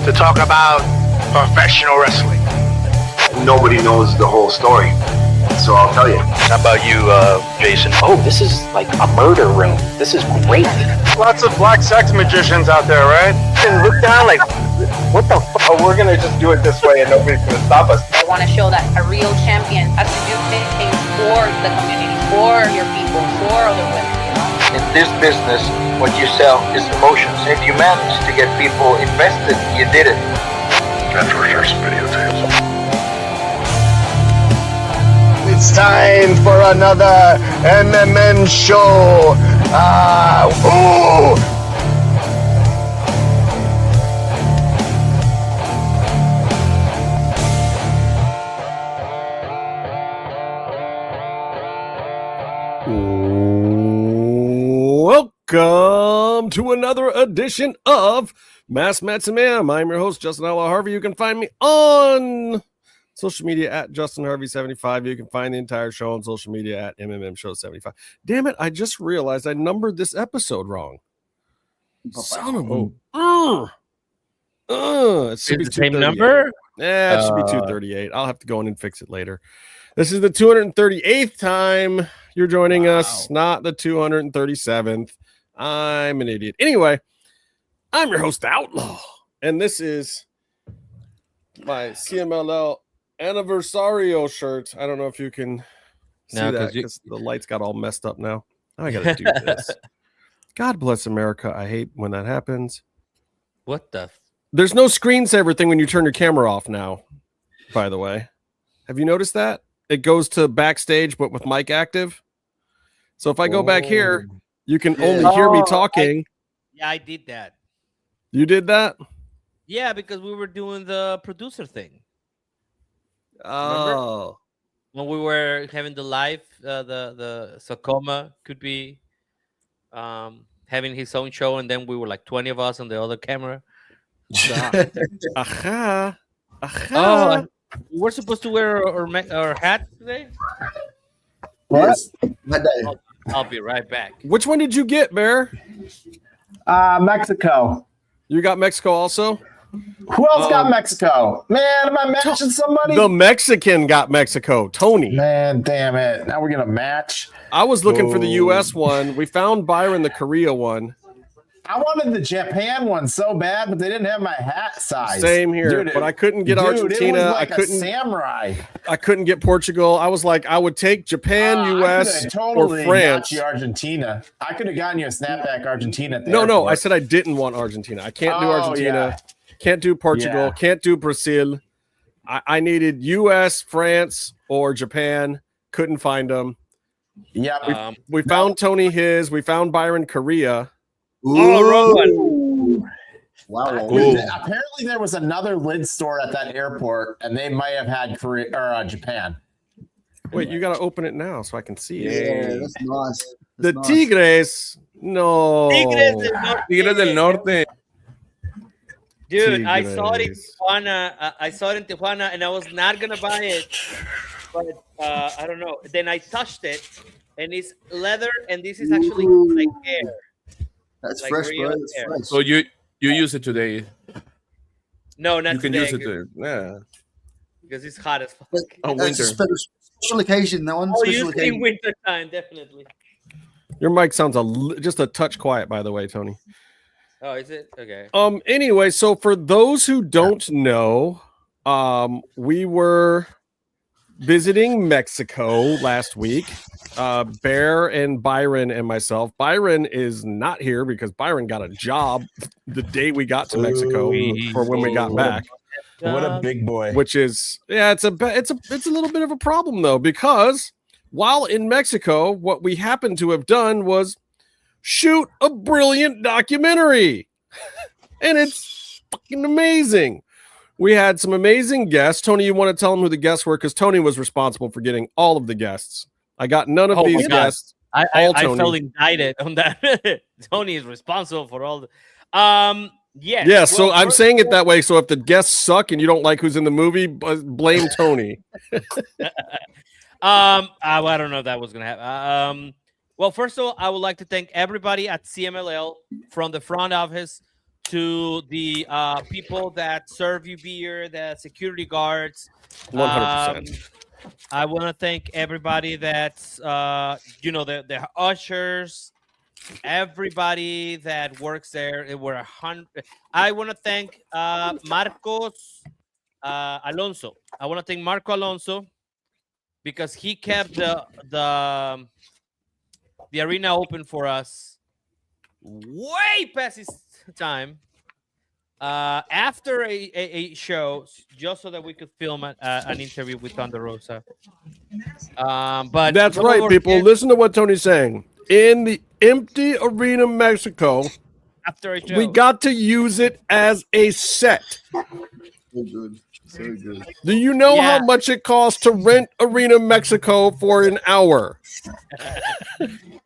to talk about professional wrestling. Nobody knows the whole story, so I'll tell you. How about you, Jason? Oh, this is like a murder room. This is great. Lots of black sex magicians out there, right? And look down like, what the fuck? Oh, we're gonna just do it this way and nobody's gonna stop us. I want to show that a real champion has to do things for the community, for your people, for other women, you know? In this business, what you sell is emotions. If you manage to get people invested, you did it. That's for sure some videotapes. It's time for another MMMshow. Welcome to another edition of Mass Mats and Ma'am. I'm your host, Justin Outlaw Harvey. You can find me on social media at JustinHarvey75. You can find the entire show on social media at MMMshow75. Damn it, I just realized I numbered this episode wrong. Son of a... it should be the same number? Yeah, it should be 238. I'll have to go in and fix it later. This is the 238th time you're joining us, not the 237th. I'm an idiot. Anyway, I'm your host, Outlaw, and this is my CMLL Anniversario shirt. I don't know if you can see that because the lights got all messed up now. I gotta do this. God bless America. I hate when that happens. What the? There's no screensaver thing when you turn your camera off now, by the way. Have you noticed that? It goes to backstage, but with mic active. So if I go back here, you can only hear me talking. I did that. You did that? Yeah, because we were doing the producer thing. Oh. Remember? When we were having the live, the Sakoma could be having his own show, and then we were like 20 of us on the other camera. Aha. Oh, we're supposed to wear our hat today? What? I'll be right back. Which one did you get, Bear? Mexico. You got Mexico also? Who else got Mexico? Man, am I matching somebody? The Mexican got Mexico. Tony. Man, damn it. Now we're going to match. I was looking for the U.S. one. We found Byron the Korea one. I wanted the Japan one so bad, but they didn't have my hat size. Same here, but I couldn't get Argentina. It was like I couldn't a samurai. I couldn't get Portugal. I was like, I would take Japan, U.S. totally or France. Got you Argentina. I could have gotten you a snapback Argentina. At the no. airport. I said I didn't want Argentina. I can't do Argentina. Yeah. Can't do Portugal. Can't do Brazil. I needed U.S., France, or Japan. Couldn't find them. Yeah, we found Tony his. We found Byron Korea. Wrong one. Wow. Apparently, there was another lid store at that airport, and they might have had Korea or Japan. Wait, you got to open it now so I can see it. Yeah, that's nice. The Tigres. No. Tigres del Norte. Dude, Tigres. I saw it in Tijuana. And I was not gonna buy it, but I don't know. Then I touched it, and it's leather, and this is actually like air. That's like fresh, bro. That's air. fresh. So you use it today? No, not you can today. use it today. Yeah. Because it's hot as fuck. Oh, That's winter. a special occasion. That one. Oh, Special usually occasion. winter time, definitely. Your mic sounds just a touch quiet, by the way, Tony. Oh, is it? Okay. Anyway, so for those who don't know, we were visiting Mexico last week. Bear and Byron and myself. Byron is not here because Byron got a job the day we got to Mexico for when we got back. What a big boy! Which is it's a little bit of a problem though, because while in Mexico, what we happened to have done was shoot a brilliant documentary, and it's fucking amazing. We had some amazing guests. Tony, you want to tell them who the guests were? Because Tony was responsible for getting all of the guests. I got none of these guests. I felt indicted on that. Tony is responsible for all the. Yes. Yeah. So I'm saying it that way. So if the guests suck and you don't like who's in the movie, blame Tony. I don't know if that was gonna happen. Well, first of all, I would like to thank everybody at CMLL from the front office to the people that serve you beer, the security guards. 100%. I want to thank everybody that's, the ushers, everybody that works there. It were 100. I want to thank Marcos Alonso. I want to thank Marco Alonso because he kept the arena open for us way past his time. After a show, just so that we could film an interview with Thunder Rosa. But that's right, people. Listen to what Tony's saying. In the empty arena, Mexico, after a show, we got to use it as a set. So good. So good. Do you know how much it costs to rent Arena Mexico for an hour?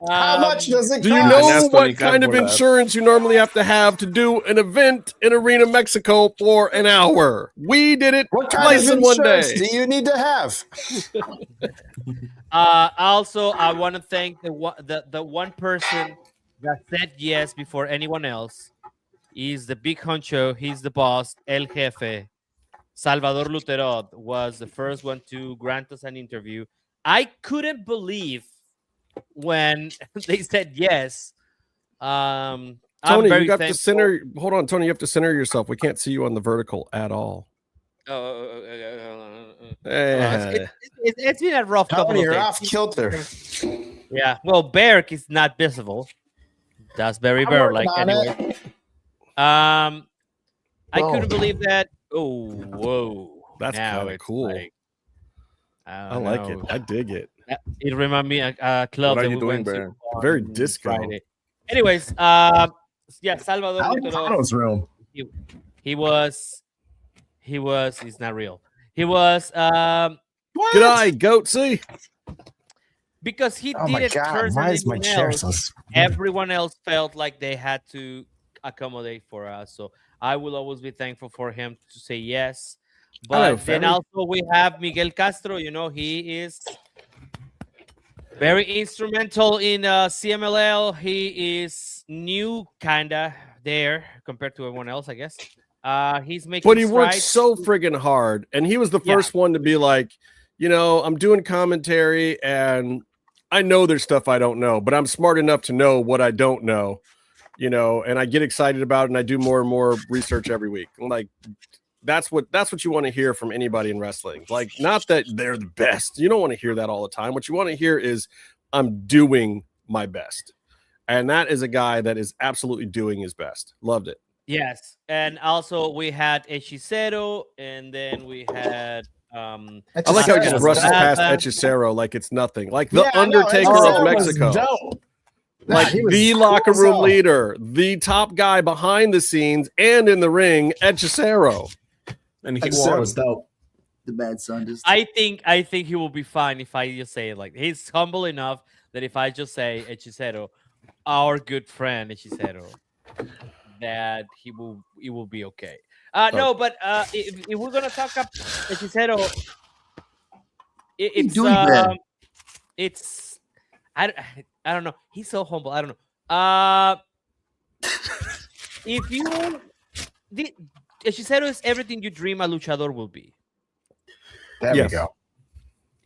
How much does it cost? Do you know what kind of insurance you normally have to do an event in Arena Mexico for an hour? We did it twice in one day. Do you need to have? Also, I want to thank the one person that said yes before anyone else. He's the big honcho. He's the boss. El Jefe. Salvador 𝔸𝕃𝕄 was the first one to grant us an interview. I couldn't believe when they said yes. Tony, you have to center. Hold on, Tony. You have to center yourself. We can't see you on the vertical at all. It's been a rough couple of days. You're off kilter. Yeah. Well, Berk is not visible. That's very Bear-like anyway. I couldn't believe that. Oh, whoa. That's kind of cool. I like it. I dig it. It reminds me of a club that we went to. Very disco. Friday. Anyways, Salvador 𝔸𝕃𝕄's room. He's not real. He was G'day, Goatsy. Because he did it first. Why is my chair so everyone else felt like they had to accommodate for us. So I will always be thankful for him to say yes. But then also we have Miguel Castro. You know, he is very instrumental in CMLL. He is new, kinda there compared to everyone else, I guess. He's making. But he works so friggin' hard, and he was the first one to be like, I'm doing commentary, and I know there's stuff I don't know, but I'm smart enough to know what I don't know. And I get excited about it, and I do more and more research every week. Like, that's what you want to hear from anybody in wrestling. Like, not that they're the best. You don't want to hear that all the time. What you want to hear is I'm doing my best. And that is a guy that is absolutely doing his best. Loved it. Yes. And also we had 𝔸𝕇ℎ, and then we had I like how he just brushes past 𝔸𝕇ℎ like it's nothing. Like the Undertaker of Mexico. Like the locker room leader, the top guy behind the scenes and in the ring, 𝔸𝕇ℎ. And he was dope. The bad son just. I think he will be fine if I just say it like he's humble enough that if I just say 𝔸𝕇ℎ, our good friend 𝔸𝕇ℎ, that it will be okay. No, but if we're gonna talk about 𝔸𝕇ℎ, it's I don't know. He's so humble. I don't know. If you 𝔸𝕇ℎ is everything you dream a luchador will be. There we go.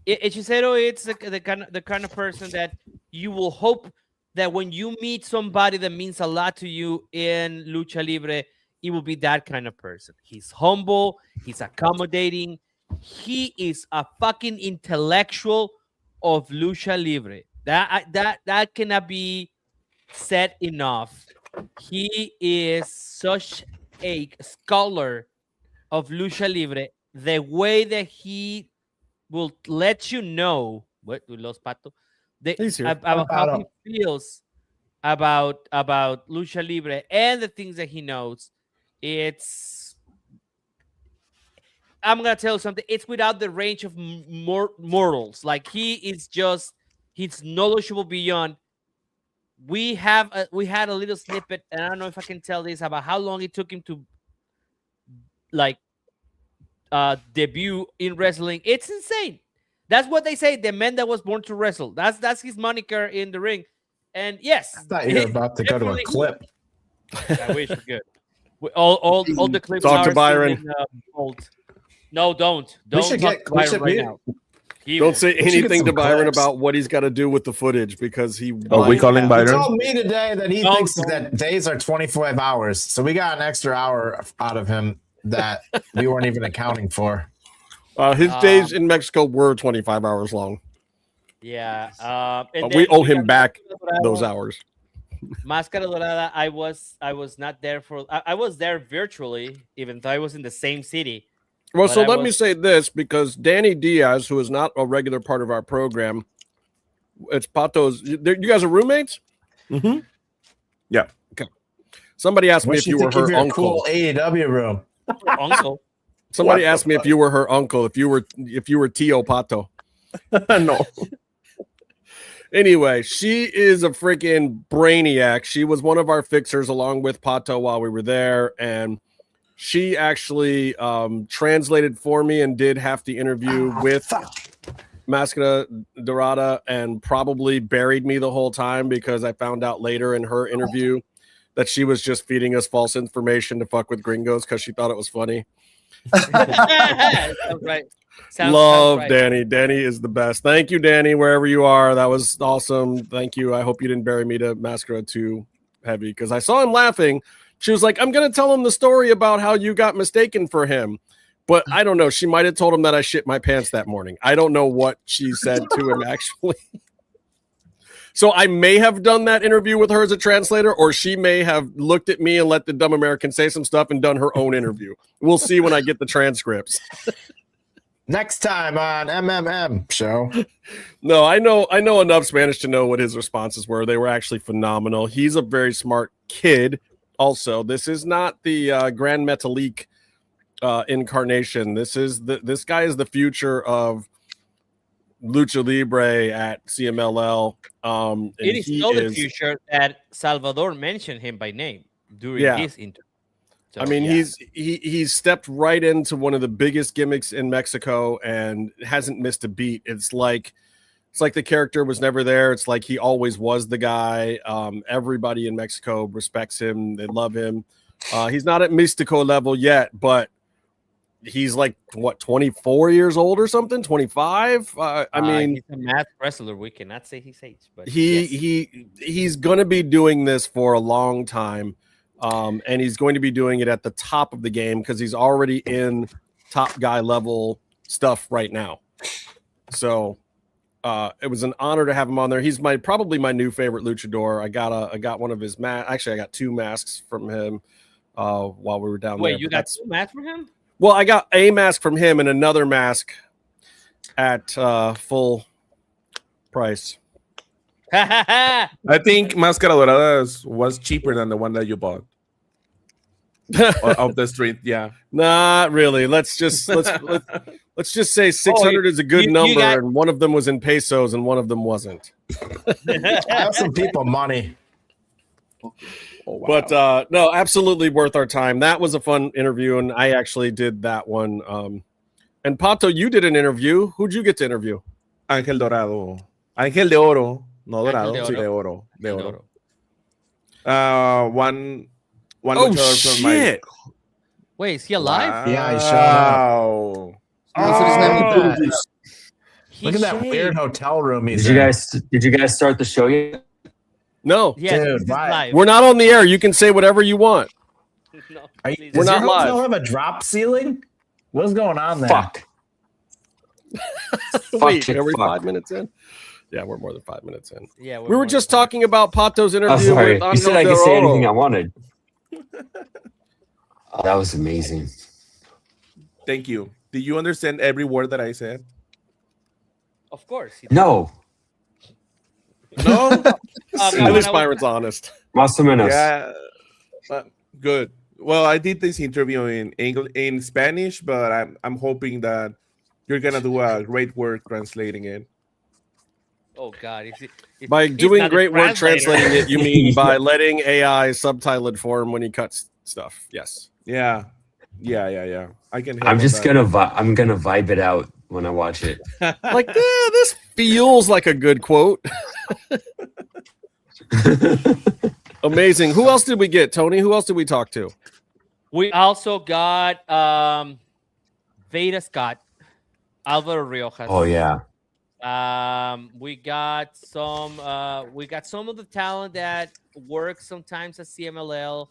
𝔸𝕇ℎ, it's the kind of person that you will hope that when you meet somebody that means a lot to you in lucha libre, it will be that kind of person. He's humble. He's accommodating. He is a fucking intellectual of lucha libre. That cannot be said enough. He is such a scholar of lucha libre. The way that he will let you know about how he feels about lucha libre and the things that he knows. I'm gonna tell you something. It's without the range of mortals. Like he's knowledgeable beyond. We had a little snippet, and I don't know if I can tell this about how long it took him to debut in wrestling. It's insane. That's what they say. The man that was born to wrestle. That's his moniker in the ring. And yes, I thought you were about to go to a clip. I wish we could. All the clips. Talk to are Byron. in, bold. No, don't. We Don't should talk get- to we Byron should right meet- now. Don't say should get anything some to Byron clips. about what he's got to do with the footage because he. Are we calling He Byron? told me today that he No, thinks don't. that days are 25 hours. So we got an extra hour out of him that we weren't even accounting for. His days in Mexico were 25 hours long. Yeah. But we owe him back those hours. Máscara Dorada. I was not there for. I was there virtually, even though I was in the same city. Well, But so I let me was- say this because Dani Diaz, who is not a regular part of our program, it's Pato's. You guys are roommates? Mm-hmm. Yeah. Okay. Somebody asked me What if you were think of her your uncle. cool AEW room? Uncle. Somebody asked me if you were her uncle, if you were Tio Pato. No. Anyway, she is a freaking brainiac. She was one of our fixers along with Pato while we were there, and she actually translated for me and did half the interview with Máscara Dorada and probably buried me the whole time because I found out later in her interview that she was just feeding us false information to fuck with Gringos because she thought it was funny. Sounds right. Love right. Dani. Dani is the best. Thank you, Dani, wherever you are. That was awesome. Thank you. I hope you didn't bury me to Máscara too heavy because I saw him laughing. She was like, I'm going to tell him the story about how you got mistaken for him. But I don't know. She might have told him that I shit my pants that morning. I don't know what she said to him, actually. So I may have done that interview with her as a translator, or she may have looked at me and let the dumb American say some stuff and done her own interview. We'll see when I get the transcripts. Next time on MMMshow. No, I know enough Spanish to know what his responses were. They were actually phenomenal. He's a very smart kid. Also, this is not the Grand Metalik incarnation. This guy is the future of Lucha Libre at CMLL. It is still the future that Salvador mentioned him by name during his interview. So, I mean, he's stepped right into one of the biggest gimmicks in Mexico and hasn't missed a beat. It's like the character was never there. It's like he always was the guy. Everybody in Mexico respects him. They love him. He's not at Mystico level yet, but he's like, what, 24 years old or something? 25? I mean, he's a math wrestler. We cannot say his age, but he's going to be doing this for a long time. And he's going to be doing it at the top of the game because he's already in top guy level stuff right now. So it was an honor to have him on there. He's probably my new favorite luchador. I got one of his actually I got 2 masks from him while we were down there. Wait, you got 2 masks from him? Well, I got a mask from him and another mask at full price. I think Máscara Dorada was cheaper than the one that you bought off the street. Yeah, not really. Let's just say 600 is a good number, and one of them was in pesos and one of them wasn't. I have some people money. Oh, wow. But no, absolutely worth our time. That was a fun interview, and I actually did that one. And Pato, you did an interview. Who'd you get to interview? Ángel Dorado. Ángel de Oro. No dorado, Ángel de sí, de oro. oro. One luchador from my... Wait, is he alive? Wow. Yeah, he showed up. Look at that weird hotel room he's in. Did you guys start the show yet? No. Yes, Dude, live. We're not on the air. You can say whatever you want. No, Does not your hotel live. have a drop ceiling? What's going on there? Fuck. Wait, are we 5 minutes in? Yeah, we're more than 5 minutes in. Yeah, we were just talking about Pato's Oh, interview sorry. with You Angel said I de could say Oro. anything I wanted. Oh, that was amazing. Thank you. Did you understand every word that I said? Of course. No. No. At least Byron's honest. Más o menos. Yeah. Good. Well, I did this interview in Spanish, but I'm hoping that you're gonna do a great work translating it. Oh God! By doing great work translating it, you mean by letting AI subtitle it for him when he cuts stuff? Yes. Yeah. I can. I'm just gonna I'm gonna vibe it out when I watch it. Like, this feels like a good quote. Amazing. Who else did we get, Tony? Who else did we talk to? We also got Veda Scott, Alvaro Riojas. Oh yeah. We got some of the talent that works sometimes at CMLL,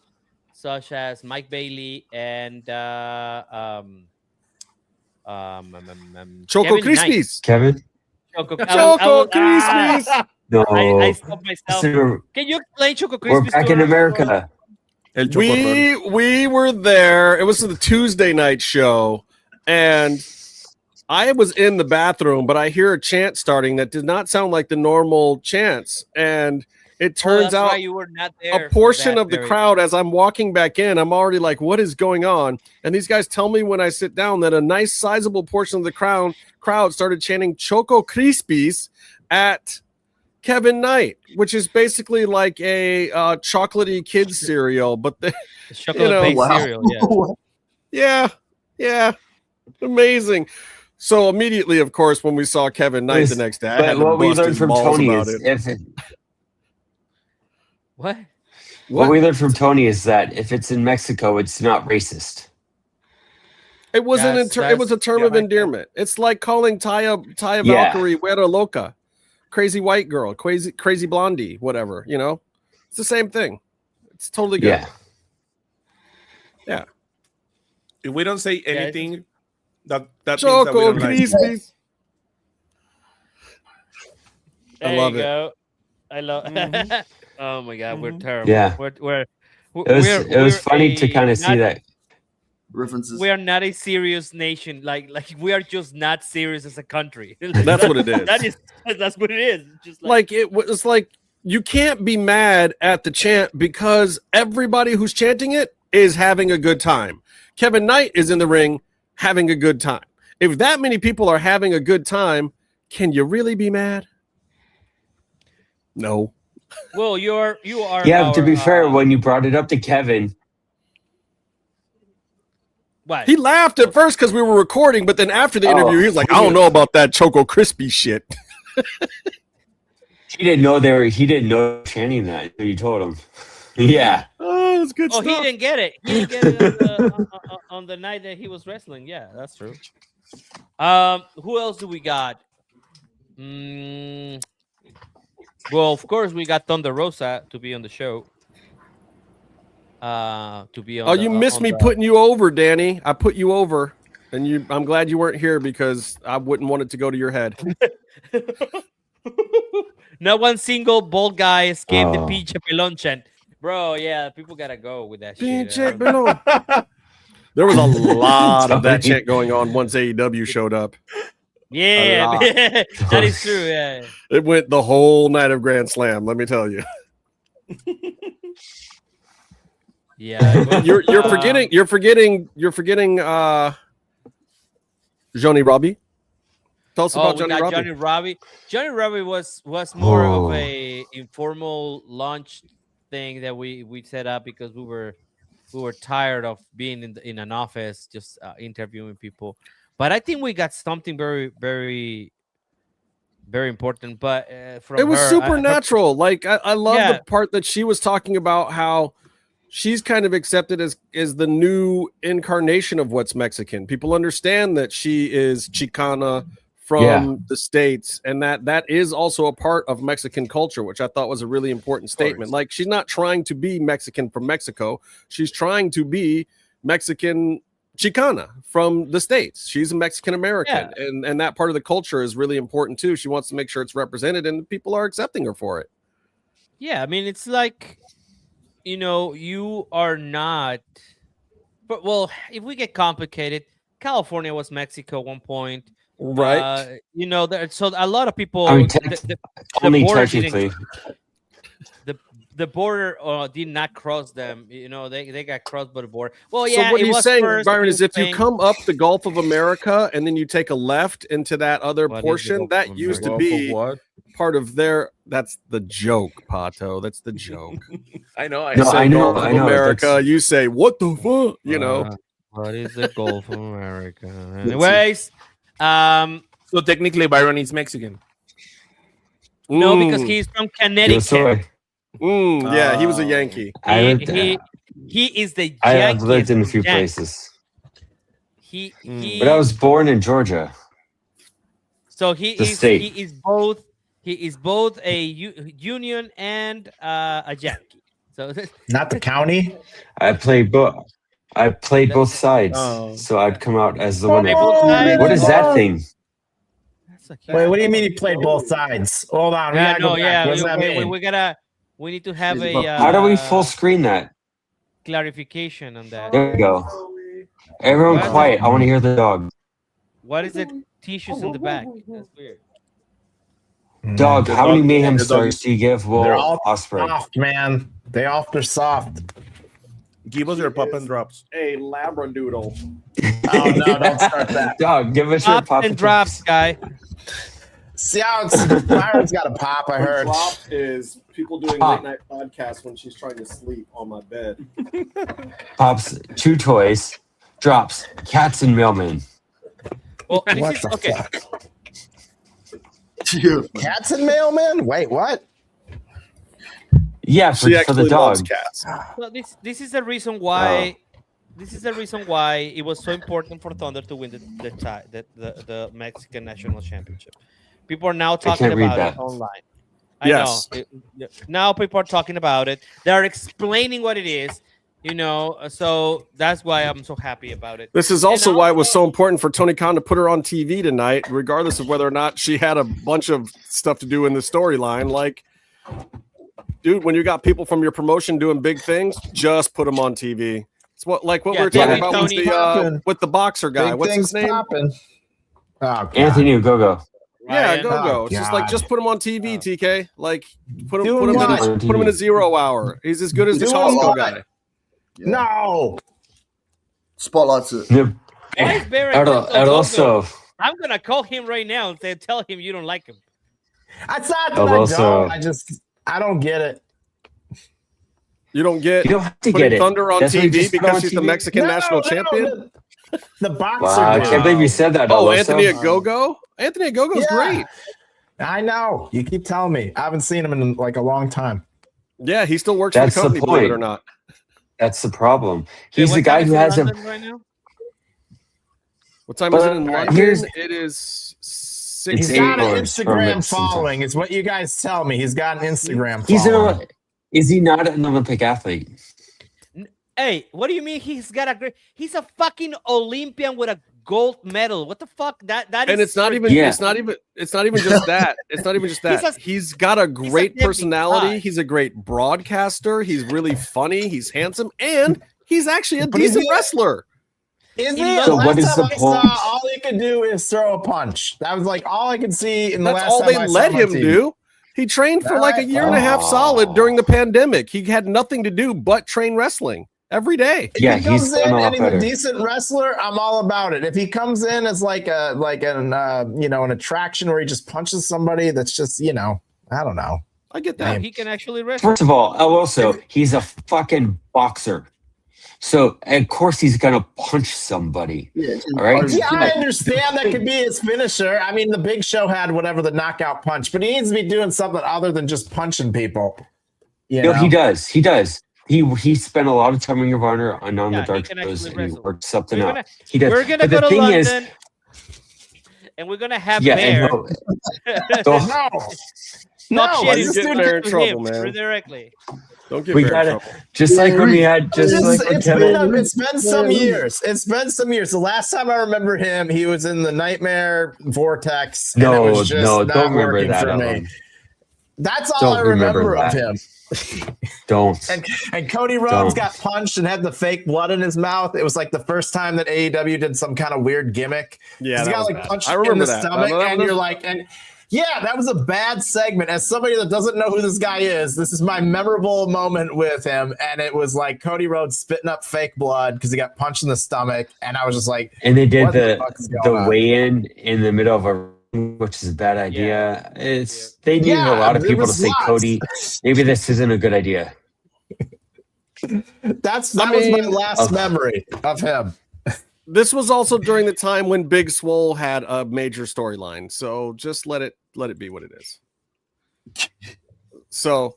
such as Mike Bailey and Choco Kevin Knight. Crispies. Kevin. Choco Crispies. No. I stopped myself. We're Can you explain Choco Crispies? we're back in America. El Chocorrol. We were there. It was the Tuesday night show, and I was in the bathroom, but I hear a chant starting that did not sound like the normal chants, and it turns out right, you were not there a portion of the crowd, as I'm walking back in, I'm already like, what is going on? And these guys tell me when I sit down that a nice sizable portion of the crowd started chanting Choco Crispies at Kevin Knight, which is basically like a chocolatey kids cereal, but the chocolate-based cereal, yeah, amazing. So immediately, of course, when we saw Kevin Knight the next day, I had to what we bust learned his from balls Tony about is it. What we learned from Tony is that if it's in Mexico, it's not racist. It wasn't. It was a term of endearment. It's like calling Taya Valkyrie Huera Loca, crazy white girl, crazy blondie, whatever. You know, it's the same thing. It's totally good. Yeah. If we don't say anything, that Choco means that we don't like Crispies. I love it. I love. Oh my God, we're terrible. Yeah. It was funny to kind of see that. References. We are not a serious nation. Like we are just not serious as a country. That's what it is. That's what it is. Just like it was like you can't be mad at the chant because everybody who's chanting it is having a good time. Kevin Knight is in the ring having a good time. If that many people are having a good time, can you really be mad? No. Well, you are. Yeah, to be fair, when you brought it up to Kevin, what? He laughed at first because we were recording, but then after the interview, he was like, "I don't know about that Choco Crispy shit." he didn't know chanting that. So you told him. Yeah. Oh, that's good stuff. He didn't get it. He didn't get it on the night that he was wrestling. Yeah, that's true. Who else do we got? Well, of course, we got Thunder Rosa to be on the show. To be on. Oh, you missed me putting you over, Dani. I put you over, and I'm glad you weren't here because I wouldn't want it to go to your head. Not one single bald guy escaped the pinche pelon chant. Bro, yeah, people gotta go with that shit. Pinche pelon. There was a lot of that chant going on once AEW showed up. Yeah, that is true. Yeah, it went the whole night of Grand Slam. Let me tell you. Yeah, you're forgetting. Johnny Robbie. Tell us about Johnny Robbie. Johnny Robbie was more of a informal launch thing that we set up because we were tired of being in an office just interviewing people. But I think we got something very, very, very important. But from it was supernatural. I love Yeah. the part that she was talking about how she's kind of accepted as the new incarnation of what's Mexican. People understand that she is Chicana from the States, and that is also a part of Mexican culture, which I thought was a really important statement. Like, she's not trying to be Mexican from Mexico. She's trying to be Mexican Chicana from the States. She's a Mexican American, and that part of the culture is really important too. She wants to make sure it's represented, and people are accepting her for it. Yeah, I mean, it's like, you are not. But well, if we get complicated, California was Mexico at one point, right? So a lot of people. I mean, only technically. The border did not cross them. They got crossed by the border. Well, yeah. So what he's saying, Byron, is if you thing. come up the Gulf of America and then you take a left into that other portion, that used to be part of their. That's the joke, Pato. That's the joke. I know. Gulf of America. You say what the fuck? What is the Gulf of America? Anyways, so technically Byron is Mexican. No, because he's from Connecticut. Yeah, he was a Yankee. He is the I have lived in a Yankees few Yank. places, He but I was born in Georgia. so he the is state. he is both a Union and a Yankee. So Not the county. I played both. I played both sides, Oh. so I'd come out as the winner. both sides. What is that thing? That's a Wait, what do you mean he played both sides? Hold on. We Yeah, gotta go no, back. yeah. What does that mean? We need to have a How do we full screen that? clarification on that. There we go. Everyone What? quiet. I want to hear the dog. What is it? Tissues in the back. That's weird. Dog, how many mayhem the dog- stars do you give Will They're all Ospreay? soft, man. They all are soft. Give us your pop and drops. A labradoodle. Oh no, don't start that. Dog, give us your Pops pop and drops, guy. See how Byron's got a pop, I heard. Drop is people doing Pop. late night podcasts when she's trying to sleep on my bed. Pops, chew toys, drops, cats and mailmen. Well, this What is the okay. fuck? Cats and mailman? Wait, what? Yeah, for She the actually loves dog. cats. Well, this is the reason why. This is the reason why it was so important for Thunder to win the Mexican National Championship. People are now talking can't read about it that. online. I Yes. know. Now people are talking about it. They're explaining what it is. So that's why I'm so happy about it. This is also why it was so important for Tony Khan to put her on TV tonight, regardless of whether or not she had a bunch of stuff to do in the storyline. Like, dude, when you got people from your promotion doing big things, just put them on TV. It's what we were talking about with the boxer guy. Big What's his things name? popping. Oh, God. Anthony Ugogo. Yeah, Ryan. go. Oh, It's just God. like just put him on TV, TK. Like put him Doing what? put him in a 0 hour. He's as good as the Doing Costco what? guy. No. Spotlights it. Why is Barrett And so also, I'm gonna call him right now and tell him you don't like him. It's not that Oh, I also- don't. I don't get it. You don't get you don't have to putting get it. Thunder on That's why you TV just put because on she's the TV. Mexican national champion. The boxer. Wow, I dude. can't believe you said that. Oh, Aloso. Anthony Agogo? Anthony Agogo's Yeah. great. I know. You keep telling me. I haven't seen him in like a long time. Yeah, he still works That's for the the company, believe it point. or not. That's the problem. Hey, He's what the guy time who is it has in a. London right now? What time is it in But London? here's- It is 6. He's It's got 8 an hours from Instagram Mexican time. following, is what you guys tell me. He's got an Instagram He's following. an. Is he not an Olympic athlete? Hey, what do you mean he's got a great? He's a fucking Olympian with a gold medal. What the fuck? That is. And it's not even Yeah. it's not even just that. It's not even just that. He's got a great technical personality. guy. He's a great broadcaster. He's really funny. He's handsome, and he's actually a But is decent he- wrestler. Is He he? loves- So Last what is time the I saw, point? all he could do is throw a punch. That was like all I could see in the That's last all time they I saw let him on him TV. do. He trained for like a Alright. year and a half solid during the pandemic. He had nothing to do but train wrestling every day. If Yeah, he comes he's in done a lot and he's better. a decent wrestler, I'm all about it. If he comes in as like an an attraction where he just punches somebody, that's just I don't know. I get that. He can actually wrestle. First of all, also he's a fucking boxer, so of course he's gonna punch somebody. Yeah, All right. Yeah, I understand that could be his finisher. I mean, the Big Show had whatever the knockout punch, but he needs to be doing something other than just punching people. No, he does. He does. He spent a lot of time in your Varner on Yeah, the he dark can shows actually and he wrestle. worked something We're out. gonna- He does. We're gonna But go the to thing London, and we're gonna have Bear. Don't- No, Talk shit this to get dude Bear in him trouble, man. directly. Don't get we Bear in got it. trouble. Just like when we had, just like when it's Kevin. been some years. It's been some years. The last time I remember him, he was in the Nightmare Vortex. And it No, was just no, not don't remember working that. for me. Alan. That's all Don't I remember remember of that. him. Don't. And Cody Rhodes Don't. got punched and had the fake blood in his mouth. It was like the first time that AEW did some kind of weird gimmick. Yeah, He's that got was like bad. punched I in remember the that. stomach, That and was- you're like, yeah, that was a bad segment. As somebody that doesn't know who this guy is, this is my memorable moment with him. And it was like Cody Rhodes spitting up fake blood because he got punched in the stomach. And I was just like, And they did what the fuck is going the on? weigh-in in the middle of a ring, which is a bad idea. They needed a lot of there people to was say, lots. Cody, maybe this isn't a good idea. that was my last memory of him. This was also during the time when Big Swole had a major storyline. So just let it be what it is. So,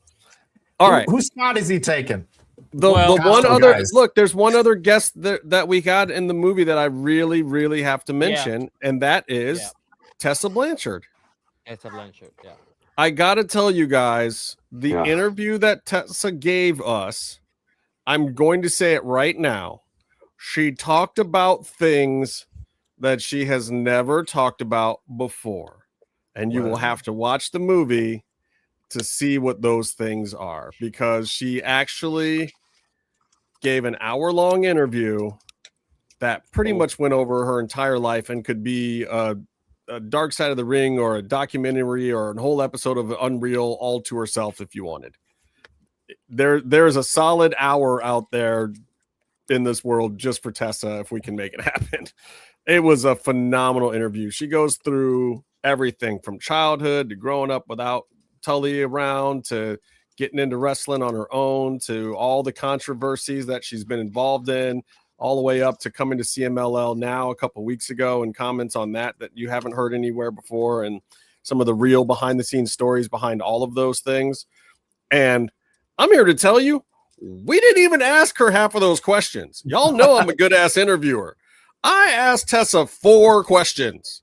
all right. Whose spot is he taking? The Well, one Costco other guys. look, there's one other guest that we got in the movie that I really, really have to mention, and that is Tessa Blanchard. Tessa Blanchard, yeah. I gotta tell you guys, the Yeah. interview that Tessa gave us, I'm going to say it right now. She talked about things that she has never talked about before. And you will have to watch the movie to see what those things are, because she actually gave an hour-long interview that pretty much went over her entire life and could be a Dark Side of the Ring or a documentary or a whole episode of Unreal all to herself if you wanted. There's a solid hour out there in this world just for Tessa if we can make it happen. It was a phenomenal interview. She goes through everything from childhood to growing up without Tully around to getting into wrestling on her own to all the controversies that she's been involved in, all the way up to coming to CMLL now a couple weeks ago, and comments on that you haven't heard anywhere before, and some of the real behind the scenes stories behind all of those things. And I'm here to tell you, we didn't even ask her half of those questions. Y'all know I'm a good ass interviewer. I asked Tessa 4 questions.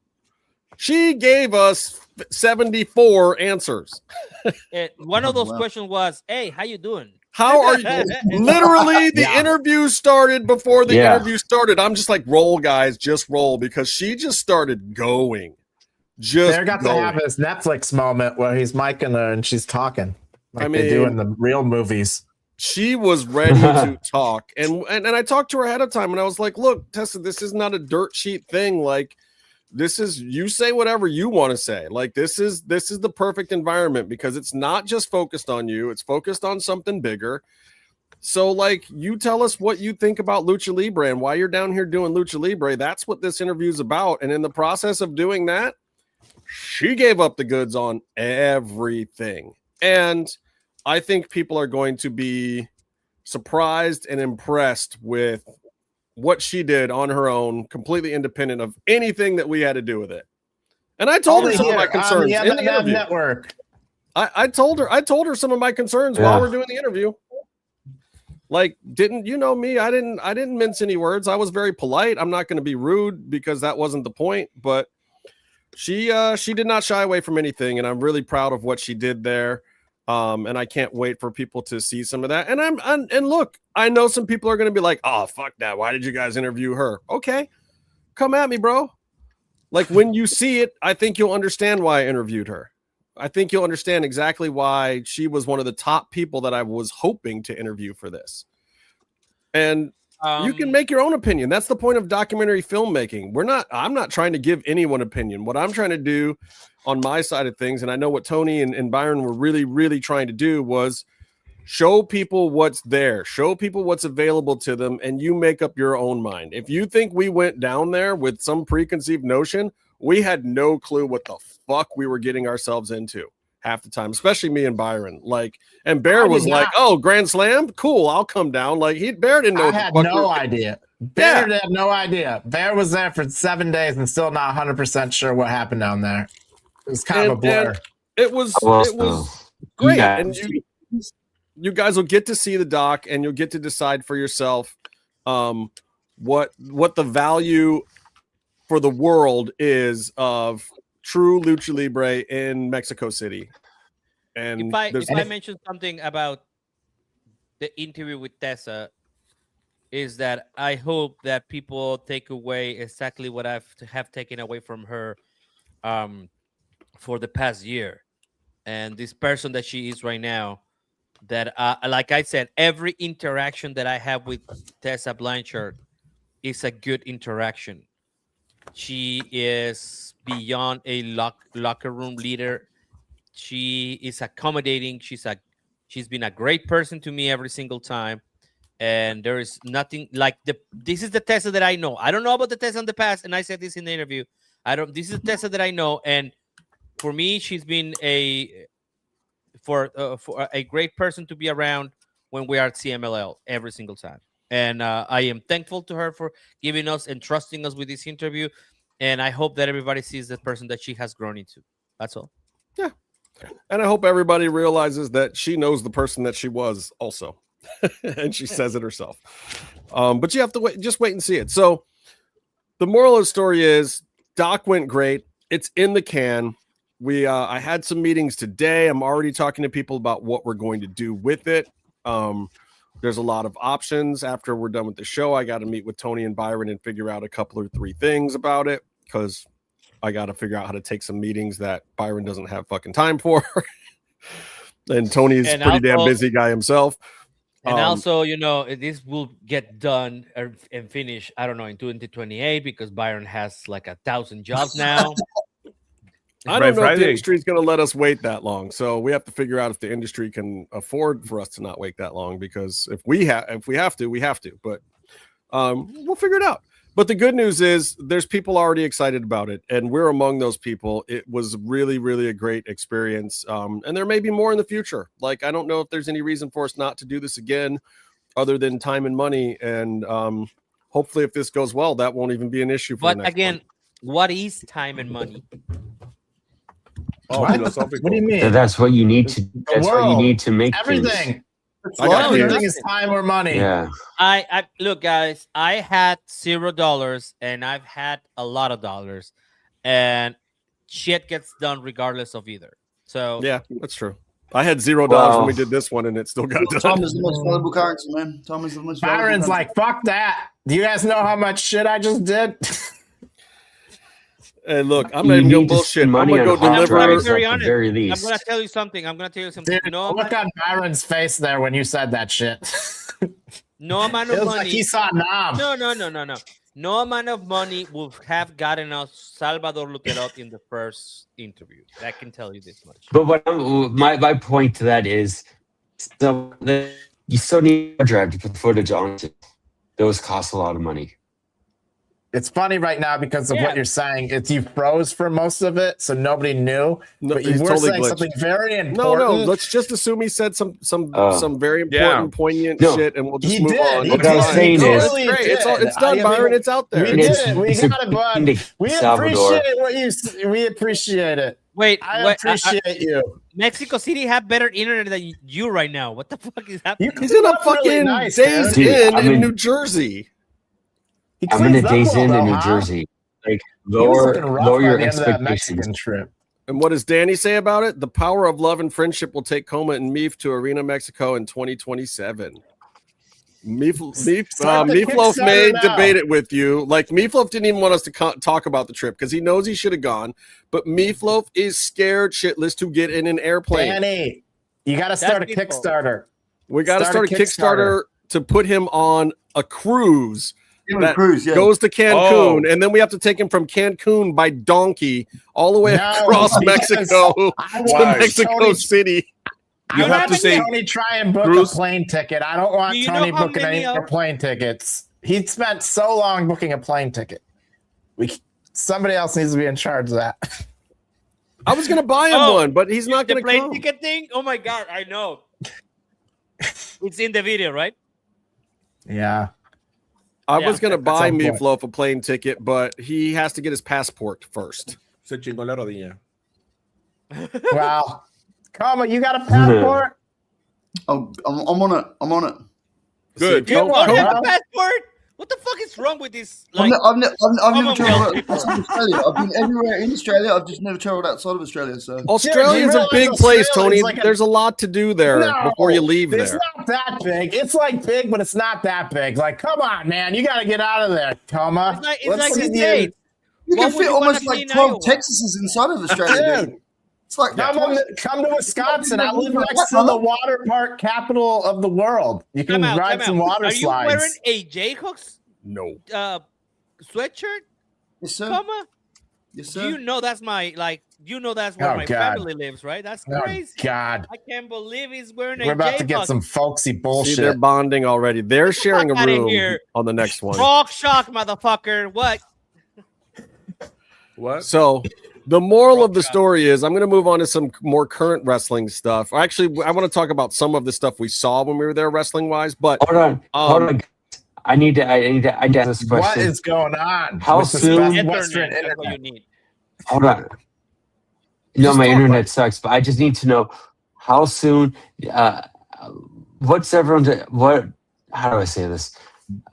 She gave us 74 answers. One of those questions was, "Hey, how you doing? How are you?" Literally, the interview started before the interview started. I'm just like, roll, guys, just roll, because she just started going. They're got to have his Netflix moment where he's micing her and she's talking like they do in the real movies. She was ready to talk, and I talked to her ahead of time, and I was like, "Look, Tessa, this is not a dirt sheet thing. Like, this is, you say whatever you want to say. Like, this is the perfect environment because it's not just focused on you; it's focused on something bigger. So, like, you tell us what you think about Lucha Libre and why you're down here doing Lucha Libre. That's what this interview is about. And in the process of doing that, she gave up the goods on everything, and I think people are going to be surprised and impressed with what she did on her own, completely independent of anything that we had to do with it. And I told her some of my concerns in the interview. Network. I told her some of my concerns while we're doing the interview. Like, didn't you know me? I didn't mince any words. I was very polite. I'm not going to be rude because that wasn't the point, but she did not shy away from anything, and I'm really proud of what she did there. And I can't wait for people to see some of that. And look, I know some people are going to be like, "Oh, fuck that. Why did you guys interview her?" Okay, come at me, bro. Like, when you see it, I think you'll understand why I interviewed her. I think you'll understand exactly why she was one of the top people that I was hoping to interview for this. And you can make your own opinion. That's the point of documentary filmmaking. I'm not trying to give anyone opinion. What I'm trying to do on my side of things, and I know what Tony and Byron were really, really trying to do, was show people what's there, show people what's available to them, and you make up your own mind. If you think we went down there with some preconceived notion, we had no clue what the fuck we were getting ourselves into half the time, especially me and Byron. Like, and Bear was like, "Oh, Grand Slam, cool, I'll come down." Like, Bear didn't know. I had no idea. Bear had no idea. Bear was there for 7 days and still not 100% sure what happened down there. It was kind of a blur. It was great, and you guys will get to see the doc, and you'll get to decide for yourself what the value for the world is of true Lucha Libre in Mexico City. And if I mention something about the interview with Tessa, is that I hope that people take away exactly what I have taken away from her for the past year, and this person that she is right now. That like I said, every interaction that I have with Tessa Blanchard is a good interaction. She is beyond a locker room leader. She is accommodating. She's been a great person to me every single time. And there is nothing like this is the Tessa that I know. I don't know about the Tessa in the past, and I said this in the interview. This is the Tessa that I know, and for me, she's been for a great person to be around when we are at CMLL every single time. And I am thankful to her for giving us and trusting us with this interview. And I hope that everybody sees the person that she has grown into. That's all. Yeah. And I hope everybody realizes that she knows the person that she was also. And she says it herself. But you have to just wait and see it. So the moral of the story is Doc went great. It's in the can. I had some meetings today. I'm already talking to people about what we're going to do with it. There's a lot of options. After we're done with the show, I got to meet with Tony and Byron and figure out a couple or 3 things about it, because I got to figure out how to take some meetings that Byron doesn't have fucking time for. And Tony's a pretty damn busy guy himself. And also, this will get done and finished, I don't know, in 2028, because Byron has like 1,000 jobs now. I don't know if the industry is going to let us wait that long. So we have to figure out if the industry can afford for us to not wait that long, because if we have to, we have to. But we'll figure it out. But the good news is there's people already excited about it, and we're among those people. It was really, really a great experience. And there may be more in the future. Like, I don't know if there's any reason for us not to do this again other than time and money. And hopefully if this goes well, that won't even be an issue. For But again, what is time and money? Oh, what do you mean? So that's what you need to. That's what you need to make everything. Things. Everything is time or money. Yeah. I look, guys. I had $0, and I've had a lot of dollars, and shit gets done regardless of either. So yeah, that's true. I had $0 when we did this one, and it still got done. Tom is the most valuable currency, man. Tom is the most valuable Byron's like, fuck that. Do you guys know how much shit I just did? Hey, look, I'm not even going to bullshit. I'm going to go deliver. I'm very honest. I'm going to tell you something. Dude, look on Byron's face there when you said that shit. No amount of money. Like he saw Nam. No. No amount of money will have gotten us Salvador Luchaland in the first interview. I can tell you this much. But my point to that is, you still need a drive to put footage on. Those cost a lot of money. It's funny right now because of what you're saying. You froze for most of it, so nobody knew. But you were saying something very important. No. Let's just assume he said some very important, poignant shit, and we'll just move on. What I'm saying is, it's done, Byron. It's out there. We did it. We got it, bud. We appreciate it. Wait, I appreciate you. Mexico City have better internet than you right now. What the fuck is happening? He's in a fucking Days Inn in New Jersey. I'm in a Days Inn in New Jersey. Like, lower your expectations. And what does Danny say about it? The power of love and friendship will take Coma and Meef to Arena Mexico in 2027. Meefloaf may debate it with you. Like, Meefloaf didn't even want us to talk about the trip because he knows he should have gone. But Meefloaf is scared shitless to get in an airplane. Danny, you got to start a Kickstarter. We got to start a Kickstarter to put him on a cruise. That goes to Cancun, and then we have to take him from Cancun by donkey all the way across Mexico to Mexico City. You have to say, Tony, try and book a plane ticket. I don't want Tony booking any more plane tickets. He spent so long booking a plane ticket. Somebody else needs to be in charge of that. I was going to buy him one, but he's not going to come. The plane ticket thing? Oh my God, I know. It's in the video, right? Yeah. I was going to buy Meefloaf a plane ticket, but he has to get his passport first. Se chingó la rodilla. Wow. Coma, you got a passport? Oh, I'm on it. I'm on it. Good. You don't have a passport? What the fuck is wrong with this? Like, I've never traveled outside of Australia. I've been everywhere in Australia. I've just never traveled outside of Australia. So Australia's a big place, Tony. There's a lot to do there before you leave there. It's not that big. It's like big, but it's not that big. Like, come on, man. You got to get out of there, Coma. It's like the States. You can fit almost like 12 Texases inside of Australia, dude. It's like come to Wisconsin. I live next to the water park capital of the world. You can ride some water slides. Are you wearing a Jayhawks? No. Sweatshirt? Yes, sir. Coma? Yes, sir. You know that's where my family lives, right? That's crazy. Oh, God. I can't believe he's wearing a We're about to Jayhawk. get some folksy bullshit. See, they're bonding already. They're sharing a room on the next one. Rock shock, motherfucker. What? So the moral of the story is I'm going to move on to some more current wrestling stuff. Actually, I want to talk about some of the stuff we saw when we were there wrestling wise, but hold on. I need to ask this question. What is going on? How soon? Western internet. What you need. Hold on. No, my internet sucks, but I just need to know how soon. what's everyone? What? How do I say this?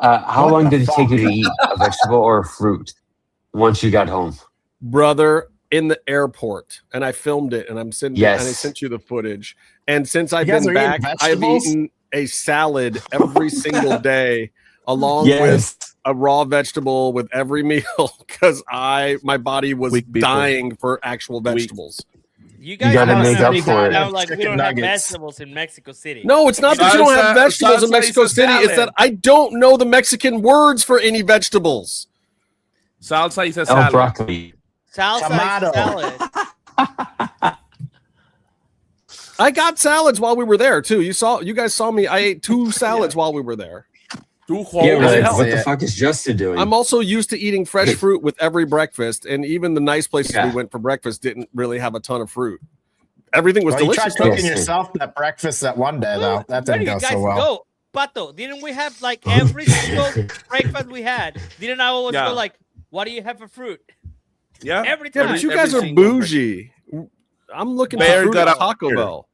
How What long the did it take you to fuck? eat a vegetable or a fruit once you got home? Brother, in the airport, and I filmed it, and I Yes. sent you the footage. And since I've You guys been are eating back, I've vegetables? eaten a salad every single day, along Yes. with a raw vegetable with every meal, because my body was Weak people. dying for actual vegetables. You guys gotta are make up for it. now like we Chicken don't have nuggets. vegetables in Mexico City. No, it's not that you don't have Salsa- vegetables in salsa Mexico is a City. It's that salad. I don't know the Mexican words for any vegetables. Salsa is a Oh, salad. broccoli. Salsa Tomato. salad. I got salads while we were there too. You guys saw me. I ate 2 salads while we were there. 2 whole Yeah, we're like, salads. what the fuck is Justin doing? I'm also used to eating fresh fruit with every breakfast, and even the nice places Yeah. we went for breakfast didn't really have a ton of fruit. Everything was Well, you delicious. tried cooking Yes. yourself that breakfast that one day, though. That Where didn't do you go guys so well. go? Pato, didn't we have like every single breakfast we had? Didn't I always Yeah. go like, what do you have for fruit? Yeah. Every Yeah, time. but you Every guys are single bougie. I'm looking Bear for fruit got at a Taco beer. Bell.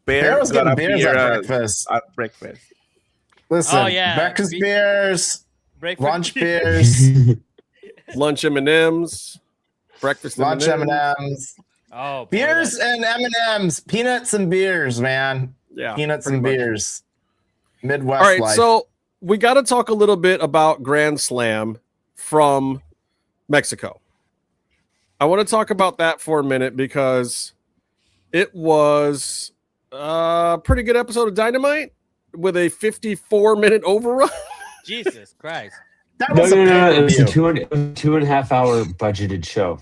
Bear was getting got a beers beer at breakfast. At breakfast. Listen, Oh, yeah. breakfast beers, Breakfast lunch beers, Lunch M&Ms, breakfast lunch M&Ms. M&Ms, Oh, boy, beers that's- and M&Ms, peanuts and beers, man. Yeah, Peanuts pretty and much. beers. Midwest All right, life. so we got to talk a little bit about Grand Slam from Mexico. I want to talk about that for a minute because it was a pretty good episode of Dynamite with a 54-minute overrun. Jesus Christ. that No, was a it was a pay-per-view. 2.5 hour budgeted show.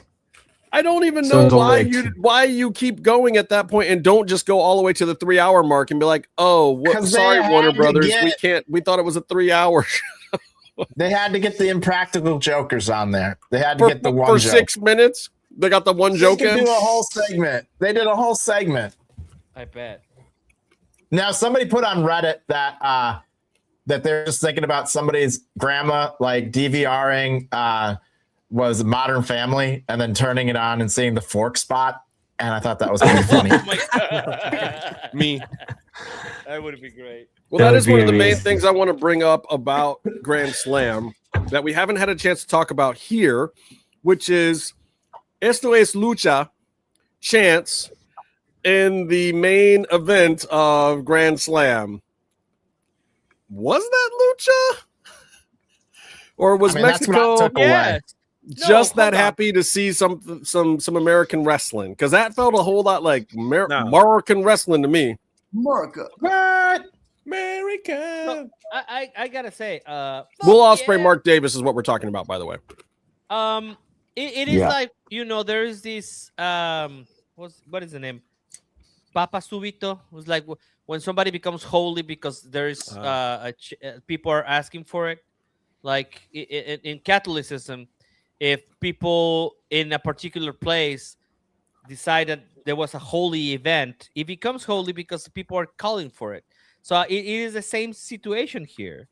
I don't even So know it's only why you keep going at that point and don't just go all the way to the 3-hour mark and be like, oh, 'Cause they sorry, had Warner to Brothers, get- we thought it was a 3-hour They had to get the impractical jokers on there. They had to get the one for joke. 6 minutes. They got the one They joke could in. do a whole segment. They did a whole segment. I bet. Now, somebody put on Reddit that they're just thinking about somebody's grandma like DVRing was Modern Family and then turning it on and seeing the fork spot, and I thought that was pretty funny. Oh my God. Me. That would be great. Well, That that would is be one of the main amazing. things I want to bring up about Grand Slam that we haven't had a chance to talk about here, which is Esto es Lucha chance in the main event of Grand Slam. Was that Lucha? Or was I mean, that's what I Mexico took away. Yes. just No, that hold on. happy to see some American wrestling? Because that felt a whole lot like No. American wrestling to me. America. What? America. I gotta say, Will fuck Ospreay, yeah. Mark Davis is what we're talking about, by the way. It is Yeah. like, there is this what is the name? Papa Subito. It was like when somebody becomes holy because there's people are asking for it. Like in Catholicism, if people in a particular place decide that there was a holy event, it becomes holy because people are calling for it. So it is the same situation here.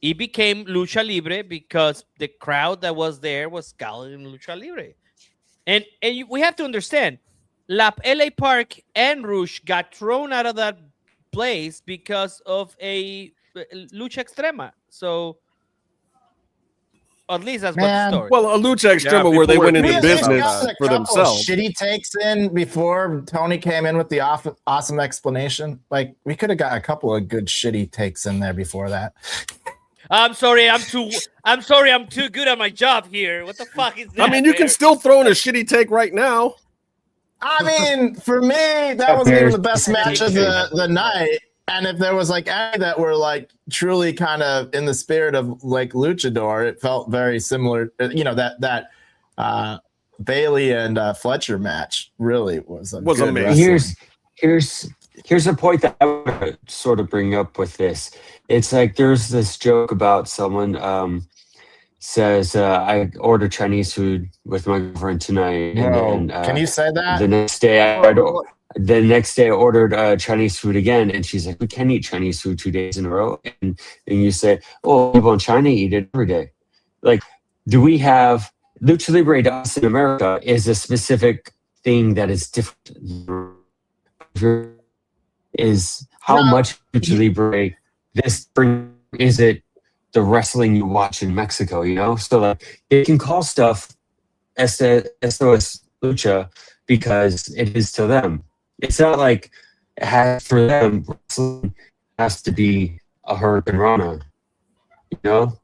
It became Lucha Libre because the crowd that was there was calling Lucha Libre. And we have to understand, LA Park and Rouge got thrown out of that place because of a Lucha Extrema. So at least that's Man. what the story. Well, a Lucha Extrema people where they were went into pissed business about got a for couple themselves. Shitty takes in before Tony came in with the awesome explanation. Like we could have got a couple of good shitty takes in there before that. I'm sorry, I'm too good at my job here. What the fuck is that? I mean, you can man? still throw in a shitty take right now. I mean, for me, that wasn't even the best match of the night. And if there was like any that were like truly kind of in the spirit of like Luchador, it felt very similar. You know, that Bailey and Fletcher match really was good amazing. wrestling. Here's a point that I would sort of bring up with this. It's like there's this joke about someone says, I ordered Chinese food with my girlfriend tonight. And then, can you say that? the next day I ordered Chinese food again, and she's like, we can't eat Chinese food 2 days in a row. And you say, oh, people in China eat it every day. Like, do we have Lucha Libre to us in America is a specific thing that is different. If you're is how much Lucha Libre this spring is it the wrestling you watch in Mexico, you know? So like they can call stuff SOS Lucha because it is to them. It's not like it has for them wrestling has to be a Hurricane Rana, you know?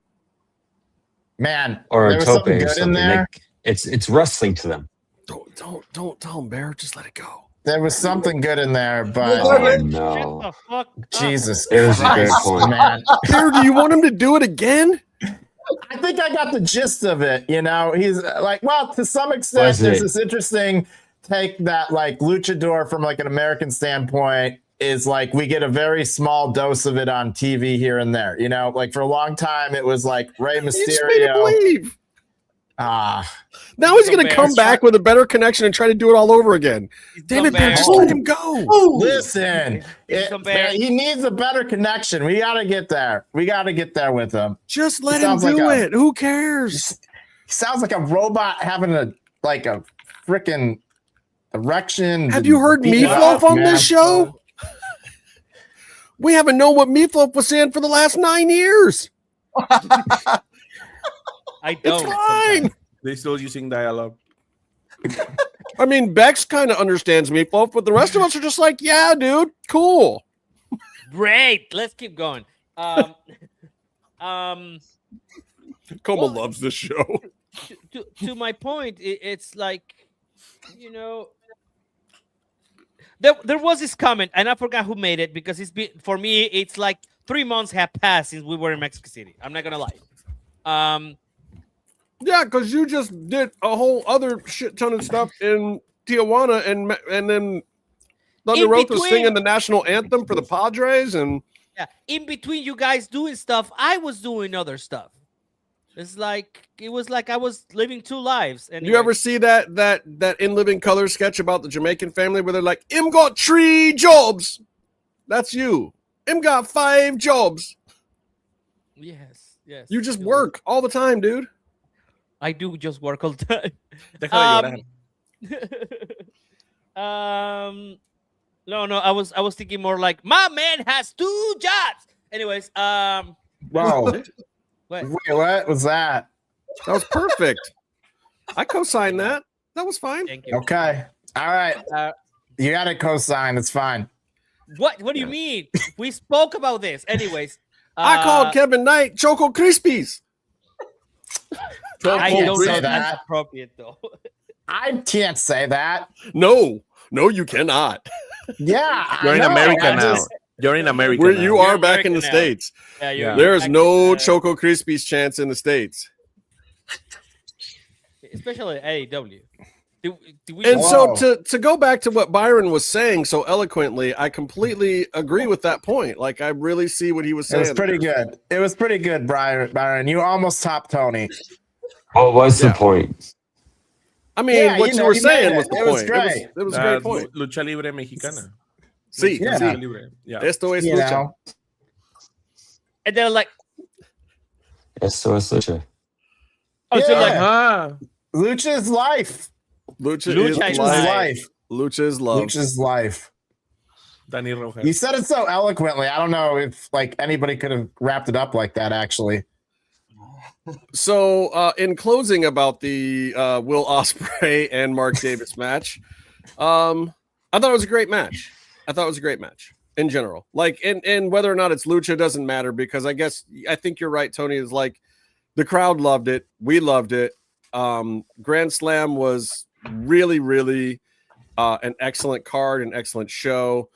Man, Or there a was Tope something or good in something. there. Like, it's wrestling to them. Don't tell him, Bear. Just let it go. There was something good in there, but Oh no. Shut the fuck up. Jesus There's a good Christ, point. man. Bear, do you want him to do it again? I think I got the gist of it. You know, he's like, well, to some extent, Was there's it? this interesting take that like luchador from like an American standpoint is like we get a very small dose of it on TV here and there. You know, like for a long time it was like Rey You just made him Mysterio. leave. Now he's going to come back with a better connection and try to do it all over again. Damn it, Bear, just let him go. Listen, he needs a better connection. We got to get there. We got to get there with him. Just let him do it. Who cares? He sounds like a robot having a freaking erection. Have you heard Meefloaf on this show? We haven't known what Meefloaf was saying for the last 9 years. I don't. It's fine. They still using dialogue. I mean, Bex kind of understands Meefloaf, but the rest of us are just like, yeah, dude, cool. Great. Let's keep going. Como loves this show. To my point, it's like, you know, there was this comment, and I forgot who made it because it's been, for me, it's like 3 months have passed since we were in Mexico City. I'm not gonna lie. Yeah, because you just did a whole other shit ton of stuff in Tijuana, and then Thunder Rosa was singing the national anthem for the Padres, and in between you guys doing stuff, I was doing other stuff. It's like it was like I was living two lives. And you ever see that In Living Color sketch about the Jamaican family where they're like, "Im got 3 jobs." That's you. Im got 5 jobs. Yes. You just work all the time, dude. I do just work all the time. No, I was thinking more like my man has 2 jobs. Anyways, Wow. What? Wait, what was that? That was perfect. I co-signed that. That was fine. Thank you. Okay. All right. You got to co-sign. It's fine. What do you mean? We spoke about this. Anyways, I called Kevin Knight Choco Krispies. I don't say know that. that's appropriate though. I can't say that. No, you cannot. Yeah, You're in America now. You're in America. Where now. you are You're back in the American now. States. Yeah, There's no Choco Krispies chance in the States. Especially at AEW. And so to go back to what Byron was saying so eloquently, I completely agree with that point. Like I really see what he was It saying. was pretty good. It was pretty good, Byron. You almost topped Tony. What was the point? I mean, what you were saying was the it point. was great. It was a great point. Lucha libre mexicana. Sí, Yeah. sí. Libre. Yeah. Esto es You lucha. know, And they're like, Esto es Lucha. oh, so like, Uh-huh. Lucha is life. Lucha is Lucha is life. life. Lucha is love. Lucha's life. Dani Rojas. You said it so eloquently. I don't know if like anybody could have wrapped it up like that. Actually, So, in closing about the Will Ospreay and Mark Davis match, I thought it was a great match. In general. Like, and whether or not it's Lucha doesn't matter because I think you're right, Tony. Is like the crowd loved it. We loved it. Grand Slam was really, really an excellent card, an excellent show.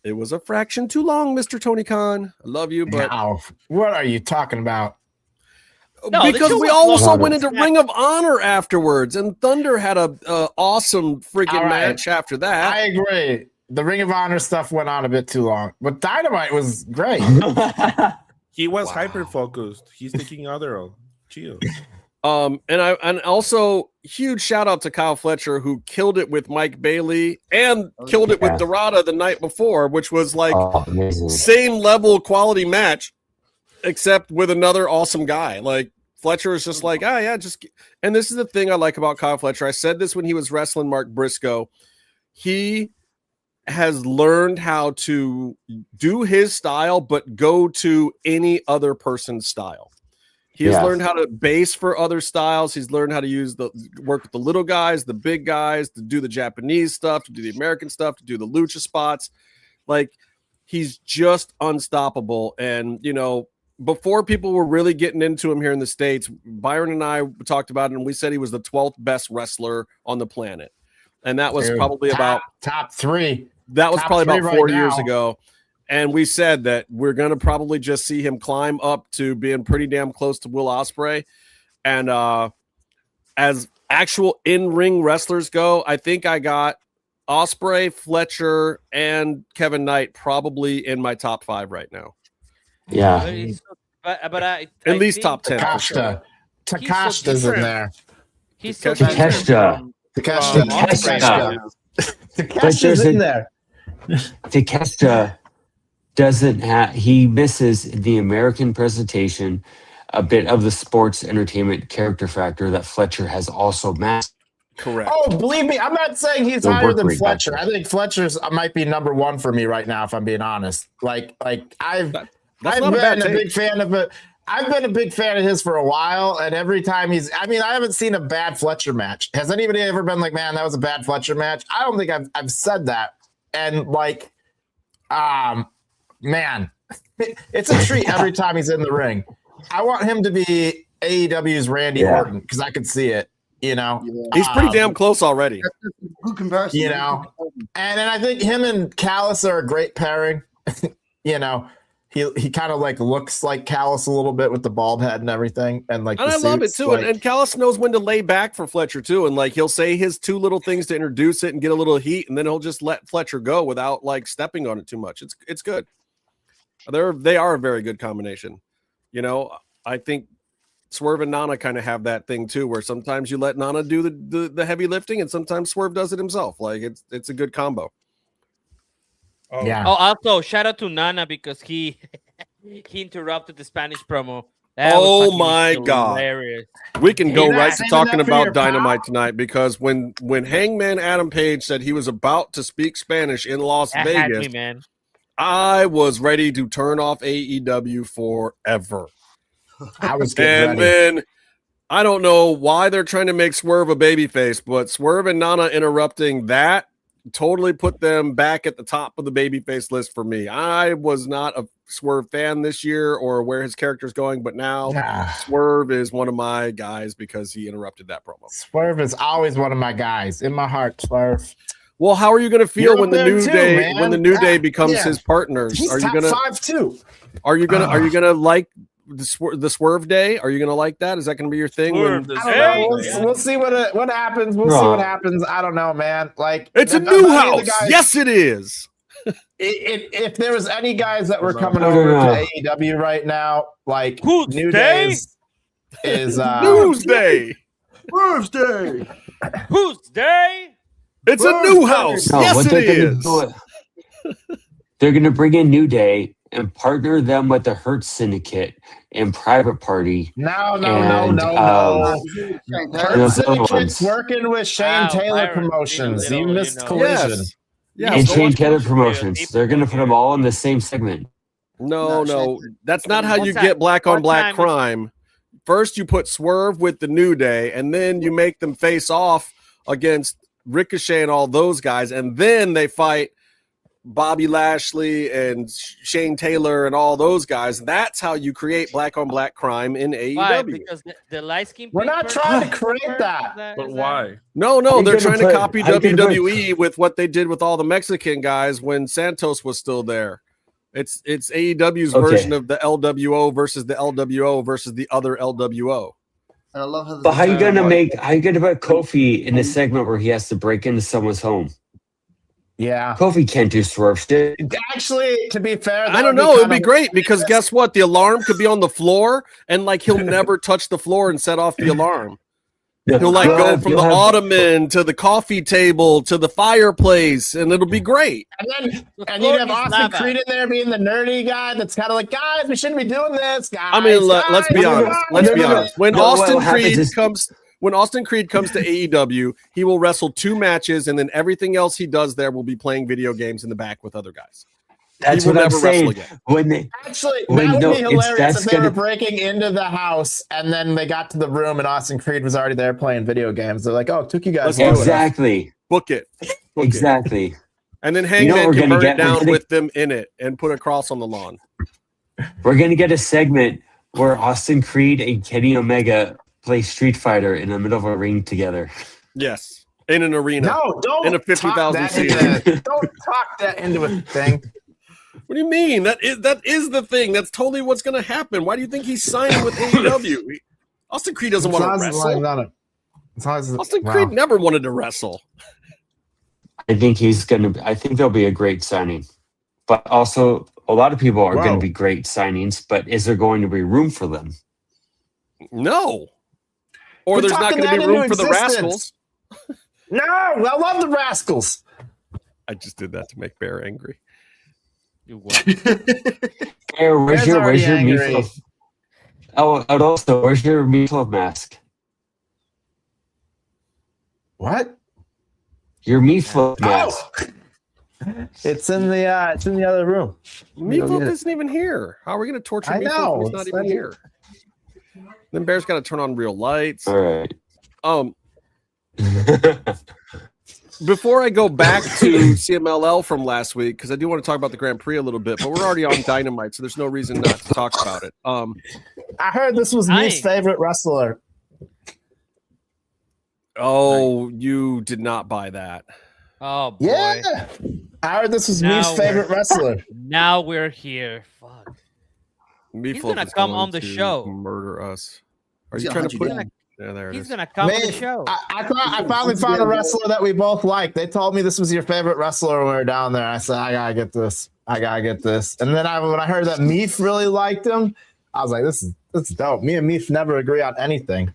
It was a fraction too long, Mr. Tony Khan. I love you, but now, what are you talking about? No, because the we show was also long. went into Ring of Honor afterwards, and Thunder had a awesome freaking All right. match after that. I agree. The Ring of Honor stuff went on a bit too long, but Dynamite was great. He was hyper focused. He's taking other chill. And also huge shout out to Kyle Fletcher who killed it with Mike Bailey and killed it with Dorada the night before, which was like same level quality match, except with another awesome guy. Like Fletcher is just like, and this is the thing I like about Kyle Fletcher. I said this when he was wrestling Mark Briscoe. He has learned how to do his style, but go to any other person's style. He has learned how to base for other styles. He's learned how to work with the little guys, the big guys, to do the Japanese stuff, to do the American stuff, to do the lucha spots. Like, he's just unstoppable. And, you know, before people were really getting into him here in the States, Byron and I talked about it, and we said he was the 12th best wrestler on the planet. And that was probably about top 3. That was top probably about 4 years now. ago. And we said that we're going to probably just see him climb up to being pretty damn close to Will Ospreay. And as actual in-ring wrestlers go, I think I got Ospreay, Fletcher, and Kevin Knight probably in my top 5 right now. Yeah. But at least top 10. Takashita's in there. He's so Takeshita. Takeshita's in there. Takeshita doesn't have, he misses the American presentation, a bit of the sports entertainment character factor that Fletcher has also mastered. Correct. Oh, believe me, I'm not saying he's The higher work than rate Fletcher. factor. I think Fletcher's might be number 1 for me right now, if I'm being honest. I've not been a bad a take. big fan of it. I've been a big fan of his for a while, and every time I haven't seen a bad Fletcher match. Has anybody ever been like, man, that was a bad Fletcher match? I don't think I've said that. And man, it's a treat every time he's in the ring. I want him to be AEW's Randy Orton because I could see it. You know, he's pretty damn close already. Good comparison. You know, and I think him and Callis are a great pairing. You know, he kind of like looks like Callis a little bit with the bald head and everything, and like. And I love it too. And Callis knows when to lay back for Fletcher too, and like he'll say his 2 little things to introduce it and get a little heat, and then he'll just let Fletcher go without like stepping on it too much. It's good. They are a very good combination. You know, I think Swerve and Nana kind of have that thing too, where sometimes you let Nana do the heavy lifting, and sometimes Swerve does it himself. Like it's a good combo. Oh, also shout out to Nana because he interrupted the Spanish promo. Oh my God! Hilarious. We can go right to talking about Dynamite tonight because when Hangman Adam Page said he was about to speak Spanish in Las That had Vegas, me, man. I was ready to turn off AEW forever. I was getting and ready. then I don't know why they're trying to make Swerve a babyface, but Swerve and Nana interrupting that totally put them back at the top of the babyface list for me. I was not a Swerve fan this year or where his character's going, but now Swerve is one of my guys because he interrupted that promo. Swerve is always one of my guys in my heart. Swerve. Well, how are you going to feel You're when the up there New too, Day man. when the New Day becomes Yeah. his partners? He's Are you top gonna 5 too. Are you gonna like the Swerve Day? Are you gonna like that? Is that gonna be your thing? Swerve When, the I don't know. We'll see what happens. We'll see what happens. I don't know, man. Like it's a if new any of the house. guys- Yes, it is. If there was any guys that were coming No, over no. to AEW right now, like Who's New Day? Day is Tuesday. Birthday. Who's Day? It's a new house. No, Yes, what it they're gonna is. do, they're going to bring in New Day and partner them with the Hurt Syndicate and Private Party. no. And, Hurt those other Syndicate's ones. working with Shane Wow, Taylor Byron, Promotions. you You know, missed you know. Collision. Yes. Yeah. and so Shane much- Taylor Promotions. They're going to put them all in the same segment. No. That's not how What's you that? get black on What black time is- crime. First, you put Swerve with the New Day, and then you make them face off against Ricochet and all those guys, and then they fight Bobby Lashley and Shane Taylor and all those guys. That's how you create black on black crime in AEW. Why? Because the light skin. We're not trying to create that. But why? No, How you they're gonna trying to put- copy how you gonna put- WWE with what they did with all the Mexican guys when Santos was still there. It's AEW's Okay. version of the LWO versus the LWO versus the other LWO. And I love how. But how you going to put Kofi in a segment where he has to break into someone's home? Yeah. Kofi can't do Swerve shit. Actually, to be fair, I don't know. It'd be great because guess what? The alarm could be on the floor, and like he'll never touch the floor and set off the alarm. He'll like go from the ottoman to the coffee table to the fireplace, and it'll be great. And you'd have Austin Creed in there being the nerdy guy that's kind of like, guys, we shouldn't be doing this, guys. I mean, let's be honest. Let's be honest. When No, what Austin happens Creed is- comes when Austin Creed comes to AEW, he will wrestle 2 matches, and then everything else he does there will be playing video games in the back with other guys. That's what I'm saying. When they Actually, when that would no, be hilarious if they were gonna breaking into the house and then they got to the room and Austin Creed was already there playing video games. They're like, "Oh, it took you guys long enough." exactly. Book it. Book Exactly. it. And then You know Hangman what we're can gonna burn it get? We're down gonna- with them in it and put a cross on the lawn. We're gonna get a segment where Austin Creed and Kenny Omega play Street Fighter in the middle of a ring together. Yes, in an arena. No, don't in a talk 50,000 that seat. into- Don't talk that into a thing. What do you mean? That is the thing. That's totally what's going to happen. Why do you think he's signing with AEW? Austin Creed doesn't want to wrestle. Austin Creed never wanted to wrestle. I think I think there'll be a great signing. But also, a lot of people are going to be great signings, but is there going to be room for them? No. Or there's not going to be room for the Rascals. No, I love the Rascals. I just did that to make Bear angry. Bear, where's your angry. Meefloaf? Oh, and also, where's your Meefloaf mask? What? Your Meefloaf mask. It's in the other room. Meefloaf isn't even here. How are we going to torture I Meefloaf know, when he's not it's even not here? Then Bear's got to turn on real lights. All right. Before I go back to CMLL from last week, because I do want to talk about the Grand Prix a little bit, but we're already on Dynamite, so there's no reason not to talk about it. I heard this was Me's favorite wrestler. Oh, you did not buy that. Oh boy. Yeah. I heard this was Me's favorite wrestler. Now we're here. Fuck. He's gonna come on the show. Murder us. Are you trying to put it? Yeah, there it He's is. gonna come on the show. I finally found a wrestler that we both like. They told me this was your favorite wrestler when we were down there. I said, I gotta get this. And then when I heard that Meef really liked him, I was like, this is dope. Me and Meef never agree on anything.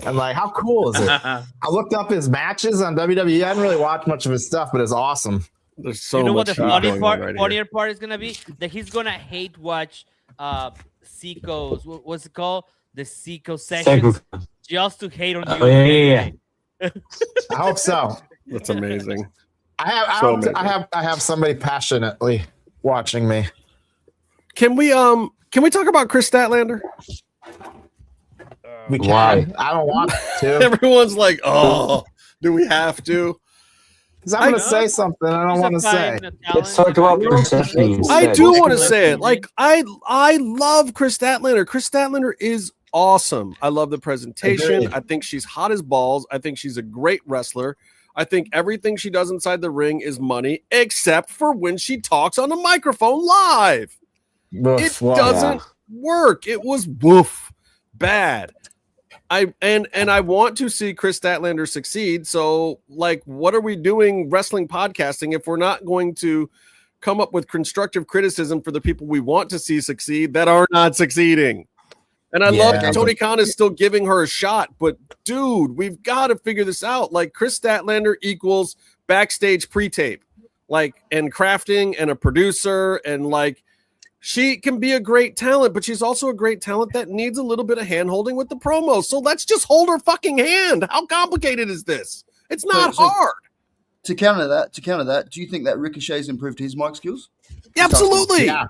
And like, how cool is it? I looked up his matches on WWE. I hadn't really watched much of his stuff, but it's awesome. There's so you know much what the funnier right part is gonna be? That he's gonna hate watch Seiko's what's it called? The Seiko sessions just to hate on you. Oh, yeah. I hope so. That's amazing. I have somebody passionately watching me. Can we talk about Chris Statlander? We can. Why? I don't want to. Everyone's like, oh, do we have to? Because I'm going to say something I don't want to say. Let's talk about Persephone. I do want to say it. Like, I love Chris Statlander. Chris Statlander is awesome. I love the presentation. I think she's hot as balls. I think she's a great wrestler. I think everything she does inside the ring is money, except for when she talks on the microphone live. It doesn't work. It was bad. I want to see Chris Statlander succeed. So, like, what are we doing wrestling podcasting if we're not going to come up with constructive criticism for the people we want to see succeed that are not succeeding? And I love that Tony Khan is still giving her a shot, but dude, we've got to figure this out. Like, Chris Statlander equals backstage pre-tape, like, and crafting and a producer, and like, she can be a great talent, but she's also a great talent that needs a little bit of hand-holding with the promos. So let's just hold her fucking hand. How complicated is this? It's not hard. To counter that, do you think that Ricochet's improved his mic skills? Absolutely. Yeah.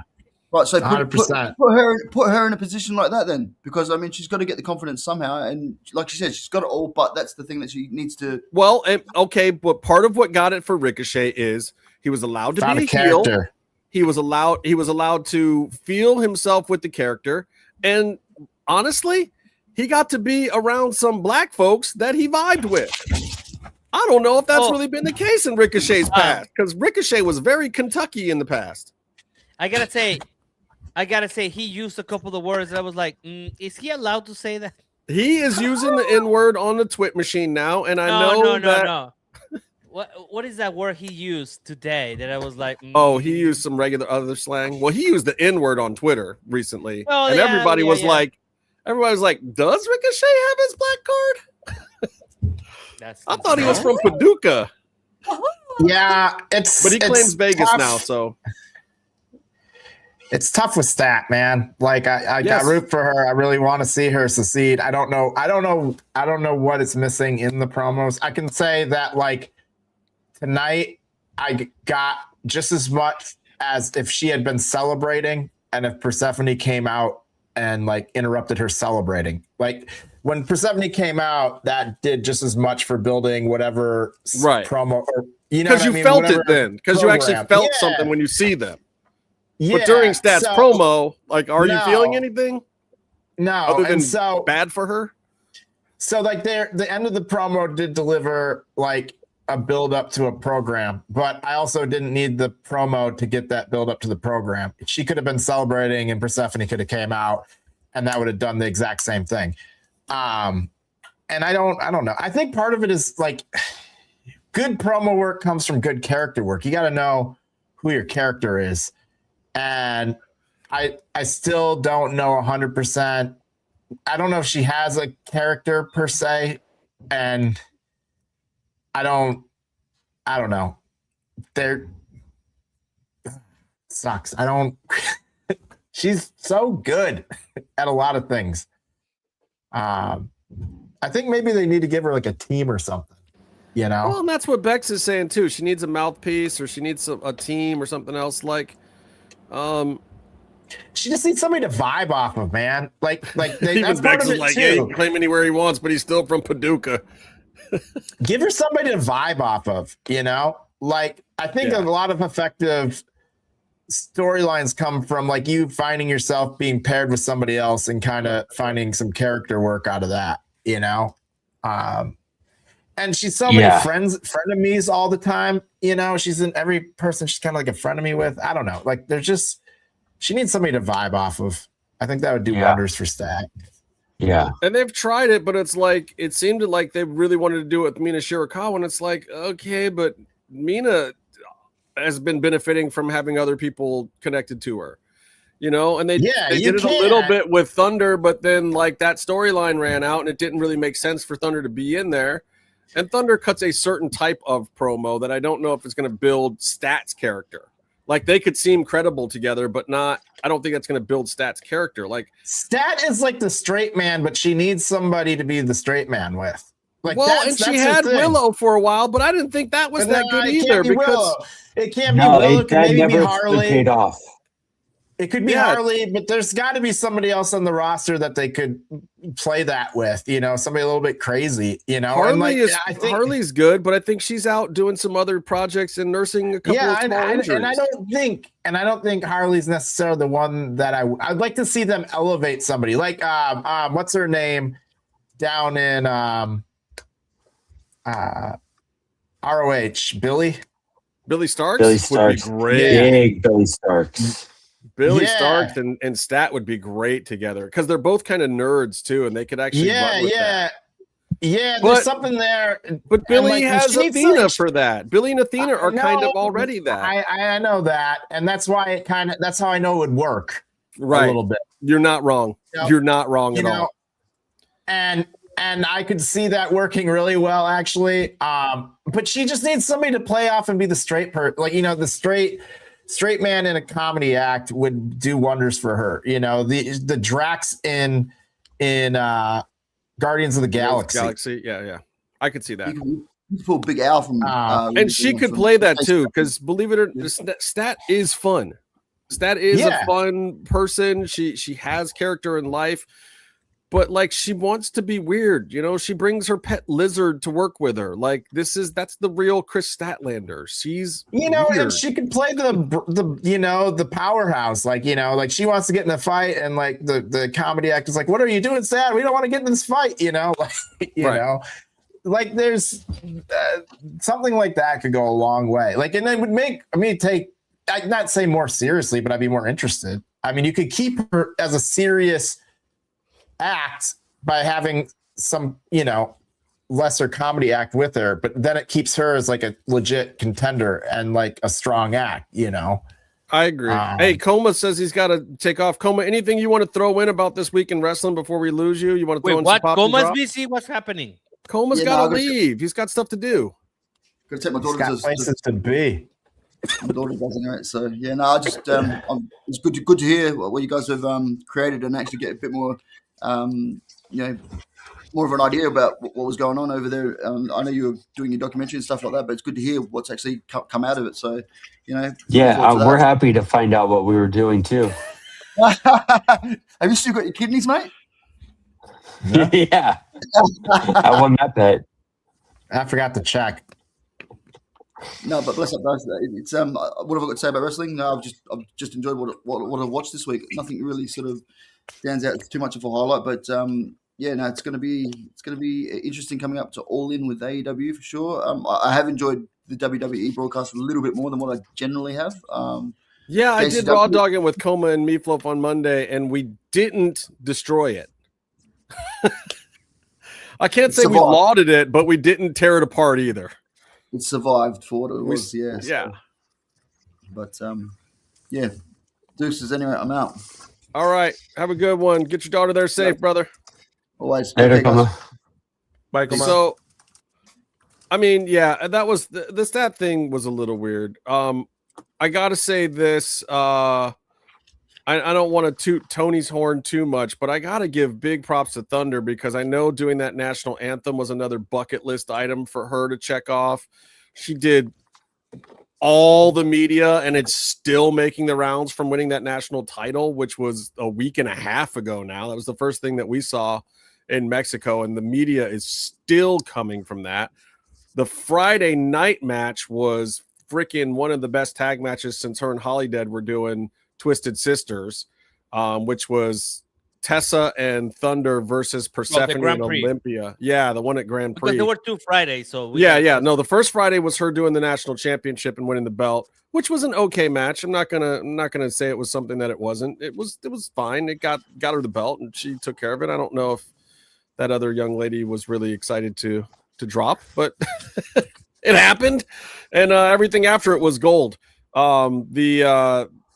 Right, so put her in a position like that then, because I mean she's got to get the confidence somehow, and like she said, she's got it all, but that's the thing that she needs to. Well, okay, but part of what got it for Ricochet is he was allowed to be a heel. He was allowed to feel himself with the character, and honestly, he got to be around some black folks that he vibed with. I don't know if that's really been the case in Ricochet's past, because Ricochet was very Kentucky in the past. I gotta say, he used a couple of words that I was like, is he allowed to say that? He is using the N-word on the twit machine now, and I know that. No. What is that word he used today that I was like? Oh, he used some regular other slang. Well, he used the N-word on Twitter recently, and everybody was like, "Does Ricochet have his black card?" I thought he was from Paducah. Yeah, but he claims Vegas now, so. It's tough with Stat, man. Like I got root for her. I really want to see her succeed. I don't know what is missing in the promos. I can say that like tonight I got just as much as if she had been celebrating and if Persephone came out and like interrupted her celebrating. Like when Persephone came out, that did just as much for building whatever promo or because you felt it then, because you actually felt something when you see them. But during Stat's promo, like, are you feeling anything? No, other than so bad for her. So like the end of the promo did deliver like a build up to a program, but I also didn't need the promo to get that build up to the program. She could have been celebrating and Persephone could have came out and that would have done the exact same thing. And I don't know. I think part of it is like good promo work comes from good character work. You got to know who your character is. And I still don't know 100%. I don't know if she has a character per se. And I don't know. Sucks. She's so good at a lot of things. I think maybe they need to give her like a team or something, you know? Well, and that's what Bex is saying too. She needs a mouthpiece or she needs a team or something else. Like, she just needs somebody to vibe off of, man. Like even Bex is like, yeah, he can claim anywhere he wants, but he's still from Paducah. Give her somebody to vibe off of, you know? Like, I think a lot of effective storylines come from like you finding yourself being paired with somebody else and kind of finding some character work out of that, you know? And she's so many frenemies all the time, you know? She's in every person she's kind of like a frenemy with. I don't know. Like, she needs somebody to vibe off of. I think that would do wonders for Stat. Yeah. And they've tried it, but it's like, it seemed like they really wanted to do it with Mina Shirakawa. And it's like, okay, but Mina has been benefiting from having other people connected to her, you know? And they did it a little bit with Thunder, but then like that storyline ran out and it didn't really make sense for Thunder to be in there. And Thunder cuts a certain type of promo that I don't know if it's going to build Stat's character. Like they could seem credible together, but not. I don't think that's going to build Stat's character. Like Stat is like the straight man, but she needs somebody to be the straight man with. Like, well, and she had Willow for a while, but I didn't think that was that good either. Because it can't be Willow. It could maybe be Harley. Paid off. It could be Harley, but there's got to be somebody else on the roster that they could play that with, you know, somebody a little bit crazy, you know. I think Harley's good, but I think she's out doing some other projects and nursing a couple of small injuries. And I don't think Harley's necessarily the one that I'd like to see them elevate somebody like what's her name down in ROH, Billy Starks. Billy Starks would be great. Big Billy Starks. Billy Starks and Stat would be great together because they're both kind of nerds too, and they could actually there's something there. But Billy has Athena for that. Billy and Athena are kind of already that. I know that, and that's why that's how I know it would work a little bit. You're not wrong. You know, you're not wrong at all. And I could see that working really well, actually. But she just needs somebody to play off and be the straight like, you know, the straight man in a comedy act would do wonders for her. You know, the Drax in Guardians of the Galaxy. Yeah. I could see that. Pull Big Al from and she could play that too, because believe it or not, Stat is fun. Stat is a fun person. She has character in life. But like she wants to be weird, you know. She brings her pet lizard to work with her. Like that's the real Chris Statlander. She's weird. And she could play the powerhouse. Like, you know, like she wants to get in a fight, and like the comedy act is like, "What are you doing, Stat? We don't want to get in this fight." You know, like you know, like there's something like that could go a long way. Like, and it would make me I'd not say more seriously, but I'd be more interested. I mean, you could keep her as a serious act by having some, you know, lesser comedy act with her, but then it keeps her as like a legit contender and like a strong act, you know. I agree. Hey, Coma says he's got to take off. Coma, anything you want to throw in about this week in wrestling before we lose you? You want to throw in some pop and drop? Coma's busy. What's happening? Coma's got to leave. He's got stuff to do. Gonna take my daughter to places to be. My daughter does anyway. So yeah, no, I just it's good to hear what you guys have created and actually get a bit more, more of an idea about what was going on over there. I know you were doing your documentary and stuff like that, but it's good to hear what's actually come out of it. So, yeah, we're happy to find out what we were doing too. Have you still got your kidneys, mate? Yeah, I won that bet. I forgot to check. No, but bless up, guys. It's what have I got to say about wrestling? No, I've just enjoyed what I've watched this week. Nothing really sort of stands out too much of a highlight, but it's going to be interesting coming up to All In with AEW for sure. I have enjoyed the WWE broadcast a little bit more than what I generally have. I did raw dogging with 𝔸𝕃 and Meefloaf on Monday, and we didn't destroy it. I can't say we lauded it, but we didn't tear it apart either. It survived for what it was, yeah. Yeah. But deuces anyway. I'm out. All right, have a good one. Get your daughter there safe, brother. Always. Later, Bye, 𝔸𝕃. So, I mean, that was the stat thing was a little weird. I gotta say this. I don't want to toot Tony's horn too much, but I gotta give big props to Thunder because I know doing that national anthem was another bucket list item for her to check off. She did all the media, and it's still making the rounds from winning that national title, which was a week and a half ago now. That was the first thing that we saw in Mexico, and the media is still coming from that. The Friday night match was freaking one of the best tag matches since her and Holidead were doing Twisted Sisters, which was Tessa and Thunder versus Persephone and Olympia. Yeah, the one at Grand Prix. Because there were 2 Fridays, so no, the first Friday was her doing the national championship and winning the belt, which was an okay match. I'm not gonna say it was something that it wasn't. It was fine. It got her the belt and she took care of it. I don't know if that other young lady was really excited to drop, but it happened, and everything after it was gold.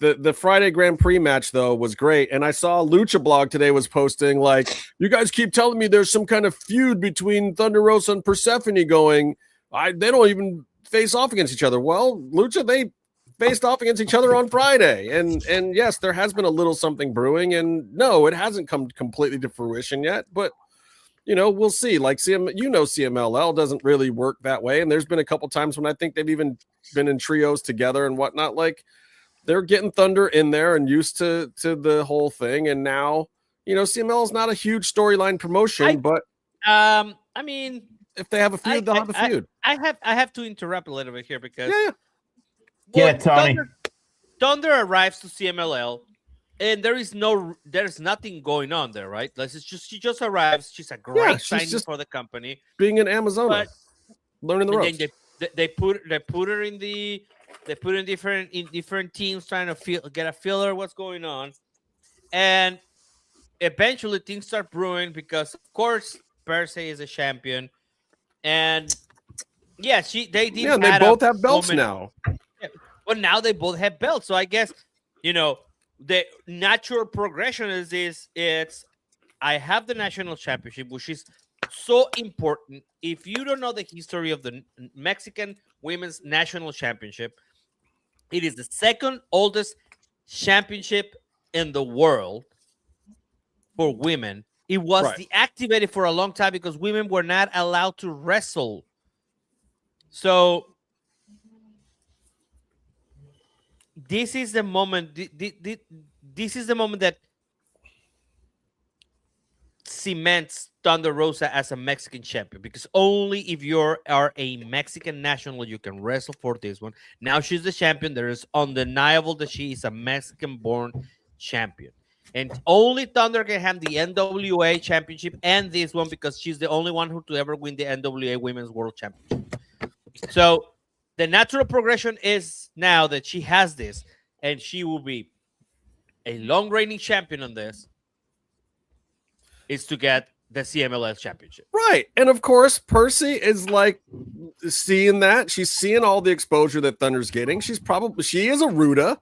The Friday Grand Prix match, though, was great. And I saw Lucha blog today was posting, like, you guys keep telling me there's some kind of feud between Thunder Rosa and Persephone going. They don't even face off against each other. Well, Lucha, they faced off against each other on Friday. And yes, there has been a little something brewing. And no, it hasn't come completely to fruition yet. But, we'll see. Like, CMLL doesn't really work that way. And there's been a couple times when I think they've even been in trios together and whatnot. Like, they're getting Thunder in there and used to the whole thing. And now, CML is not a huge storyline promotion, but I mean, if they have a feud, they'll have a feud. I have to interrupt a little bit here because Tony. Thunder arrives to CMLL and there's nothing going on there, right? She just arrives. She's a great signing for the company. Being an Amazona, learning the ropes. They put her in different teams trying to get a feeler of what's going on, and eventually things start brewing because of course Perse is a champion, and they both have belts now. Yeah, well, now they both have belts, so I guess the natural progression is I have the national championship, which is so important. If you don't know the history of the Mexican Women's National Championship, it is the second oldest championship in the world for women. It was deactivated for a long time because women were not allowed to wrestle. So this is the moment. This is the moment that cements Thunder Rosa as a Mexican champion, because only if you are a Mexican national you can wrestle for this one. Now she's the champion. There is undeniable that she is a Mexican-born champion, and only Thunder can have the NWA championship and this one because she's the only one who to ever win the NWA Women's World Championship. So the natural progression is now that she has this, and she will be a long reigning champion on this, is to get the CMLL championship. Right. And of course, Percy is like seeing that. She's seeing all the exposure that Thunder's getting. She is a Ruda.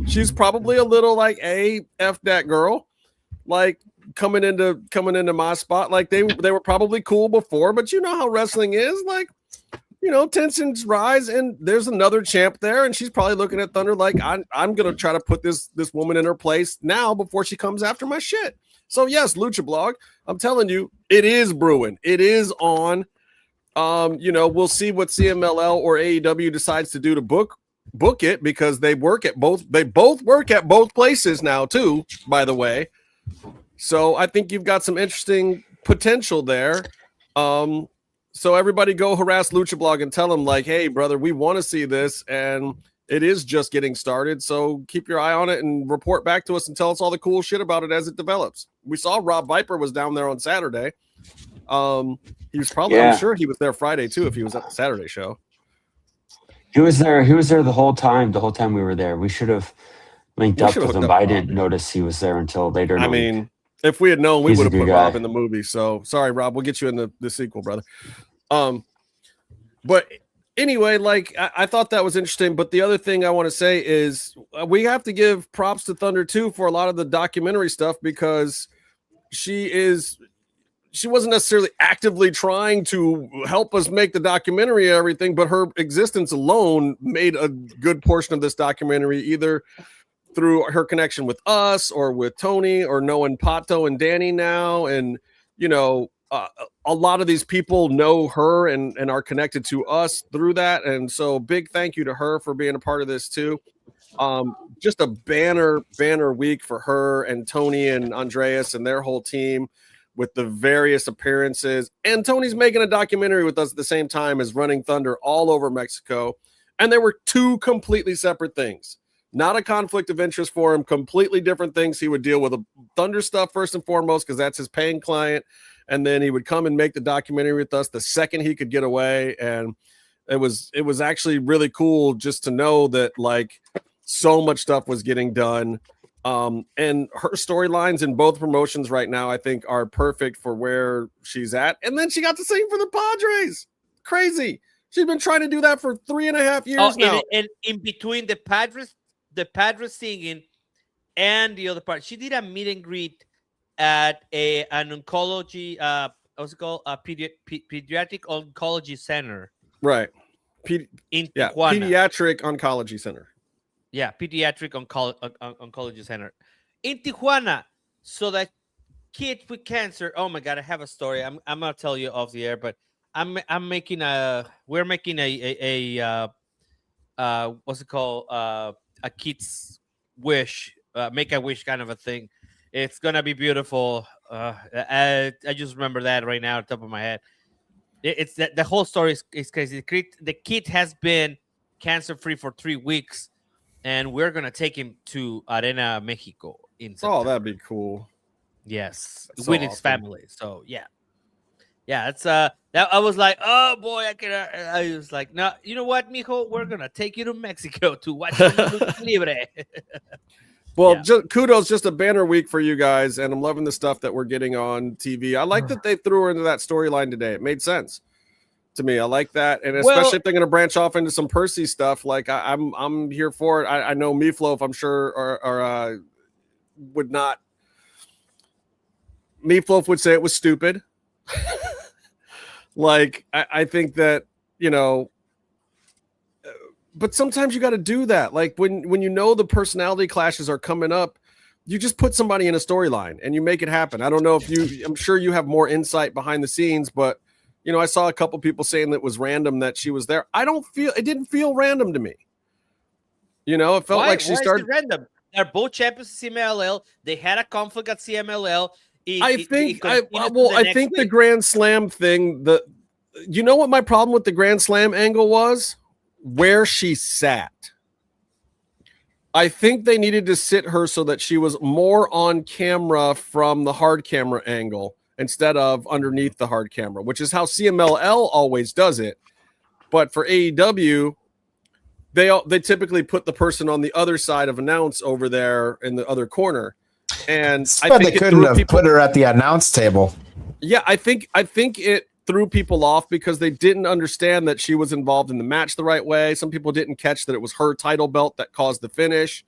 She's probably a little like, F that girl. Like coming into my spot. Like they were probably cool before, but you know how wrestling is. Like, tensions rise, and there's another champ there, and she's probably looking at Thunder like, I'm gonna try to put this woman in her place now before she comes after my shit. So yes, Lucha Blog, I'm telling you, it is brewing. It is on. We'll see what CMLL or AEW decides to do to book it, because they both work at both places now too, by the way. So I think you've got some interesting potential there. So everybody go harass Lucha Blog and tell them like, hey brother, we want to see this, and it is just getting started. So keep your eye on it and report back to us and tell us all the cool shit about it as it develops. We saw Rob Viper was down there on Saturday. He was probably, I'm sure he was there Friday too if he was at the Saturday show. He was there the whole time we were there. We should have linked up with him, but I didn't notice he was there until later. I mean, if we had known, we would have put Rob in the movie. So sorry, Rob, we'll get you in the sequel, brother. But anyway, like I thought that was interesting. But the other thing I want to say is we have to give props to Thunder too for a lot of the documentary stuff, because she wasn't necessarily actively trying to help us make the documentary and everything, but her existence alone made a good portion of this documentary, either through her connection with us or with Tony or knowing Pato and Dani now. And, a lot of these people know her and are connected to us through that. And so big thank you to her for being a part of this too. Just a banner week for her and Tony and Andreas and their whole team, with the various appearances. And Tony's making a documentary with us at the same time as running Thunder all over Mexico. And there were two completely separate things. Not a conflict of interest for him, completely different things. He would deal with the Thunder stuff first and foremost, because that's his paying client. And then he would come and make the documentary with us the second he could get away. And it was actually really cool just to know that like so much stuff was getting done. And her storylines in both promotions right now, I think, are perfect for where she's at. And then she got to sing for the Padres. Crazy. She's been trying to do that for 3.5 years now. And in between the Padres singing and the other part, she did a meet and greet at an oncology, what's it called? A pediatric oncology center. Right. In Tijuana. Pediatric oncology center. Yeah, pediatric oncology center in Tijuana. So that kids with cancer. Oh my God, I have a story. I'm gonna tell you off the air, but we're making a what's it called? A kid's wish, make a wish kind of a thing. It's gonna be beautiful. I just remember that right now at the top of my head. It's that the whole story is crazy. The kid has been cancer free for 3 weeks. And we're going to take him to Arena Mexico in September. Oh, that'd be cool. Yes. That's with so his awesome. family. So, yeah. Yeah, it's that I was like, oh, boy, I was like, no, you know what, mijo? We're going to take you to Mexico to watch Lucha Libre. Well, kudos, just a banner week for you guys. And I'm loving the stuff that we're getting on TV. I like that they threw her into that storyline today. It made sense to me. I like that, and especially if they're going to branch off into some Percy stuff, like I'm here for it. I know Meefloaf, I'm sure, or would not. Meefloaf would say it was stupid. Like I think that but sometimes you got to do that. Like when the personality clashes are coming up, you just put somebody in a storyline and you make it happen. I don't know if I'm sure you have more insight behind the scenes, but. I saw a couple people saying that it was random that she was there. It didn't feel random to me. It felt like she started random. They're both champions of CMLL. They had a conflict at CMLL. I think the Grand Slam thing, what my problem with the Grand Slam angle was? Where she sat. I think they needed to sit her so that she was more on camera from the hard camera angle, instead of underneath the hard camera, which is how CMLL always does it. But for AEW, they typically put the person on the other side of announce over there in the other corner. And I think they couldn't have put her at the announce table. Yeah, I think it threw people off because they didn't understand that she was involved in the match the right way. Some people didn't catch that it was her title belt that caused the finish.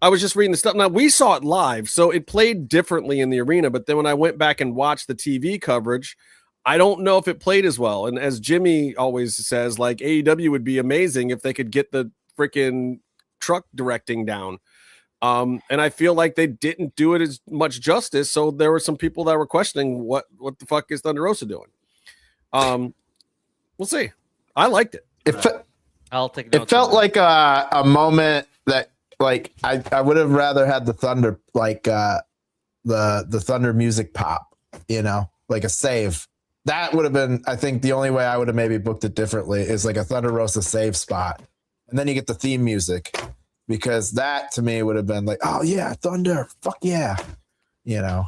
I was just reading the stuff. Now, we saw it live, so it played differently in the arena. But then when I went back and watched the TV coverage, I don't know if it played as well. And as Jimmy always says, like AEW would be amazing if they could get the freaking truck directing down. And I feel like they didn't do it as much justice. So there were some people that were questioning what the fuck is Thunder Rosa doing. We'll see. I liked it. I'll take it. Felt like a moment that like I would have rather had the Thunder like the Thunder music pop, you know, like a save. That would have been, I think, the only way I would have maybe booked it differently is like a Thunder Rosa save spot. And then you get the theme music, because that to me would have been like, oh yeah, Thunder, fuck yeah, you know.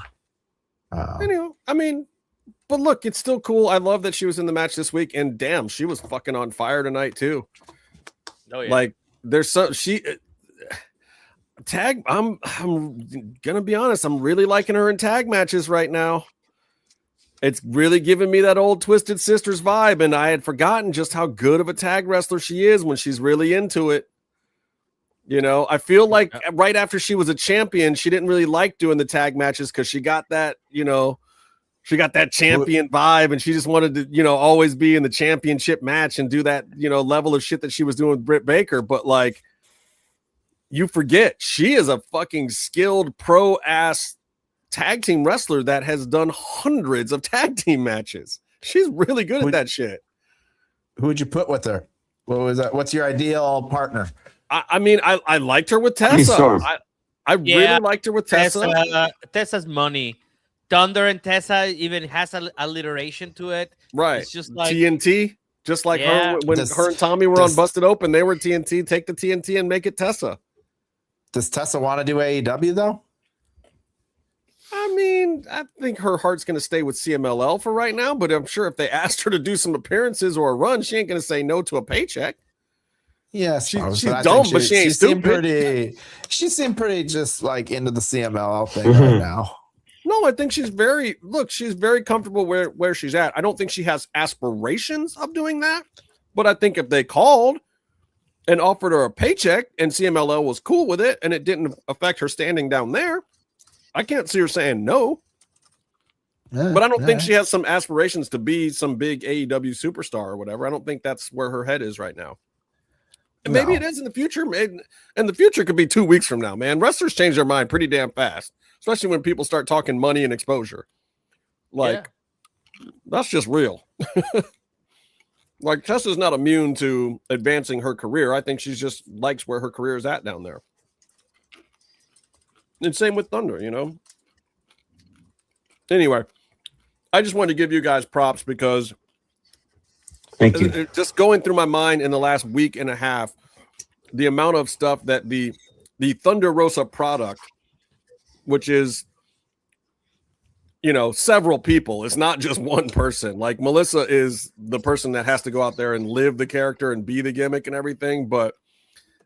Anyway, I mean, but look, it's still cool. I love that she was in the match this week, and damn, she was fucking on fire tonight too. Oh yeah. Like there's some tag. I'm gonna be honest. I'm really liking her in tag matches right now. It's really giving me that old Twisted Sisters vibe, and I had forgotten just how good of a tag wrestler she is when she's really into it. You know, I feel like right after she was a champion, she didn't really like doing the tag matches because she got that, you know, she got that champion vibe, and she just wanted to, you know, always be in the championship match and do that, you know, level of shit that she was doing with Britt Baker. But like, you forget she is a fucking skilled pro ass tag team wrestler that has done hundreds of tag team matches. She's really good at that shit. Who would you put with her? What was that? What's your ideal partner? I mean, I liked her with Tessa. I really liked her with Tessa. Tessa's money. Thunder and Tessa even has a alliteration to it. Right. It's just like TNT. Just like her when her and Tommy were on Busted Open, they were TNT. Take the TNT and make it Tessa. Does Tessa want to do AEW though? I mean, I think her heart's going to stay with CMLL for right now, but I'm sure if they asked her to do some appearances or a run, she ain't going to say no to a paycheck. Yes, she's dumb, but she ain't stupid. She seemed pretty just like into the CMLL thing right now. No, I think she's very comfortable where she's at. I don't think she has aspirations of doing that, but I think if they called and offered her a paycheck and CMLL was cool with it and it didn't affect her standing down there, I can't see her saying no. But I don't think she has some aspirations to be some big AEW superstar or whatever. I don't think that's where her head is right now. And maybe it is in the future. And the future could be 2 weeks from now, man. Wrestlers change their mind pretty damn fast, especially when people start talking money and exposure. Like, that's just real. Like, Tessa's not immune to advancing her career. I think she's just likes where her career is at down there. And same with Thunder, you know. Anyway, I just wanted to give you guys props because thank you. Just going through my mind in the last week and a half, the amount of stuff that the Thunder Rosa product, which is, you know, several people. It's not just one person. Like Melissa is the person that has to go out there and live the character and be the gimmick and everything, but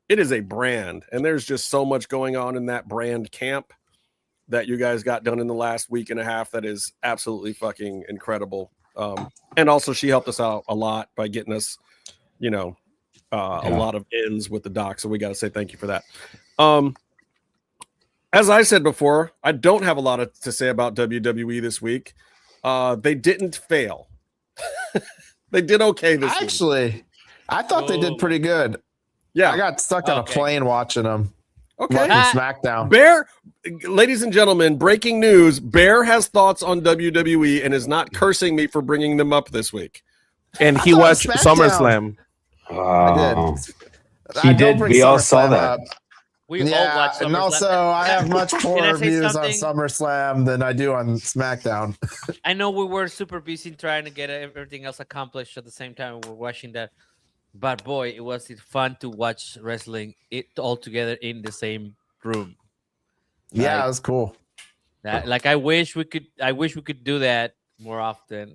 it is a brand, and there's just so much going on in that brand camp that you guys got done in the last week and a half that is absolutely fucking incredible. And also she helped us out a lot by getting us, you know, a lot of ends with the doc. So we got to say thank you for that. As I said before, I don't have a lot to say about WWE this week. They didn't fail. They did okay this week. Actually, I thought they did pretty good. Yeah, I got stuck on a plane watching them. Okay, SmackDown. Bear, ladies and gentlemen, breaking news: Bear has thoughts on WWE and is not cursing me for bringing them up this week. And he watched SummerSlam. Oh, I he did. We all saw that. Up. We all watched SummerSlam. And also, I have much more views on SummerSlam than I do on SmackDown. I know we were super busy trying to get everything else accomplished at the same time we were watching that. But boy, it was fun to watch wrestling all together in the same room. Yeah, it was cool. Like I wish we could do that more often.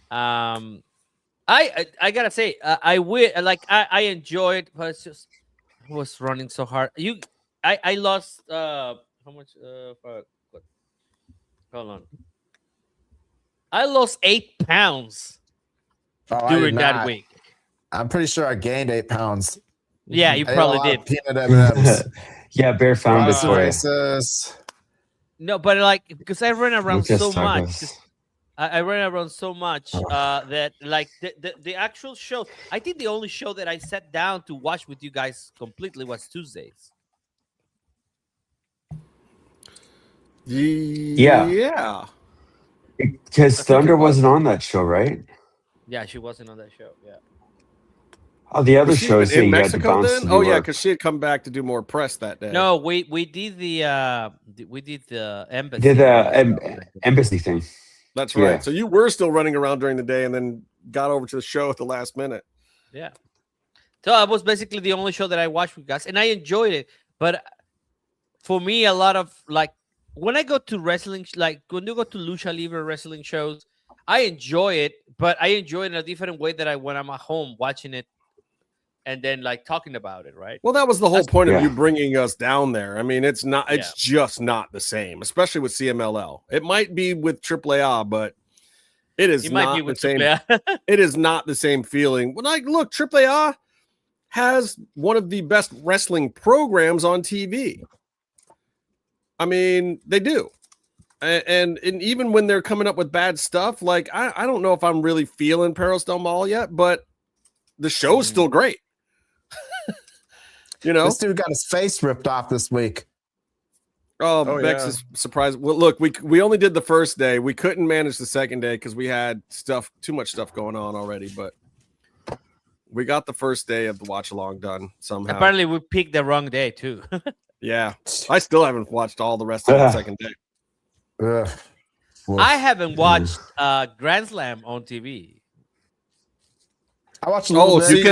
I gotta say, I enjoyed, but it's just I was running so hard. I lost how much? Hold on. I lost 8 pounds during that week. I'm pretty sure I gained 8 pounds. Yeah, you probably did. Peanut M&Ms. Yeah, Bear found it for you. No, but like because I ran around so much. I ran around so much that like the actual show. I think the only show that I sat down to watch with you guys completely was Tuesdays. Yeah. Because Thunder wasn't on that show, right? Yeah, she wasn't on that show. Yeah. Oh, the other Was she shows in that you had to Mexico bounce then? to Oh do yeah, work. because she had come back to do more press that day. No, we did the embassy. Did the embassy thing. That's right. Yeah. So you were still running around during the day and then got over to the show at the last minute. Yeah. So it was basically the only show that I watched with guys, and I enjoyed it. But for me, a lot of like when I go to wrestling, like when you go to Lucha Libre wrestling shows, I enjoy it, but I enjoy it in a different way that when I'm at home watching it and then like talking about it, right? Well, that was the whole point of yeah. you bringing us down there. I mean, it's just not the same, especially with CMLL. It might be with AAA, but it is not the same. It is not the same feeling. When I look, AAA has one of the best wrestling programs on TV. I mean, they do. And even when they're coming up with bad stuff, like I don't know if I'm really feeling Perros del Mal yet, but the show's still great. You know, this dude got his face ripped off this week. Oh, Bex is surprised. Well, look, we only did the first day. We couldn't manage the second day because we had too much stuff going on already. But we got the first day of the watch along done somehow. Apparently, we picked the wrong day too. Yeah, I still haven't watched all the rest of the second day. I haven't watched Grand Slam on TV. I watched. Oh, so you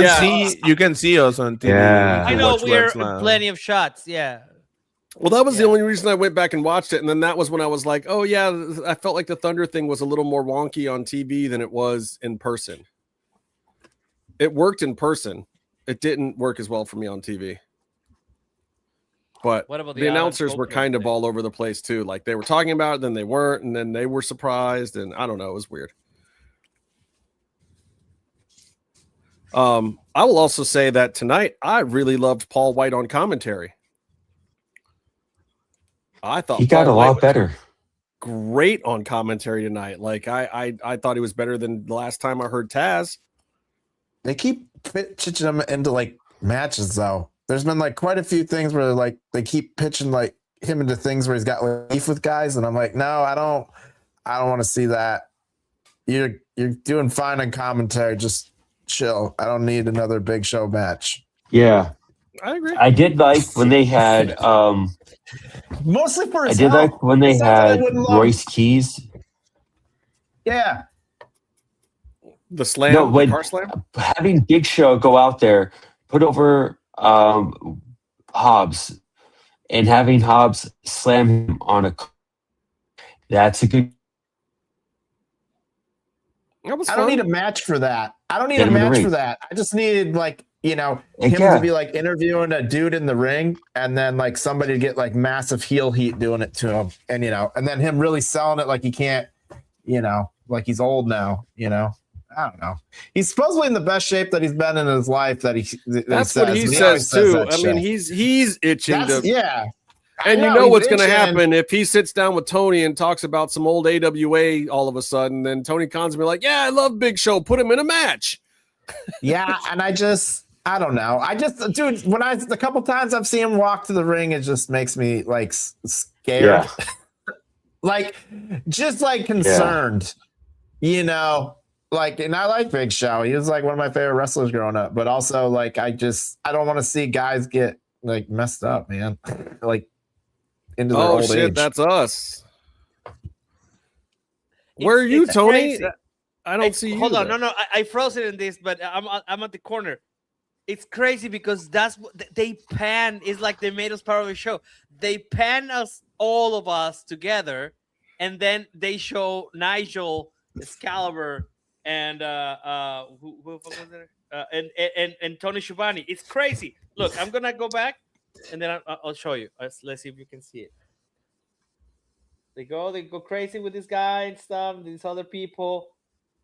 can see us on TV. Yeah. I know we're plenty of shots. Yeah. Well, that was the only reason I went back and watched it, and then that was when I was like, "Oh yeah," I felt like the Thunder thing was a little more wonky on TV than it was in person. It worked in person. It didn't work as well for me on TV. But what about the announcers were kind of all over the place too. Like they were talking about it, then they weren't, and then they were surprised, and I don't know, it was weird. I will also say that tonight I really loved Paul White on commentary. I thought he got Paul a White lot was better. Great on commentary tonight. Like I thought he was better than the last time I heard Taz. They keep pitching him into like matches though. There's been like quite a few things where like they keep pitching like him into things where he's got like beef with guys, and I'm like, no, I don't want to see that. You're doing fine on commentary. Just chill. I don't need another big show match. Yeah, I agree. I did like when they had mostly for his I did health. like when they It's not that I had wouldn't love- Royce Keys. Yeah. The slam, No, when car slam? having Big Show go out there, put over Hobbs, and having Hobbs slam him on a. That's a good. I don't need a match for that. I don't need a match for that. I just needed like, him to be like interviewing a dude in the ring, and then like somebody to get like massive heel heat doing it to him, and and then him really selling it like he can't, like he's old now, I don't know. He's supposedly in the best shape that he's been in his life. That's what he says too. I mean, he's itching to. Yeah. And you know what's going to happen if he sits down with Tony and talks about some old AWA all of a sudden. Then Tony Khan's be like, "Yeah, I love Big Show. Put him in a match." Yeah, and I don't know. Dude, the couple times I've seen him walk to the ring, it just makes me like scared, like just like concerned, Like, and I like Big Show. He was like one of my favorite wrestlers growing up. But also, like, I don't want to see guys get like messed up, man. Like into their old age. That's us. Where are you, Tony? Crazy. I don't see you. Hold on, no, I froze it in this, but I'm at the corner. It's crazy because that's what they pan. It's like they made us part of the show. They pan us, all of us together, and then they show Nigel, Excalibur, and who was it? And Tony Schiavone. It's crazy. Look, I'm gonna go back, and then I'll show you. Let's see if you can see it. They go crazy with this guy and stuff. These other people,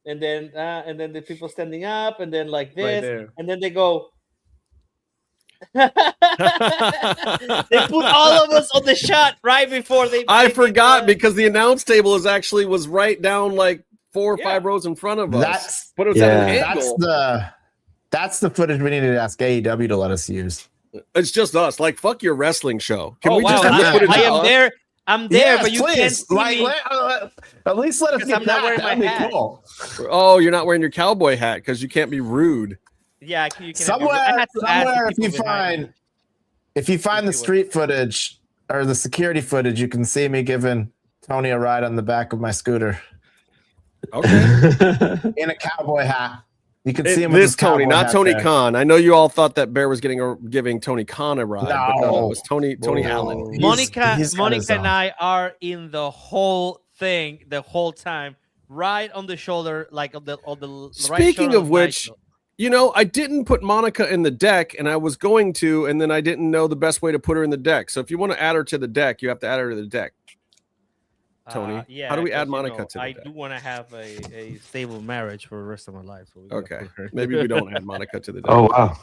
and then the people standing up, and then like this, Right and then they go. They put all of us on the shot right before they. I forgot because the announce table was right down like 4 or 5 rows in front of us. That's but it was at an angle. That's the footage we need to ask AEW to let us use. It's just us. Like, fuck your wrestling show. Can Oh, we just wow. have the footage I of am us? there. I'm there, Yes, but you please. can't see Like, me. at least let us Because get I'm not that. wearing my That'd be hat. cool. Oh, you're not wearing your cowboy hat because you can't be rude. Yeah, you can. Somewhere, I had to ask somewhere, the people behind me. if you find the street footage or the security footage, you can see me giving Tony a ride on the back of my scooter. Okay. In a cowboy hat. You can It- see him with this his Tony, cowboy not hat Tony there. Khan. I know you all thought that Bear was giving Tony Khan a ride, but no, No. it was Tony Allen. Monica he's got his and own. I are in the whole thing the whole time, right on the shoulder, like on the right Speaking shoulder of which, Michael. you know, I didn't put Monica in the deck, and I was going to, and then I didn't know the best way to put her in the deck. So if you want to add her to the deck, you have to add her to the deck. Tony, Yeah, how do we add 'cause, you Monica know, to the I deck? do want to have a stable marriage for the rest of my life. So we gotta Okay, put her. maybe we don't add Monica to the deck. Oh wow.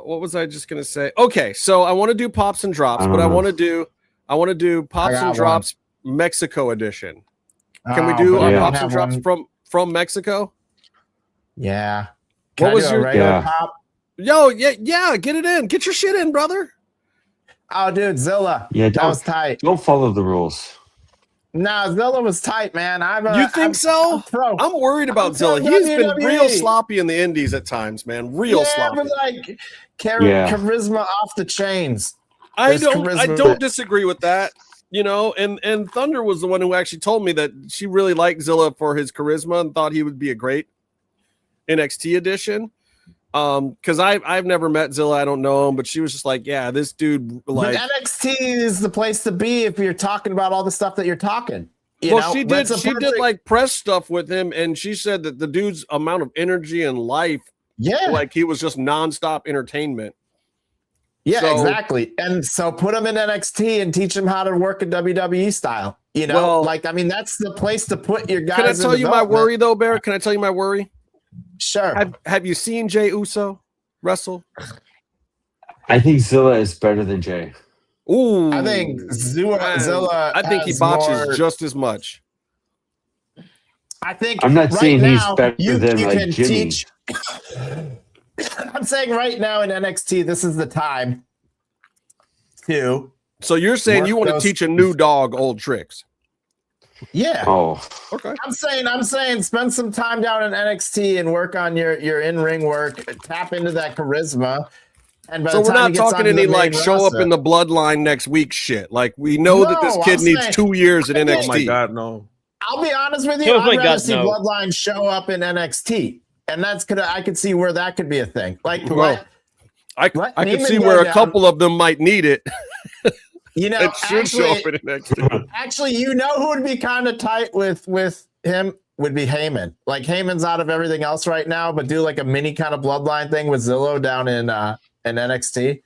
What was I just gonna say? Okay, so I want to do pops and drops, I but don't I know. want to do pops got and one. drops Mexico edition. Can we Oh, do but I Yeah. don't pops and have drops one. from Mexico? Yeah. What Can I was do a your- regular Yeah. pop? Yo, yeah, get it in, get your shit in, brother. Oh, dude, Zilla. Yeah, that was tight. don't follow the rules. Nah, Zilla was tight, man. You think so? pro. I'm worried about I'm Zilla. from He's been WWE. real sloppy in the indies at times, man. Real yeah, sloppy. but like Yeah. charisma off the chains. I There's don't charisma. disagree with that. You know, and Thunder was the one who actually told me that she really liked Zilla for his charisma and thought he would be a great NXT addition. Because I've never met Zilla, I don't know him, but she was just like, yeah, this dude like. But NXT is the place to be if you're talking about all the stuff that you're talking. You Well, know? she That's did. a She did perfect- like press stuff with him, and she said that the dude's amount of energy and life, Yeah, like he was just nonstop entertainment. yeah, so- exactly. And so put him in NXT and teach him how to work a WWE style. You know, Well- like I mean, that's the place to put your guys. Can I in tell you my development. worry though, Bear? Can I tell you my worry? Sure. Have you seen Jey Uso wrestle? I think Zilla is better than Jay. Ooh, I think Zilla. I think he has botches more- just as much. I think I'm not right saying he's now, better than, like, can Jimmy. teach. I'm saying right now in NXT, this is the time to. So you're saying Work you want to those- teach a new dog old tricks? Yeah, Oh, Okay. I'm saying, spend some time down in NXT and work on your in ring work. Tap into that charisma. And by So the we're time not he gets talking onto any the like main show up roster- in the bloodline next week shit. Like we know that this No, kid I'm needs saying- 2 years at Oh Oh NXT. my God, no. I'll be honest with you. Oh I'd my rather God, see no. Bloodline show up in NXT, and I could see where that could be a thing. Like Well, I Let can Heyman see go where a down. couple of them might need it. you know, It should show up in NXT. actually, you know who would be kind of tight with him would be Heyman. Like Heyman's out of everything else right now, but do like a mini kind of Bloodline thing with Zillow down in NXT.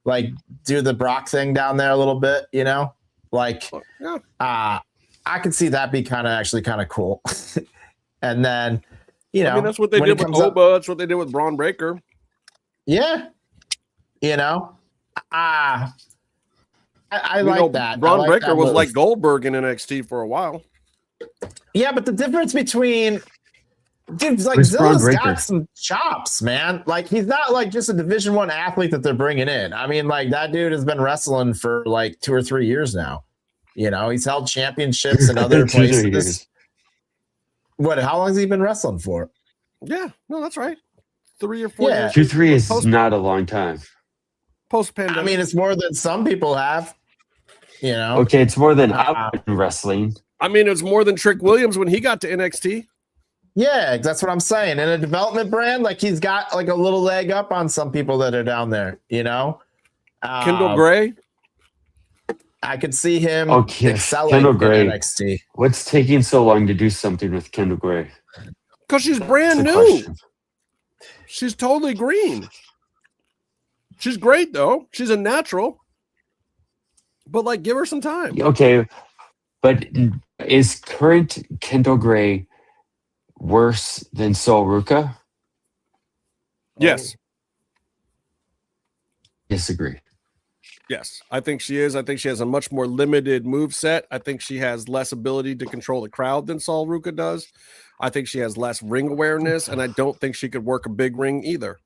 Like do the Brock thing down there a little bit, you know? Like Yeah. I could see that be kind of cool. And then, you know, I mean, that's what they when did it with comes up- Oba. That's what they did with Braun Breaker. Yeah. You know, I You like know, that. I Braun like Breaker that was move. like Goldberg in NXT for a while. Yeah, but the difference between dude, like Where's Braun Zilla's Breaker? got some chops, man. Like he's not like just a Division I athlete that they're bringing in. I mean, like that dude has been wrestling for like 2 or 3 years now. You know, he's held championships in other 2 or 3 places. years. What? How long has he been wrestling for? Yeah, no, that's right. 3 or 4 Yeah. years 2-3 is Post- not a long time. post pandemic. I mean, it's more than some people have. You know. Okay, it's more than I've been wrestling. it's more than Trick Williams when he got to NXT. Yeah, that's what I'm saying. In a development brand, like he's got like a little leg up on some people that are down there. You know. Kendall Gray. I could see him Okay, excelling Kendall in Gray. NXT. What's taking so long to do something with Kendall Gray? Because she's brand That's a new. question. She's totally green. She's great though. She's a natural. But like, give her some time. Okay, but is current Kendall Gray worse than Sol Ruka? Yes. Disagree. Yes, I think she is. I think she has a much more limited move set. I think she has less ability to control the crowd than 𝔸𝕗 𝓞ℕ does. I think she has less ring awareness, and I don't think she could work a big ring either.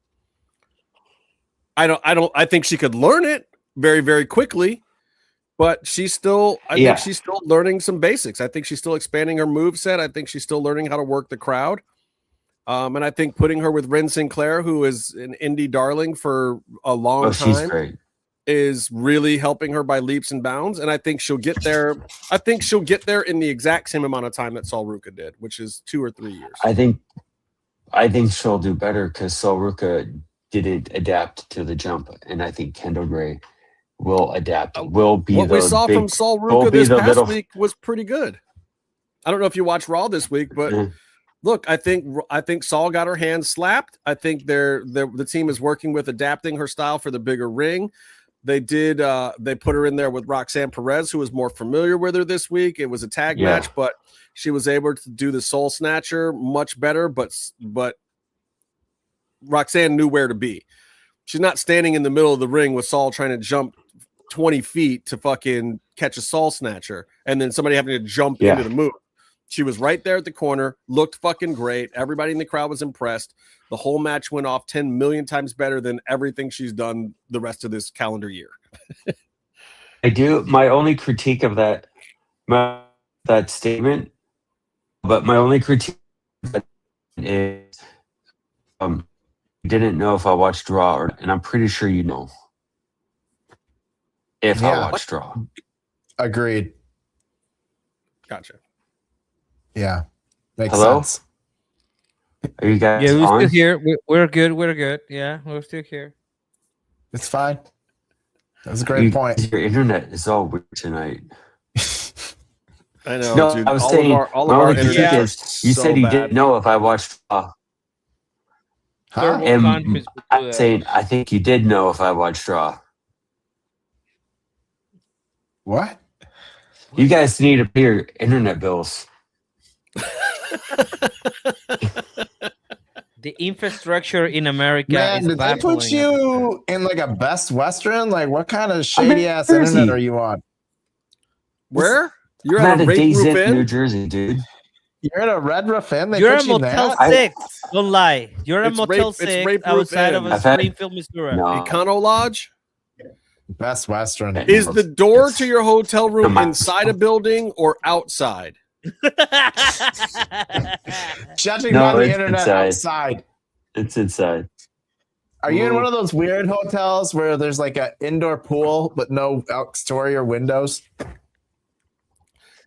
I think she could learn it very, very quickly, but she's still, I think she's still learning some basics. I think she's still expanding her move set. I think she's still learning how to work the crowd. And I think putting her with Ren Sinclair, who is an indie darling for a long time, she's great, is really helping her by leaps and bounds. And I think she'll get there. I think she'll get there in the exact same amount of time that 𝔸𝕗 𝓞ℕ did, which is 2 or 3 years. I think she'll do better because 𝔸𝕗 𝓞ℕ didn't adapt to the jump, and I think Kendall Gray will adapt. Will be what the we saw big, from 𝔸𝕗 𝓞ℕ this past week was pretty good. I don't know if you watched Raw this week, but look, I think 𝔸𝕗 got her hands slapped. I think the team is working with adapting her style for the bigger ring. They did. They put her in there with Roxanne Perez, who was more familiar with her this week. It was a tag match, but she was able to do the soul snatcher much better. But Roxanne knew where to be. She's not standing in the middle of the ring with 𝔸𝕗 trying to jump 20 feet to fucking catch a soul snatcher, and then somebody having to jump into the move. She was right there at the corner, looked fucking great. Everybody in the crowd was impressed. The whole match went off 10 million times better than everything she's done the rest of this calendar year. I do. My only critique of that statement, but my only critique is didn't know if I watched Raw, and I'm pretty sure you know if I watched Raw. Agreed. Gotcha. Yeah. Makes Hello? sense. Are you guys we're on? still here. We're good. We're good. Yeah, we're still here. It's fine. That's a great point. Your internet is all weird tonight. I know. No, dude. I was all saying, of our critique internet is, you said you didn't know if I watched Raw. And I'm saying I think you did know if I watched Raw. What? You guys need to pay your internet bills. The infrastructure in America Man, is did they baffling. put you in like a Best Western? Like, what kind of shady ass internet are you on? Where? You're I'm at a Days Roof Inn, Inn? New Jersey, dude. You're at a Red Roof Inn? They You're put a you Motel there? 6. Don't lie. You're a It's Motel Rape- it's 6 Rape Roof outside Inn. of Springfield, Missouri. No. Econo Lodge? Best Western. Is the door to your hotel room inside a building or outside? Judging No, by the it's internet inside. outside. It's inside. Are you in one of those weird hotels where there's like an indoor pool but no exterior windows?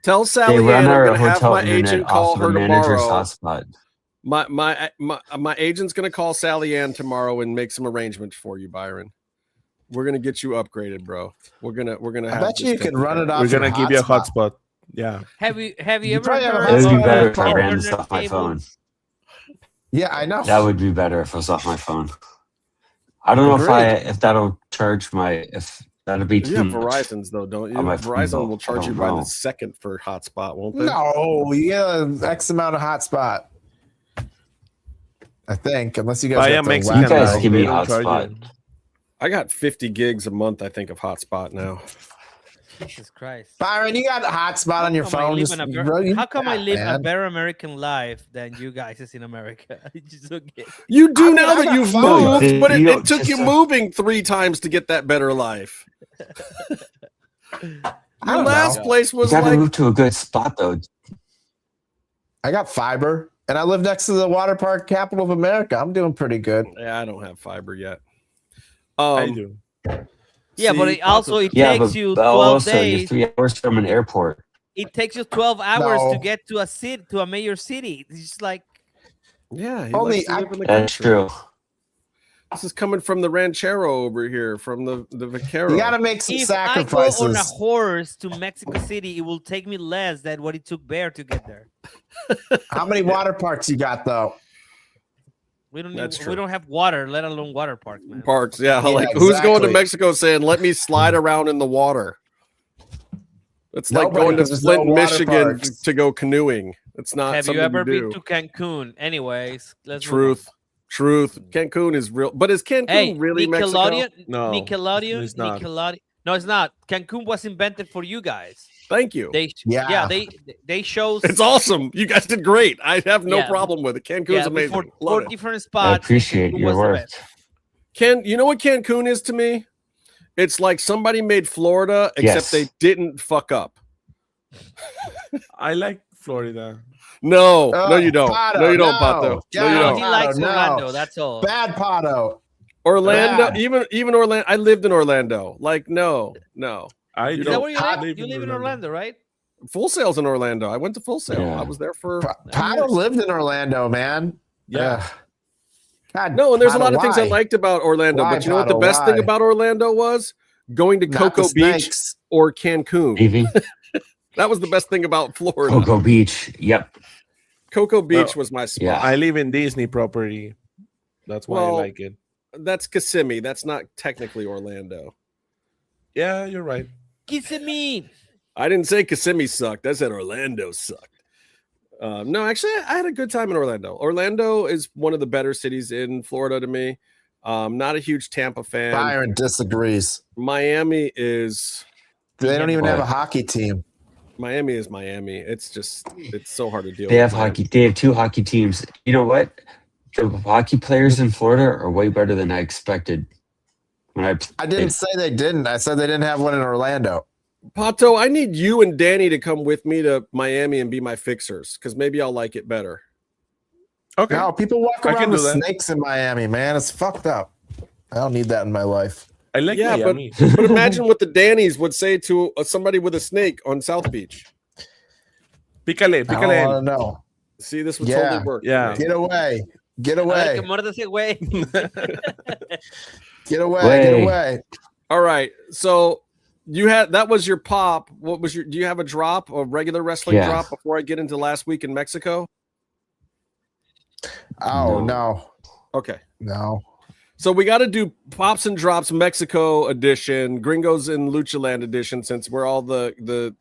Tell They Sally run Ann I'm our going to have hotel my internet agent call off her the manager's tomorrow. hotspot. My agent's going to call Sally Ann tomorrow and make some arrangements for you, Byron. We're going to get you upgraded, bro. We're gonna I have bet you this could taken run care it of. off. We're gonna your give you a hotspot. hotspot. Yeah. Have you ever probably have a heard It would be hotspot better on if I your ran phone. this off my phone. Yeah, I know. That would be better if it was off my phone. I don't know if that'll charge if that'll be too You have much. Verizon's though, don't you? on my phone, Verizon though. will I charge you don't by know. the second for hotspot, won't they? No, you get an X amount of hotspot. I think, unless you guys Buy have a to Mexican You guys now. give me They don't charge hotspot. you. I got 50 gigs a month, I think, of hotspot now. Jesus Christ. Byron, you got a hotspot on your phone. How come I live a better American life than you guys is in America? I just don't get it. You do I mean, now I that got you've phone. moved, but You it don't took just- you moving 3 times to get that better life. Your don't last know. place You was gotta like move to a good spot though. I got fiber, and I live next to the water park capital of America. I'm doing pretty good. yeah, I don't have fiber yet. I do. Yeah, but See, it also it Yeah, takes but you 12 also you're days. 3 hours from an airport. It takes you 12 hours No. to get to a major city. It's just like Yeah, he Only- likes to live in the That's country. true. This is coming from the ranchero over here, from the vaquero. You got to make some if I go sacrifices. on a horse to Mexico City, it will take me less than what it took Bear to get there. How many water parks you got though? We don't That's need, true. we don't have water, let alone water parks, man. Parks, yeah. Yeah, Like who's going to exactly. Mexico saying, "Let me slide around in the water"? It's like Nobody, going to 'cause there's no Flint, water Michigan parks. to go canoeing. It's not. Have you something ever do. been to Cancun? Anyways, let's move Truth. Cancun is real, but is Cancun on. Hey, really Mexico? Nickelodeon, No, Nickelodeon, it's not. Nickelodeon. No, it's not. Cancun was invented for you guys. Thank you. They shows. It's awesome. You guys did great. I have no problem with it. Cancun's amazing. Four different spots. I appreciate your work. You know what Cancun is to me? It's like somebody made Florida, except they didn't fuck up. I like Florida. No, you don't. Pato, no, you don't, no. Pato. Yeah, no, you don't. He likes no. Orlando. That's all. Bad Pato. Orlando, Bad. even Orlando. I lived in Orlando. Like, no. Is that where you live? You live in Orlando, right? Full Sail's in Orlando. I went to Full Sail. Yeah. I was there for. Pato lived in Orlando, man. Yeah. God, No, and there's a Pato, lot of things I why? liked about Orlando, Why, but you know what the Pato, best thing why? about Orlando was? Going to Not Cocoa the Beach snakes. or Cancun. Maybe That was the best thing about Florida. Cocoa Beach. Yep. Cocoa Beach was my spot. Yeah. I live in Disney property. That's why I like it. That's Kissimmee. That's not technically Orlando. Yeah, you're right. Kissimmee. I didn't say Kissimmee sucked. I said Orlando sucked. No, actually, I had a good time in Orlando. Orlando is one of the better cities in Florida to me. Not a huge Tampa fan. Byron disagrees. Miami is. They don't even have a hockey team. Miami is Miami. It's so hard to deal with. They have hockey. They have 2 hockey teams. You know what? The hockey players in Florida are way better than I expected. I didn't say they didn't. I said they didn't have one in Orlando. Pato, I need you and Dani to come with me to Miami and be my fixers because maybe I'll like it better. Okay. No, people walk I can around with do that. snakes in Miami, man. It's fucked up. I don't need that in my life. I like Miami. but imagine what the Dannies would say to somebody with a snake on South Beach. Pícale, I pícale. want to know. See, this would totally work. Yeah. Get away. Get A ver, away. que muerde ese güey. Get away. Get away. All right. So that was your pop. What was do you have a drop, a regular wrestling drop before I get into last week in Mexico? Oh, no. Okay. No. So we got to do Pops and Drops Mexico edition, Gringos and Luchaland edition, since we're all the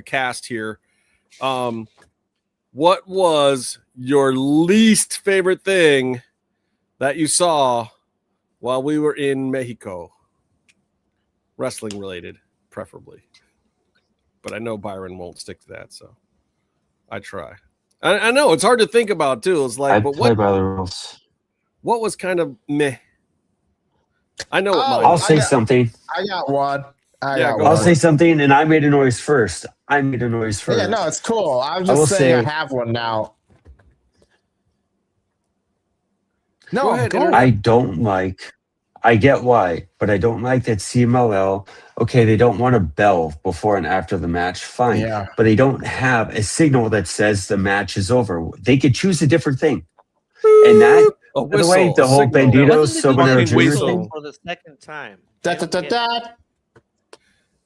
cast here. What was your least favorite thing that you saw while we were in Mexico? Wrestling related, preferably. But I know Byron won't stick to that, so I try. I know it's hard to think about too. It's like, but play by the rules. what was kind of meh? I know what mine I'll was. say something. I got one. I'll say something, and I made a noise first. Yeah, no, it's cool. I'm I will just saying say- I have one now. No, Go ahead, I don't like. I get why, but I don't like that CMLL. Okay, they don't want a bell before and after the match. Fine, Yeah. but they don't have a signal that says the match is over. They could choose a different thing, and that. A By the way, whistle, the a whole signal. Banditos, Wasn't so it when the they're fucking whistle. whistle for the second time? Da, da, da, da.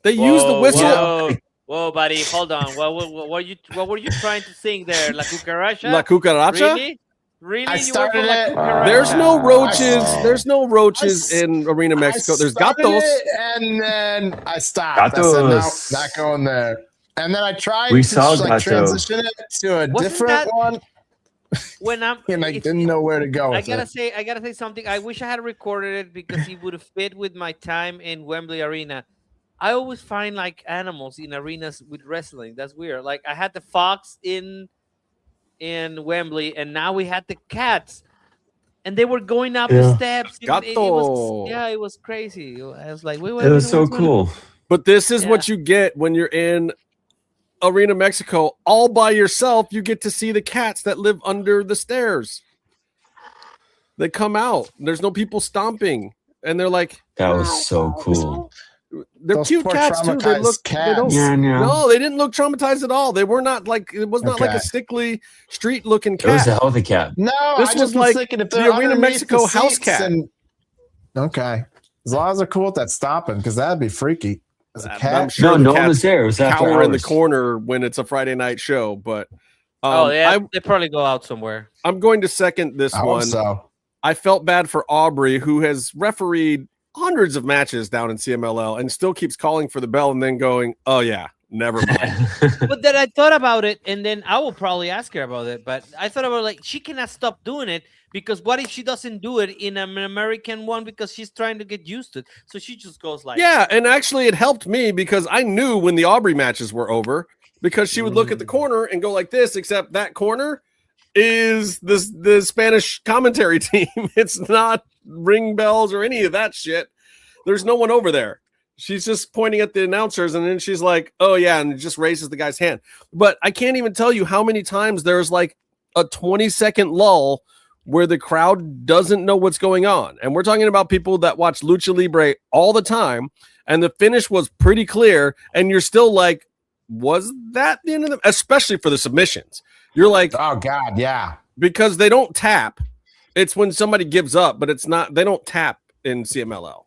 They use the whistle. Whoa, buddy, hold on. What were you trying to sing there? La cucaracha? La cucaracha? Really? Really? I You went for started La it. cucaracha? There's no roaches. I- There's no roaches in Arena Mexico. There's started gatos. it, and then I stopped. I said, no, Gatos. not going there. And then I tried We to saw like gato. transition it to a Wasn't different that- one, When I'm and I it's- didn't know where to go I with gotta it. say something. I wish I had recorded it because it would have fit with my time in Wembley Arena. I always find like animals in arenas with wrestling. That's weird. Like I had the fox in Wembley, and now we had the cats, and they were going up the steps. and It Gato. was, it was crazy. I was like, wait, It was so cool. But this is what you get when you're in Arena Mexico all by yourself. You get to see the cats that live under the stairs. They come out. There's no people stomping, and they're like, That was so cool. they're Those cute poor cats too. They traumatized look. They don't, cats. Yeah, no. no, they didn't look traumatized at all. They were not like. It was not like a Okay. sickly street looking It was cat. a healthy cat. No, This I was just like was thinking if the they're Arena underneath Mexico the house seats cat. and- okay, as long as they're cool with that stopping, because that'd be freaky. As a I'm cat, sure the No one cats was there. It was after cower in the hours. corner when it's a Friday night show. But they probably go out somewhere. I'm going to second this I hope one. so. I felt bad for Aubrey, who has refereed hundreds of matches down in CMLL and still keeps calling for the bell and then going, "Oh yeah, Never mind. But then I thought about it, and then I will probably ask her about it. But I thought about like she cannot stop doing it because what if she doesn't do it in an American one because she's trying to get used to it? So she just goes like, Yeah, and actually it helped me because I knew when the Aubrey matches were over because she would look at the corner and go like this, except that corner is the Spanish commentary team. It's not ring bells or any of that shit. There's no one over there. She's just pointing at the announcers and then she's like, oh yeah, and it just raises the guy's hand. But I can't even tell you how many times there's like a 20-second lull where the crowd doesn't know what's going on. And we're talking about people that watch Lucha Libre all the time, and the finish was pretty clear, and you're still like, was that the end of the, especially for the submissions. You're like, oh God, yeah. Because they don't tap. It's when somebody gives up, but it's not, they don't tap in CMLL.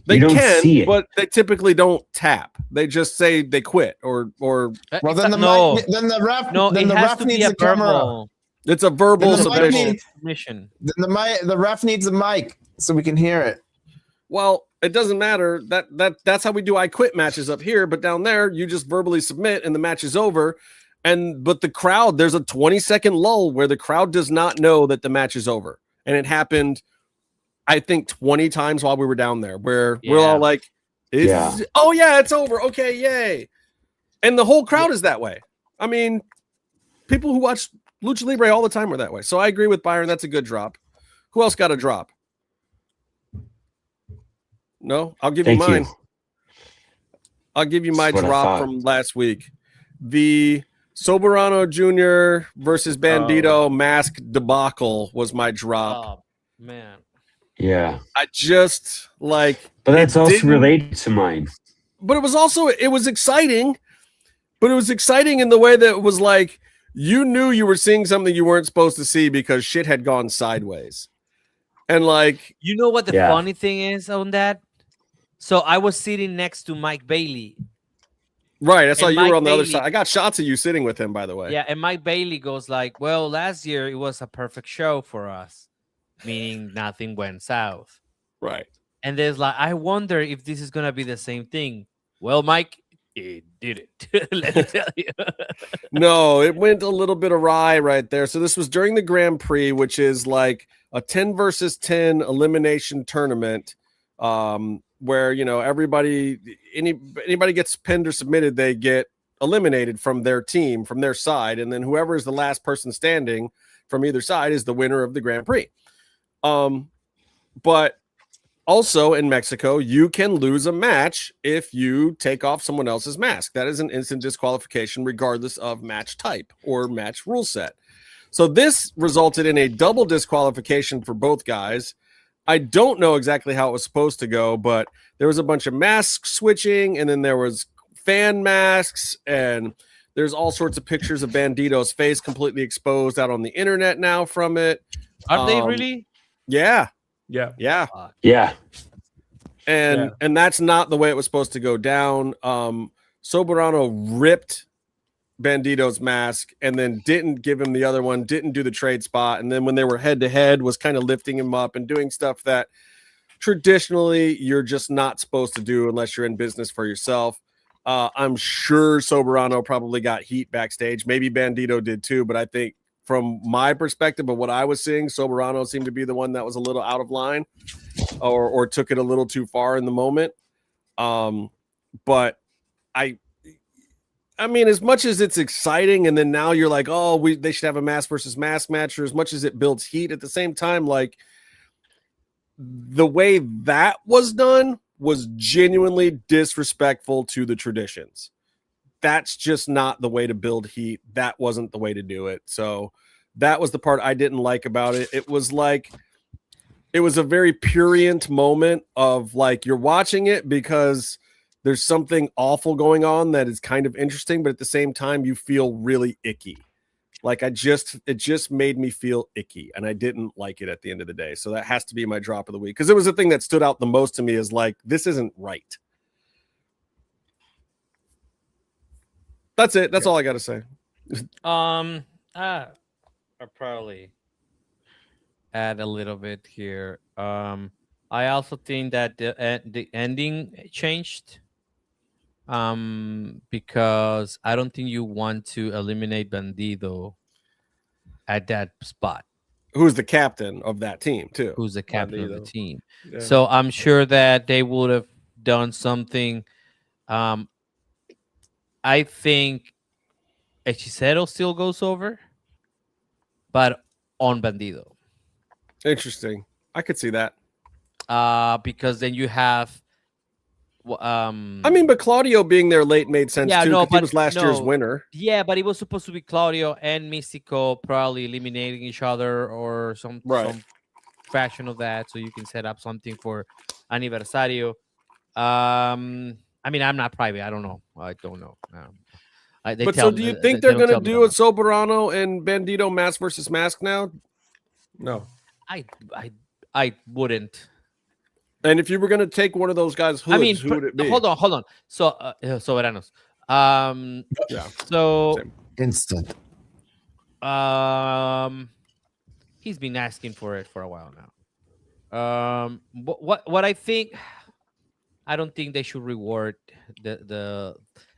They can, but they typically don't tap. They just say they quit or well then the ref needs a camera. It's a verbal submission. Then the ref needs a mic so we can hear it. Well, it doesn't matter. That's how we do I quit matches up here, but down there you just verbally submit and the match is over. But the crowd, there's a 20-second lull where the crowd does not know that the match is over. And it happened, I think, 20 times while we were down there where we're all like, oh yeah, it's over. Okay, yay. And the whole crowd is that way. I mean, people who watch Lucha Libre all the time are that way. So I agree with Byron. That's a good drop. Who else got a drop? No, I'll give you mine. I'll give you my drop from last week. The Soberano Jr. versus Bandito mask debacle was my drop. Oh, man. Yeah. I just like. But that's also related to mine. But it was exciting. But it was exciting in the way that it was like, you knew you were seeing something you weren't supposed to see because shit had gone sideways. And like, you know what the funny thing is on that? So I was sitting next to Mike Bailey. Right. I saw you were on the other side. I got shots of you sitting with him, by the way. Yeah. And Mike Bailey goes like, well, last year it was a perfect show for us, meaning nothing went south. Right. And there's like, I wonder if this is going to be the same thing. Well, Mike, it did it. Let me tell you. No, it went a little bit awry right there. So this was during the Grand Prix, which is like a 10 versus 10 elimination tournament. Where, you know, anybody gets pinned or submitted, they get eliminated from their team, from their side, and then whoever is the last person standing from either side is the winner of the Grand Prix. But also in Mexico, you can lose a match if you take off someone else's mask. That is an instant disqualification regardless of match type or match rule set. So this resulted in a double disqualification for both guys. I don't know exactly how it was supposed to go, but there was a bunch of mask switching, and then there was fan masks, and there's all sorts of pictures of Bandito's face completely exposed out on the internet now from it. Are they really? Yeah. Yeah. Yeah. Yeah. And that's not the way it was supposed to go down. Soberano ripped Bandito's mask and then didn't give him the other one, didn't do the trade spot, and then when they were head to head was kind of lifting him up and doing stuff that traditionally you're just not supposed to do unless you're in business for yourself. I'm sure Soberano probably got heat backstage. Maybe Bandito did too, but I think from my perspective of what I was seeing, Soberano seemed to be the one that was a little out of line or took it a little too far in the moment. But I mean, as much as it's exciting, and then now you're like, oh, they should have a mask versus mask match, or as much as it builds heat, at the same time, like the way that was done was genuinely disrespectful to the traditions. That's just not the way to build heat. That wasn't the way to do it. So that was the part I didn't like about it. It was like, it was a very purient moment of like, you're watching it because there's something awful going on that is kind of interesting, but at the same time, you feel really icky. Like it just made me feel icky, and I didn't like it at the end of the day. So that has to be my drop of the week, because it was the thing that stood out the most to me is like, this isn't right. That's it. That's all I got to say. I'll probably add a little bit here. I also think that the ending changed. because I don't think you want to eliminate Bandido at that spot. Who's the captain of that team too? Who's the captain of the Bandido. team? Yeah. So I'm sure that they would have done something. I think Hechicero still goes over, but on Bandido. Interesting. I could see that. Because then you have. I mean, but Claudio being there late made sense too. No, He was last year's no. winner. Yeah, but it was supposed to be Claudio and Mystico probably eliminating each other or some fashion of that, so you can set up something for Aniversario. I mean, I'm not private. I don't know. I don't know. But so, do you think they're going to do a Soberano and Bandido mask versus mask now? No, I wouldn't. And if you were going to take one of those guys' hoods, I mean, who would it be? hold on. So, Soberanos. Yeah. So Same. Instant. He's been asking for it for a while now. What I think, I don't think they should reward the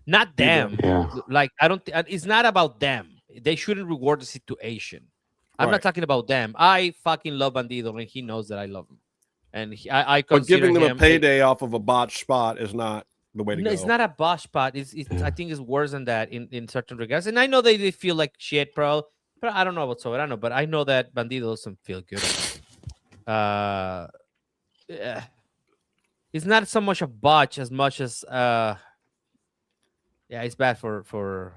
not them. Yeah. Like I don't. It's not about them. They shouldn't reward the situation. I'm not talking about them. I fucking love Bandido, and he knows that I love him. And I But consider giving them him a payday off of a botched spot is not the way to no, go. it's not a boss spot. I think it's worse than that in certain regards. And I know they feel like shit, bro. But I don't know about Soberano. But I know that Bandido doesn't feel good. It's not so much a botch as much as it's bad for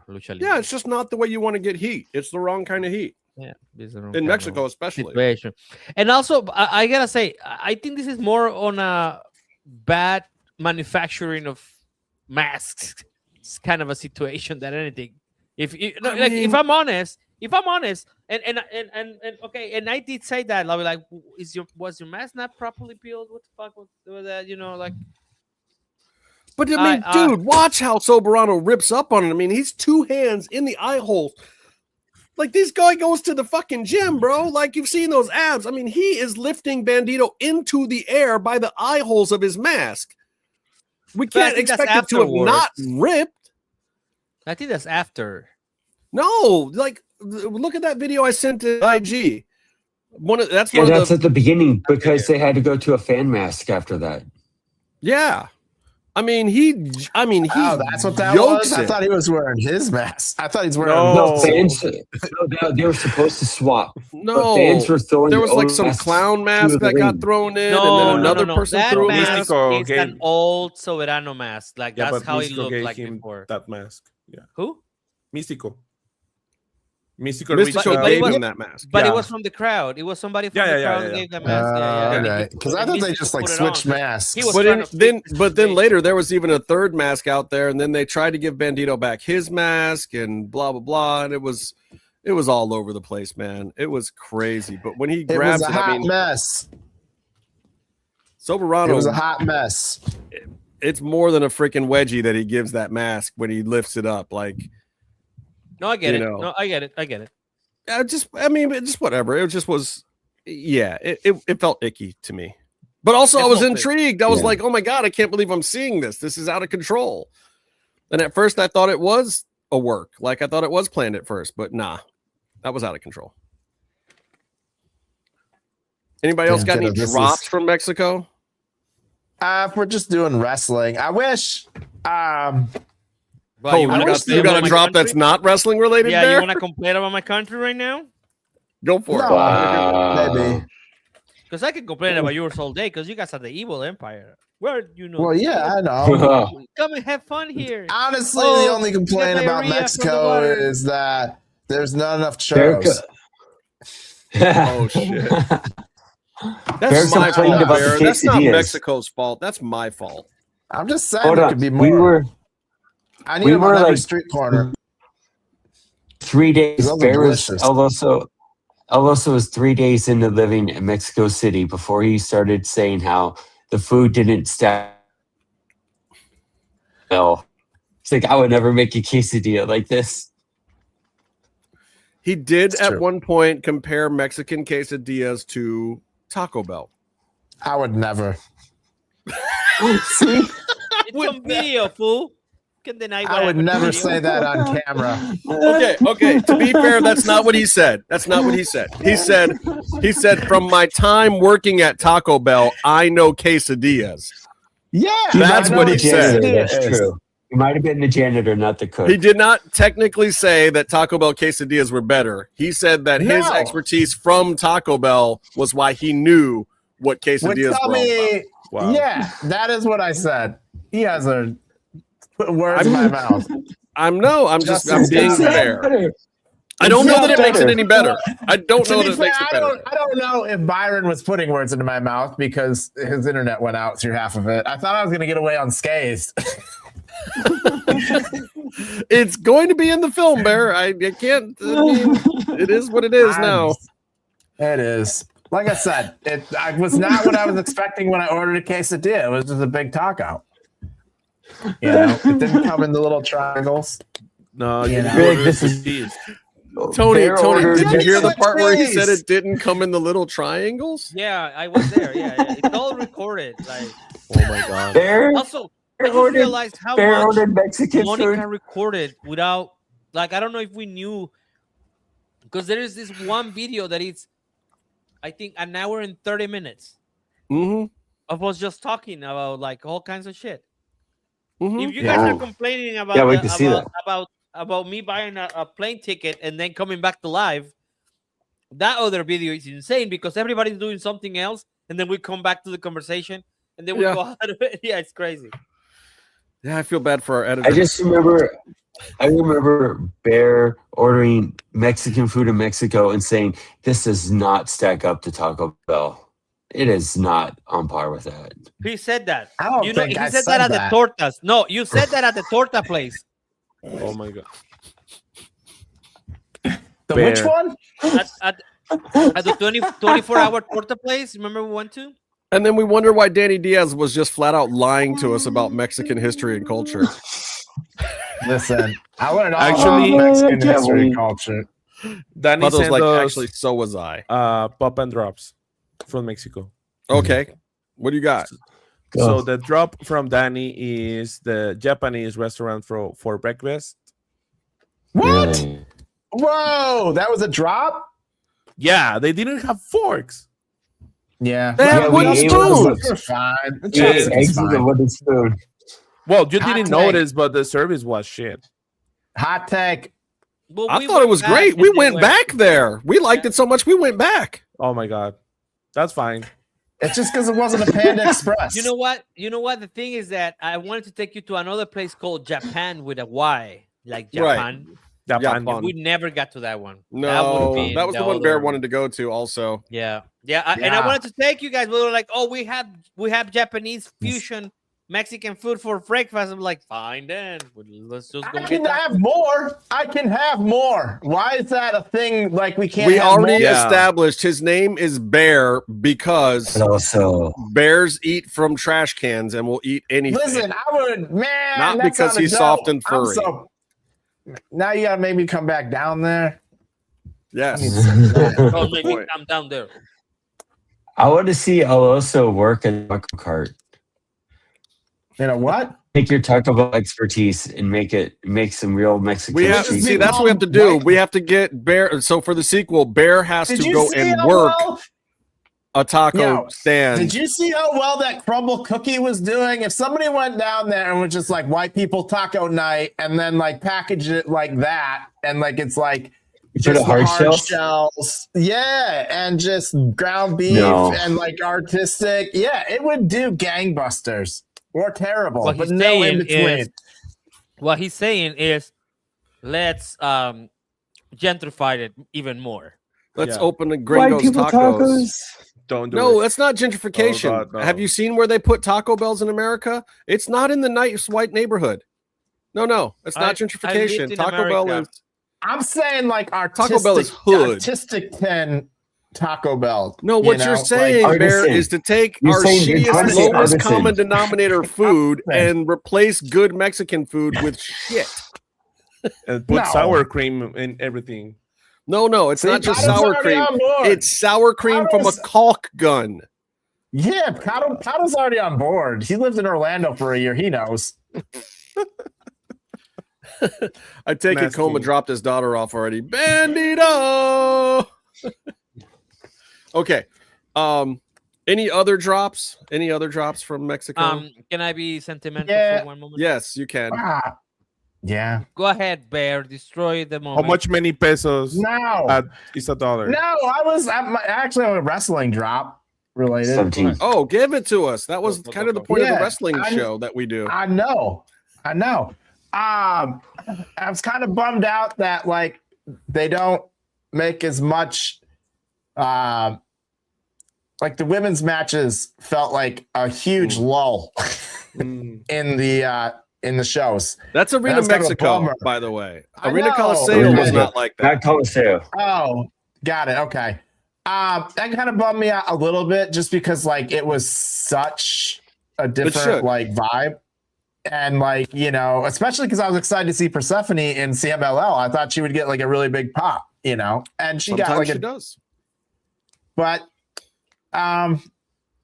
Lucha Libre. Yeah, it's just not the way you want to get heat. It's the wrong kind of heat. Yeah, in Mexico especially. Situation. And also, I gotta say, I think this is more on a bad manufacturing of masks. It's kind of a situation than anything. If I'm honest, and okay, and I did say that, I'll be like, was your mask not properly peeled? What the fuck was that? Like. But I mean, dude, watch how Soberano rips up on it. I mean, he's two hands in the eye hole. Like, this guy goes to the fucking gym, bro. Like, you've seen those abs. I mean, he is lifting Bandido into the air by the eye holes of his mask. We can't expect it to have not ripped. I think that's after. No, like, look at that video I sent to IG. That's at the beginning because they had to go to a fan mask after that. Yeah. I mean, Oh, that's what that was? I thought he was wearing his mask. I thought he was wearing fans. They were supposed to swap. No, fans were throwing. There was like some clown mask that got thrown in, and then another person threw a mask. It's an old Soberano mask. Like that's how he looked like before. That mask. Yeah. Who? Mystico. Mystico gave him that mask. But it was from the crowd. It was somebody from the crowd who gave that mask. Because I thought they just like switched masks. But then later there was even a third mask out there, and then they tried to give Bandido back his mask and blah blah blah, and it was all over the place, man. It was crazy. But when he grabs it was a hot mess. Soberano, it was a hot mess. It's more than a freaking wedgie that he gives that mask when he lifts it up, like. No, I get it. No, I get it. Just whatever. It just was, it felt icky to me. But also, I was intrigued. I was like, oh my God, I can't believe I'm seeing this. This is out of control. And at first, I thought it was a work. Like, I thought it was planned at first, but nah, that was out of control. Anybody else got any drops from Mexico? If we're just doing wrestling, I wish. You got a drop that's not wrestling related? Yeah, there? you want to complain about my country right now? Go for it. Maybe. Because I can complain about yours all day because you guys are the evil empire. Where you know? Well, yeah, I know. Come and have fun here. Honestly, the only complaint about Mexico is that there's not enough churros. Oh shit. That's my fault. That's not Mexico's fault. That's my fault. I'm just saying there could be more. I need them on every street corner. 3 days. Alonso was 3 days into living in Mexico City before he started saying how the food didn't stack. No, it's like I would never make a quesadilla like this. He did at one point compare Mexican quesadillas to Taco Bell. I would never. See, it's on video, fool. can deny what I would happened never to say you. that on camera. Okay. To be fair, that's not what he said. That's not what he said. He said, from my time working at Taco Bell, I know quesadillas. Yeah, That's what he said. That's true. He might have been the janitor, not the cook. He did not technically say that Taco Bell quesadillas were better. He said that his expertise from Taco Bell was why he knew what quesadillas were all about. Wow. Yeah, that is what I said. He has put words in my mouth. I'm being fair. I don't know that it makes it any better. I don't know that it makes it better. I don't know if Byron was putting words into my mouth because his internet went out through half of it. I thought I was going to get away unscathed. It's going to be in the film, Bear. I can't. It is what it is now. It is. Like I said, it was not what I was expecting when I ordered a quesadilla. It was just a big taco. You know, it didn't come in the little triangles. No, this is Tony, did you hear the part where he said it didn't come in the little triangles? Yeah, I was there. Yeah, it's all recorded. Like, oh my god. Bear, also, I just realized how much Mexican Monica food recorded without, like, I don't know if we knew, because there is this one video that it's, I think, an hour and 30 minutes of us just talking about like all kinds of shit. If you guys are complaining about me buying a plane ticket and then coming back to live, that other video is insane because everybody's doing something else, and then we come back to the conversation, and then we go out of it. Yeah, it's crazy. Yeah, I feel bad for our editor. I remember Bear ordering Mexican food in Mexico and saying, "This does not stack up to Taco Bell. It is not on par with that." He said that. I don't you know, think he I said said that at that. the tortas. No, you said that at the torta place. Oh my god. Which one? At the 24-hour torta place. Remember we went to? And then we wonder why Danny Diaz was just flat out lying to us about Mexican history and culture. Listen, I learned all Actually, about Mexican history and culture. Danny Puddle's sent like, us, actually, so was I. Pop and drops from Mexico. Okay. What do you got? So the drop from Dani is the Japanese restaurant for breakfast. What? Really? Whoa, that was a drop? Yeah, they didn't have forks. Yeah. They have wooden spoons. We're fine. The Yeah, chopsticks eggs is in the fine. wooden spoon. Well, you Hot didn't take. notice, but the service was shit. Hot take. Well, I we thought it went was back great. We and went they back there. We liked it so much, we went back. Oh my god, that's fine. It's just because it wasn't a Panda Express. You know what? The thing is that I wanted to take you to another place called Japan with a Y, like Japan. Japan. Japan. We never got to that one. No, would've been that was the one other Bear wanted to go to also. Yeah. And I wanted to take you guys. We were like, oh, we have Japanese fusion Mexican food for breakfast. I'm like, fine then. Let's just go I get can that. have more. I can have more. Why is that a thing? Like we can't. We have already more? established his name is Bear because But also, bears eat from trash cans and will eat anything. Listen, I would, man. Not that because sounded he's dope. soft and I'm furry. now you gotta make me come back down there. Yes. Oh, maybe I'm down there. I want to see Aloso work at Taco Cart. You know what? Take your Taco Bell expertise and make some real Mexican. We have to cheese. see. That's what we have to do. We have to get Bear. So for the sequel, Bear has Did to you go see and how work well- a taco Yo, stand. Did you see how well that crumble cookie was doing? If somebody went down there and was just like white people taco night and then like package it like that and like it's like Put a hard shell? shells, yeah, and just ground beef No. and like artistic, yeah, it would do gangbusters or terrible, What but he's no in saying between. is, what he's saying is, let's gentrify it even more. Let's Yeah. open a White Gringos people tacos. Don't do No, it. that's not gentrification. Oh, God, no. Have you seen where they put Taco Bells in America? It's not in the nice white neighborhood. No, it's not I lived gentrification. in Taco Bell America. is I'm saying like Taco Bell is hood. artistic 10 Taco Bell. no. What you you're know, saying, like- Bear, Artisan. is to take You're our saying you're trying to shittiest, say lowest artisan. common denominator food and replace good Mexican food with shit. And put No. sour cream in everything. No, it's See, not just Cato's sour already cream. on board. It's sour cream from a Cato's- caulk gun. Yeah, Cato's already on board. He lived in Orlando for a year. He knows. I take it Coma dropped his daughter off already. Bandito. Okay. Any other drops? Any other drops from Mexico? Can I be sentimental for one moment? Yes, you can. Yeah. Go ahead, Bear. Destroy the moment. How much many pesos? No. Is $1? No, I'm actually on a wrestling drop related. 17. Oh, give it to us. That was kind of the point of the wrestling show that we do. I know. I was kind of bummed out that like they don't make as much. Like the women's matches felt like a huge lull in the shows. That's Arena Mexico, kind of by the way. Arena Coliseo was not like that. Not Coliseo. Oh, got it. Okay. That kind of bummed me out a little bit just because like it was such a different like vibe. And like, you know, especially because I was excited to see Persephone in CMLL. I thought she would get like a really big pop, you know, and she got like she does. But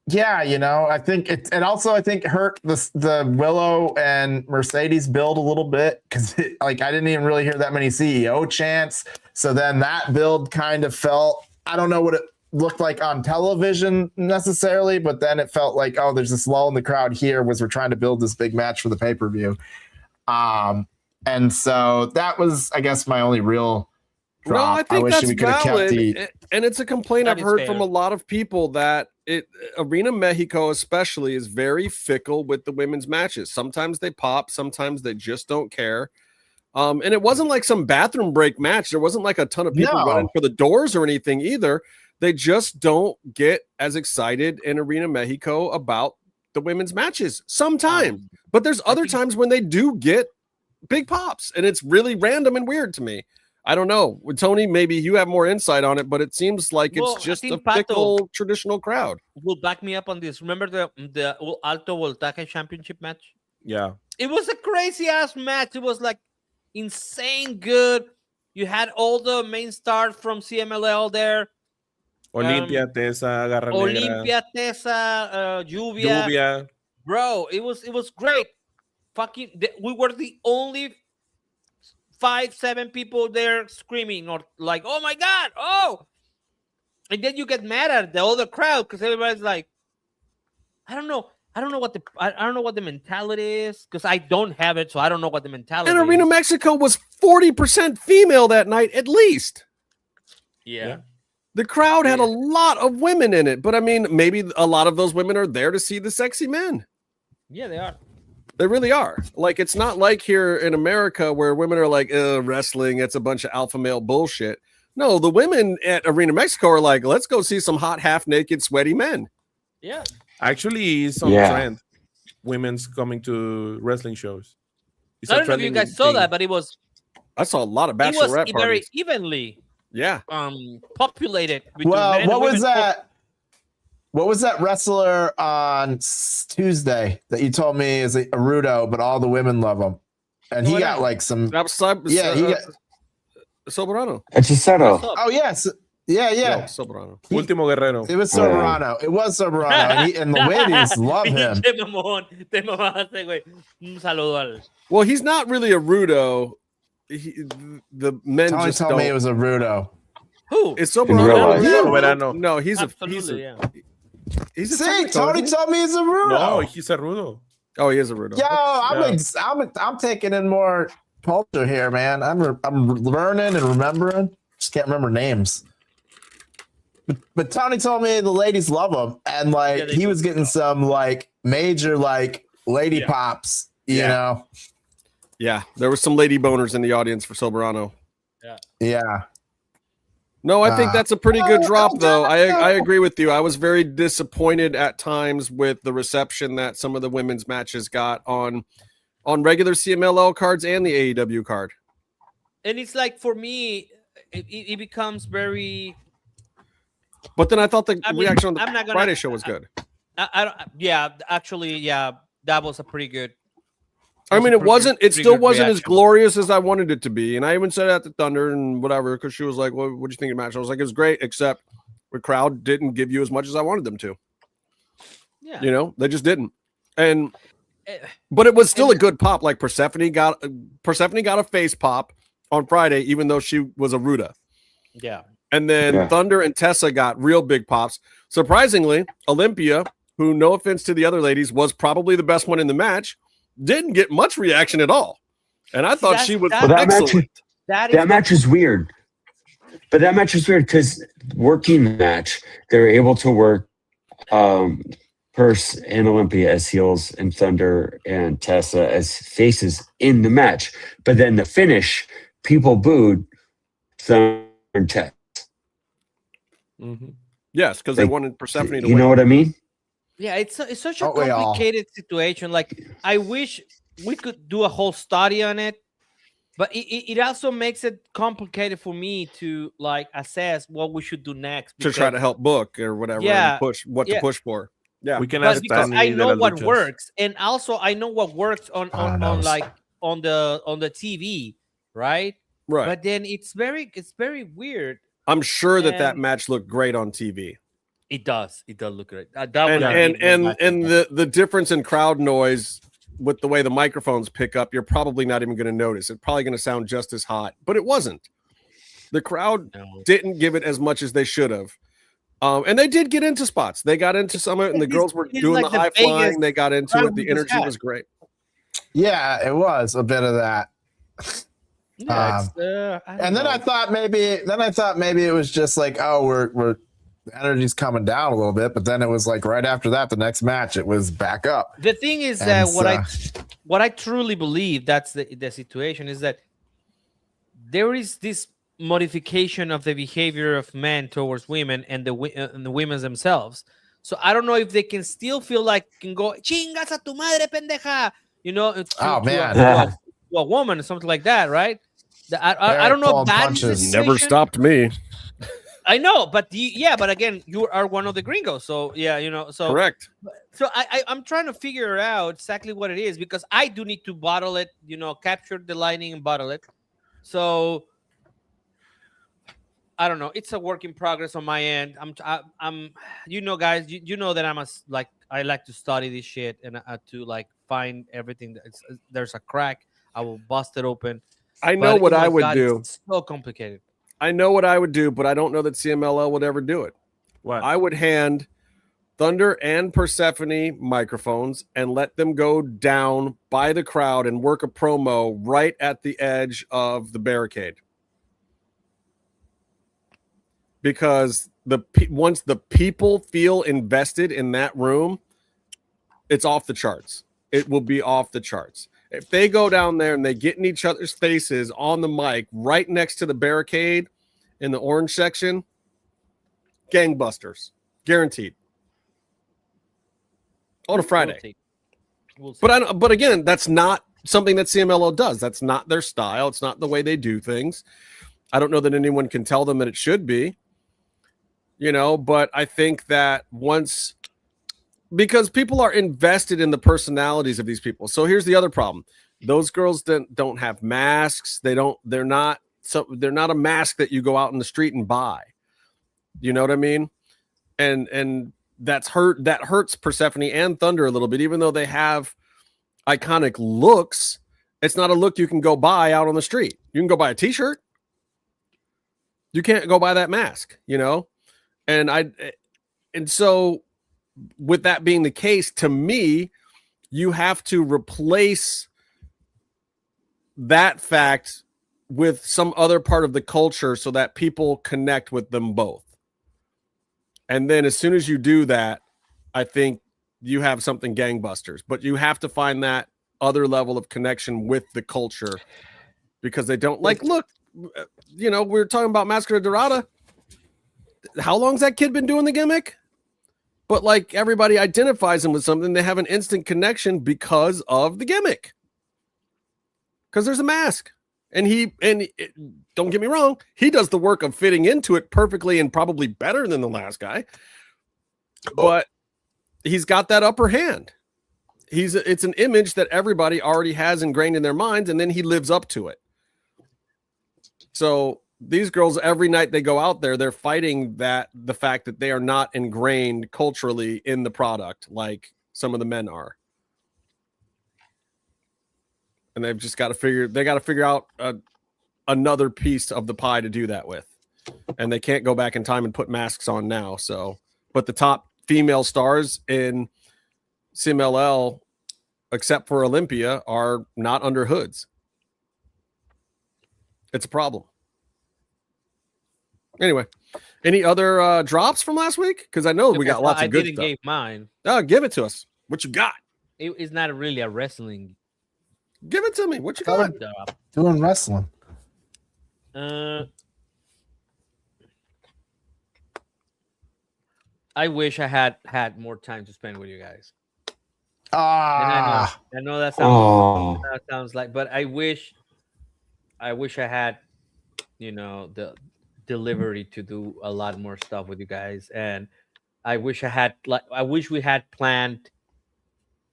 yeah, you know, I think it also I think hurt the Willow and Mercedes build a little bit because like I didn't even really hear that many CEO chants. So then that build kind of felt, I don't know what it looked like on television necessarily, but then it felt like, oh, there's this lull in the crowd here as we're trying to build this big match for the pay-per-view. And so that was, I guess, my only real drop. No, I think that's valid. Kept and it's a complaint I've heard from a lot of people that Arena Mexico especially is very fickle with the women's matches. Sometimes they pop, sometimes they just don't care. And it wasn't like some bathroom break match. There wasn't like a ton of people running for the doors or anything either. They just don't get as excited in Arena Mexico about the women's matches sometimes. But there's other times when they do get big pops, and it's really random and weird to me. I don't know. With Tony, maybe you have more insight on it, but it seems like it's just a fickle traditional crowd. Will back me up on this. Remember the Alto Voltaje Championship match? Yeah. It was a crazy-ass match. It was like insane good. You had all the main stars from CMLL there. Olimpia, Tessa, Garra Negra. Olimpia, Tessa, Lluvia. Bro, it was great. We were the only 5-7 people there screaming or like, oh my God, oh. And then you get mad at the other crowd because everybody's like, I don't know what the mentality is because I don't have it, so I don't know what the mentality is. And Arena Mexico was 40% female that night, at least. Yeah. The crowd had a lot of women in it, but I mean, maybe a lot of those women are there to see the sexy men. Yeah, they are. They really are. Like, it's not like here in America where women are like, wrestling, it's a bunch of alpha male bullshit. No, the women at Arena Mexico are like, let's go see some hot, half-naked, sweaty men. Yeah. Actually, it's on trend. Women's coming to wrestling shows. I don't know if you guys saw that, but it was... I saw a lot of bachelorette parties. Very evenly populated. Well, what was that? What was that wrestler on Tuesday that you told me is a Rudo, but all the women love him, and he got like some. That was he got Soberano. Hechicero. Oh yes, yeah. No, Soberano. Último Guerrero. It was Soberano. It was Soberano, and the ladies love him. Well, he's not really a Rudo. The men Tony just told don't. me it was a Rudo. Who? It's Soberano. No, he's a See, Tony told me he's a Rudo. No, he's a Rudo. Oh, he is a Rudo. Yo, I'm taking in more culture here, man. I'm learning and remembering. Just can't remember names. But Tony told me the ladies love him, and like he was getting some like major like lady pops, you know. Yeah, there were some lady boners in the audience for Soberano. Yeah. No, I think that's a pretty good drop, though. I agree with you. I was very disappointed at times with the reception that some of the women's matches got on regular CMLL cards and the AEW card. And it's like, for me, it becomes very... But then I thought the reaction on the Friday show was good. Actually, that was a pretty good... I mean, it still wasn't as glorious as I wanted it to be. And I even said at the Thunder and whatever, because she was like, well, what do you think of the match? I was like, it was great, except the crowd didn't give you as much as I wanted them to. Yeah. You know, they just didn't. And But it was still a good pop. Like Persephone got a face pop on Friday, even though she was a Ruda. Yeah. And then Thunder and Tessa got real big pops. Surprisingly, Olympia, who, no offense to the other ladies, was probably the best one in the match, didn't get much reaction at all. And I thought she was excellent. That match is weird. But that match is weird because working the match, they're able to work Purse and Olympia as heels and Thunder and Tessa as faces in the match. But then the finish, people booed Thunder and Tessa. Mm-hmm. Yes, because they wanted Persephone to win. You know what I mean? Yeah, it's such a complicated situation. Like, I wish we could do a whole study on it, but it also makes it complicated for me to like assess what we should do next. To try to help book or whatever, and push to push for. Yeah, we can ask because Dani I know what Luchas. Works, and also I know what works on the TV, right? Right. But then it's very weird. I'm sure that match looked great on TV. It does look great. And the difference in crowd noise with the way the microphones pick up, you're probably not even going to notice. It's probably going to sound just as hot, but it wasn't. The crowd didn't give it as much as they should have. And they did get into spots. They got into some of it, and the girls were doing the high flying. They got into it. The energy was great. Yeah, it was a bit of that. And then I thought maybe it was just like, oh, we're the energy's coming down a little bit, but then it was like right after that, the next match, it was back up. The thing is that what I truly believe that's the situation is that there is this modification of the behavior of men towards women and the women themselves. So I don't know if they can still feel like can go chingas a tu madre pendeja, to a woman or something like that, right? I don't know if that is never stopped me. I know, but but again, you are one of the Gringos, so so correct. So I'm trying to figure out exactly what it is because I do need to bottle it, capture the lightning and bottle it. So I don't know. It's a work in progress on my end. I'm guys, you know that I like to study this shit and to like find everything there's a crack. I will bust it open. I know what I would do. It's so complicated. I know what I would do, but I don't know that CMLL would ever do it. What? I would hand Thunder and Persephone microphones and let them go down by the crowd and work a promo right at the edge of the barricade. Because once the people feel invested in that room, it's off the charts. It will be off the charts. If they go down there and they get in each other's faces on the mic right next to the barricade in the orange section, gangbusters. Guaranteed. On a Friday. But again, that's not something that CMLL does. That's not their style. It's not the way they do things. I don't know that anyone can tell them that it should be. But I think that because people are invested in the personalities of these people. So here's the other problem. Those girls don't have masks. They're not a mask that you go out in the street and buy. You know what I mean? And that hurts Persephone and Thunder a little bit, even though they have iconic looks. It's not a look you can go buy out on the street. You can go buy a t-shirt. You can't go buy that mask, And so with that being the case, to me, you have to replace that fact with some other part of the culture so that people connect with them both. And then as soon as you do that, I think you have something gangbusters. But you have to find that other level of connection with the culture because they don't look, we're talking about Mascara Dorada. How long's that kid been doing the gimmick? But everybody identifies him with something. They have an instant connection because of the gimmick. Because there's a mask. And don't get me wrong, he does the work of fitting into it perfectly and probably better than the last guy. But he's got that upper hand. It's an image that everybody already has ingrained in their minds, and then he lives up to it. So these girls, every night they go out there, they're fighting the fact that they are not ingrained culturally in the product like some of the men are. and they've just got to figure out another piece of the pie to do that with, and they can't go back in time and put masks on now. So, but the top female stars in CMLL, except for Olympia, are not under hoods. It's a problem. Anyway, any other drops from last week? Because I know we got lots of good stuff. I didn't give mine. Oh, give it to us. What you got? It's not really a wrestling. Give it to me. What you got? Doing wrestling. I wish I had more time to spend with you guys. I know that sounds like, but I wish I had, the delivery to do a lot more stuff with you guys, and I wish we had planned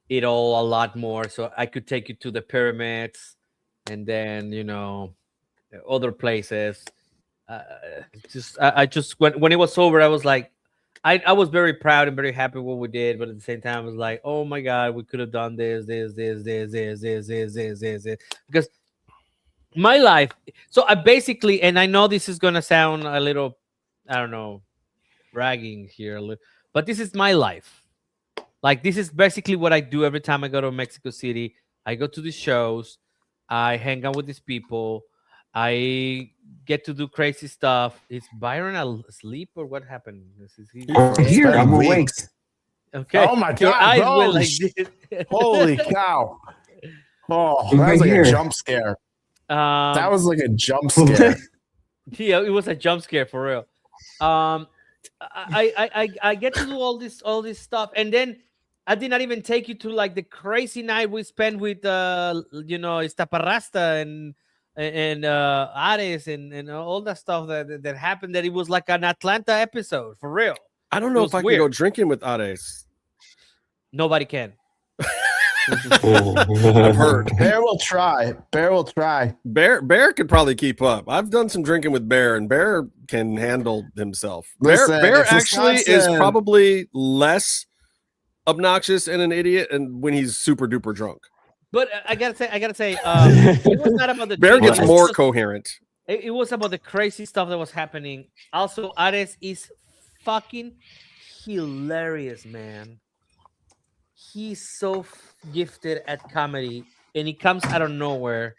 it all a lot more, so I could take you to the pyramids, and then other places. When it was over, I was like, I was very proud and very happy with what we did, but at the same time, I was like, oh my God, we could have done this, because my life. So I basically, and I know this is gonna sound a little, I don't know, bragging here, but this is my life. Like, this is basically what I do every time I go to Mexico City. I go to these shows, I hang out with these people, I get to do crazy stuff. Is Byron asleep or what happened? I'm here. I'm awake. Okay. Oh my Your God! eyes bro. went like this. Holy cow! Oh, I'm that was right like here. a jump scare. That was like a jump scare. Yeah, it was a jump scare for real. I get to do all this stuff, and then I did not even take you to like the crazy night we spent with Estaparrasta and Ares and all that stuff that happened. That it was like an Atlanta episode for real. I don't know if I can go drinking with Ares. Nobody can. I've heard. Bear will try. Bear could probably keep up. I've done some drinking with Bear, and Bear can handle himself. Listen, Bear if actually is Wisconsin- probably less obnoxious and an idiot, and when he's super duper drunk. But I gotta say, it was not about the Bear drink. gets more coherent. It was about the crazy stuff that was happening. Also, Ares is fucking hilarious, man. He's so gifted at comedy, and he comes out of nowhere.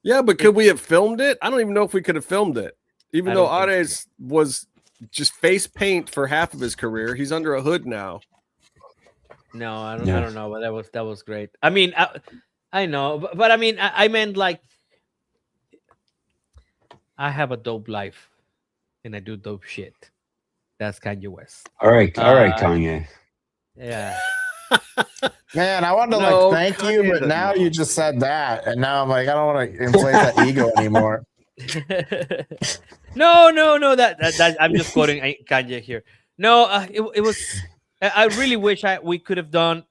Yeah, but could we have filmed it? I don't even know if we could have filmed it. Even though Ares was just face paint for half of his career, he's under a hood now. No, I don't know, but that was great. I mean, I know, but I mean, I meant like, I have a dope life, and I do dope shit. That's Kanye West. All right, Kanye. Yeah. Man, I wanted to thank you, but now you just said that, and now I'm like, I don't want to inflate that ego anymore. No. That I'm just quoting Kanye here. No, it was. I really wish we could have done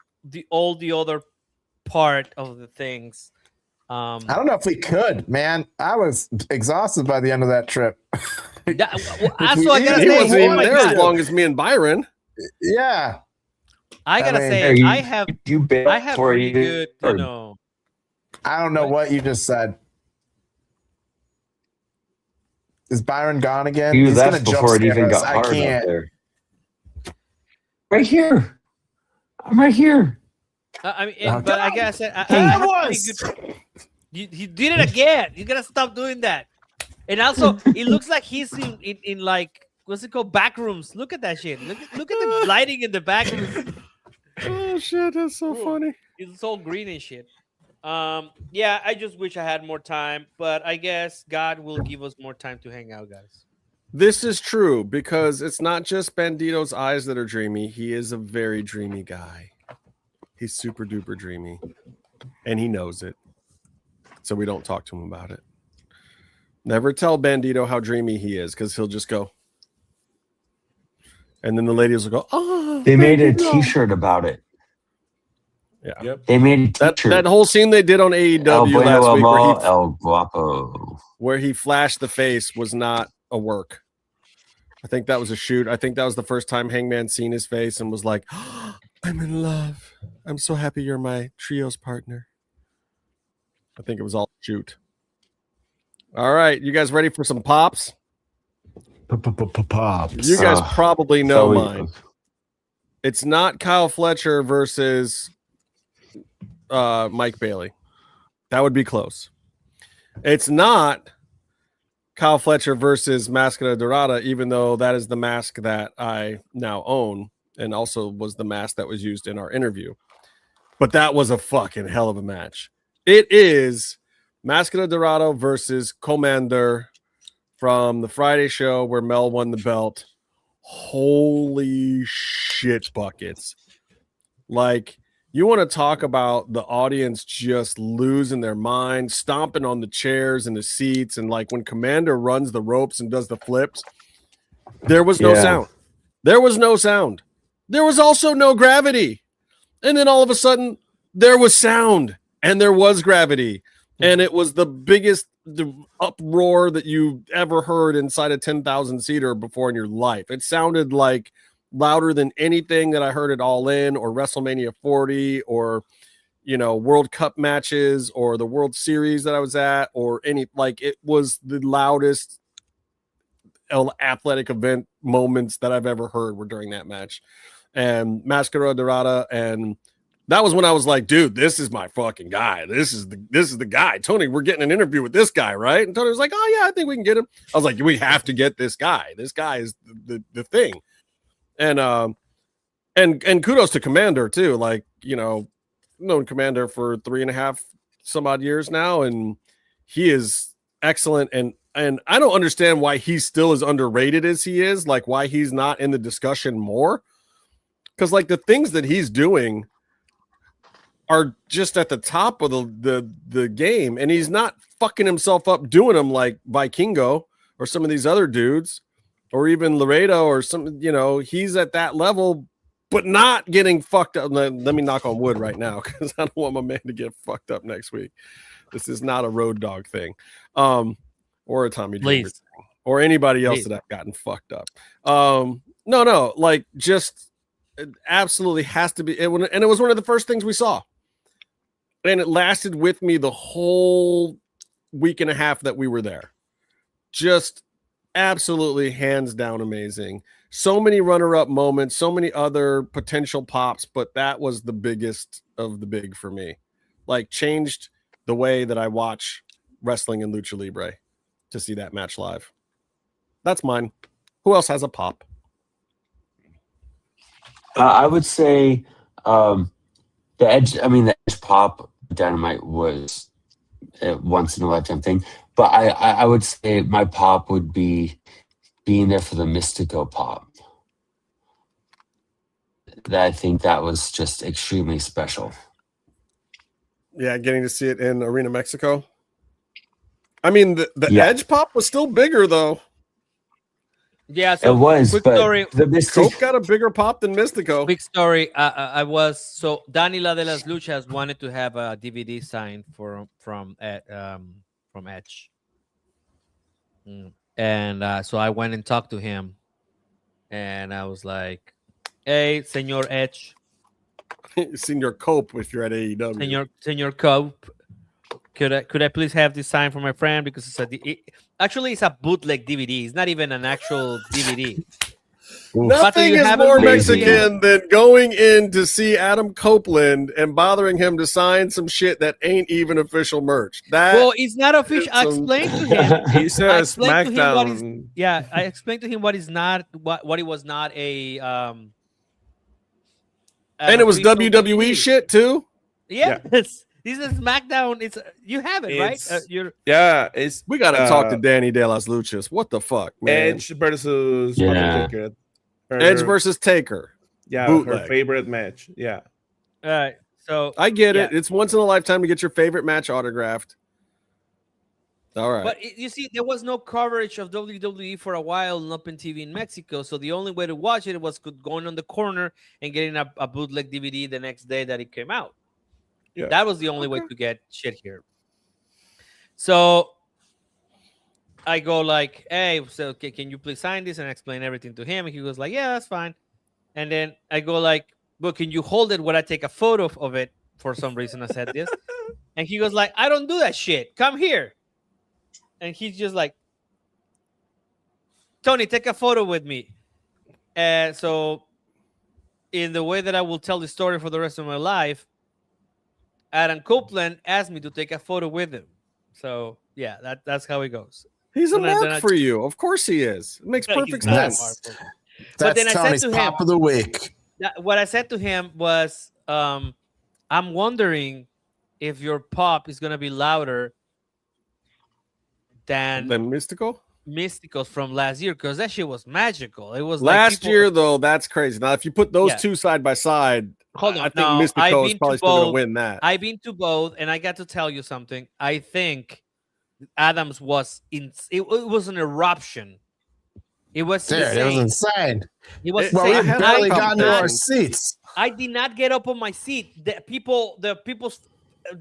all the other part of the things. I don't know if we could, man. I was exhausted by the end of that trip. I gotta say, even there as long as me and Byron. Yeah. I gotta say, I have pretty good, I don't know what you just said. Is Byron gone again? You He's left gonna before it even got hard out there. Right here. I'm right here. I mean, but I gotta say, you did it again. You gotta stop doing that. And also, it looks like he's in like, what's it called? Back rooms. Look at that shit. Look at the lighting in the back rooms. Oh shit, that's so funny. It's all green and shit. Yeah, I just wish I had more time, but I guess God will give us more time to hang out, guys. This is true because it's not just Bandito's eyes that are dreamy. He is a very dreamy guy. He's super duper dreamy, and he knows it. So we don't talk to him about it. Never tell Bandito how dreamy he is, because he'll just go. And then the ladies will go, oh. They made a T-shirt about it. Yeah. Yep. They made a T-shirt. That whole scene they did on AEW last week El Guapo. where he flashed the face was not a work. I think that was a shoot. I think that was the first time Hangman seen his face and was like, oh, I'm in love. I'm so happy you're my trios partner. I think it was all shoot. All right, you guys ready for some pops? Pops. You guys probably know so mine. It's not Kyle Fletcher versus Mike Bailey. That would be close. It's not Kyle Fletcher versus Máscara Dorada, even though that is the mask that I now own and also was the mask that was used in our interview. But that was a fucking hell of a match. It is Máscara Dorada versus Commander from the Friday show where Mel won the belt. Holy shit buckets. Like, you want to talk about the audience just losing their mind, stomping on the chairs and the seats, and like when Commander runs the ropes and does the flips, there was no sound. There was no sound. There was also no gravity. And then all of a sudden, there was sound and there was gravity. And it was the biggest uproar that you ever heard inside a 10,000 seater before in your life. It sounded like louder than anything that I heard at All In or WrestleMania 40 or, you know, World Cup matches or the World Series that I was at or any, like, it was the loudest athletic event moments that I've ever heard were during that match. And Máscara Dorada, and that was when I was like, dude, this is my fucking guy. This is the guy. Tony, we're getting an interview with this guy, right? And Tony was like, oh yeah, I think we can get him. I was like, we have to get this guy. This guy is the thing. And kudos to Commander too. Like, you know, known Commander for 3.5 some odd years now, and he is excellent. And I don't understand why he's still as underrated as he is, like why he's not in the discussion more. Because like the things that he's doing are just at the top of the game, and he's not fucking himself up doing them like Vikingo or some of these other dudes, or even Laredo or some, you know, he's at that level, but not getting fucked up. Let me knock on wood right now because I don't want my man to get fucked up next week. This is not a road dog thing, or a Tommy Dreamer thing, or anybody else that I've gotten fucked up. No, like just it absolutely has to be. And it was one of the first things we saw. And it lasted with me the whole week and a half that we were there. Just absolutely hands down amazing. So many runner-up moments, so many other potential pops, but that was the biggest of the big for me. Like changed the way that I watch wrestling in Lucha Libre to see that match live. That's mine. Who else has a pop? I would say the Edge. I mean, the Edge pop Dynamite was a once in a lifetime thing, but I would say my pop would be being there for the Mystico pop. I think that was just extremely special. Yeah, getting to see it in Arena Mexico. I mean, the Edge pop was still bigger though. Yeah, so it was. Quick but story. The Mystico got a bigger pop than Mystico. Quick story. Dani La de las Luchas wanted to have a DVD signed from Edge, and so I went and talked to him, and I was like, "Hey, Señor Edge, Señor Cope, if you're at AEW, Señor Cope, could I please have this signed for my friend because actually it's a bootleg DVD. It's not even an actual DVD." Nothing is more Mexican than going in to see Adam Copeland and bothering him to sign some shit that ain't even official merch. Well, it's not official. I explained to him. He says SmackDown. I explained to him what it was not a. And it was WWE shit too. Yes. This is SmackDown. You have it, right? We gotta talk to Dani de las Luchas. What the fuck, man? Edge versus Taker. Edge versus Taker. Yeah, Bootleg. her favorite match. Yeah. All right. So I get it. It's once in a lifetime to get your favorite match autographed. All right. But you see, there was no coverage of WWE for a while on Open TV in Mexico. So the only way to watch it was going on the corner and getting a bootleg DVD the next day that it came out. Yeah. That was the only way to get shit here. So I go like, hey, so can you please sign this and explain everything to him? And he was like, yeah, that's fine. And then I go like, but can you hold it when I take a photo of it? For some reason, I said this. And he goes like, I don't do that shit. Come here. And he's just like, Tony, take a photo with me. And so in the way that I will tell the story for the rest of my life, Adam Copeland asked me to take a photo with him. So yeah, that's how it goes. He's a mark for you. Of course he is. It makes perfect sense. That's Tony's pop of the week. What I said to him was, I'm wondering if your pop is gonna be louder than Mystico's from last year, because that shit was magical. It was last year though. That's crazy. Now, if you put those two side by side, hold on, I think Mystico is probably still gonna win that. I've been to both, and I got to tell you something. I think Adams was it was an eruption. It was insane. It was insane. It was we barely got into our seats. I did not get up on my seat. The people's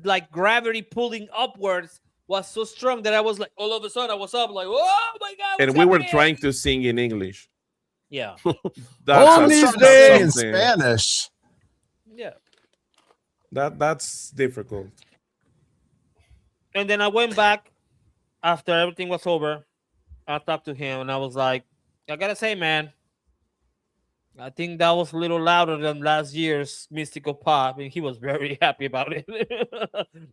like gravity pulling upwards was so strong that I was like, all of a sudden I was up like, oh my god! And we were trying to sing in English. Yeah. On these days in Spanish. Yeah. That's difficult. And then I went back after everything was over. I talked to him and I was like, I gotta say, man, I think that was a little louder than last year's Mystical Pop, and he was very happy about it.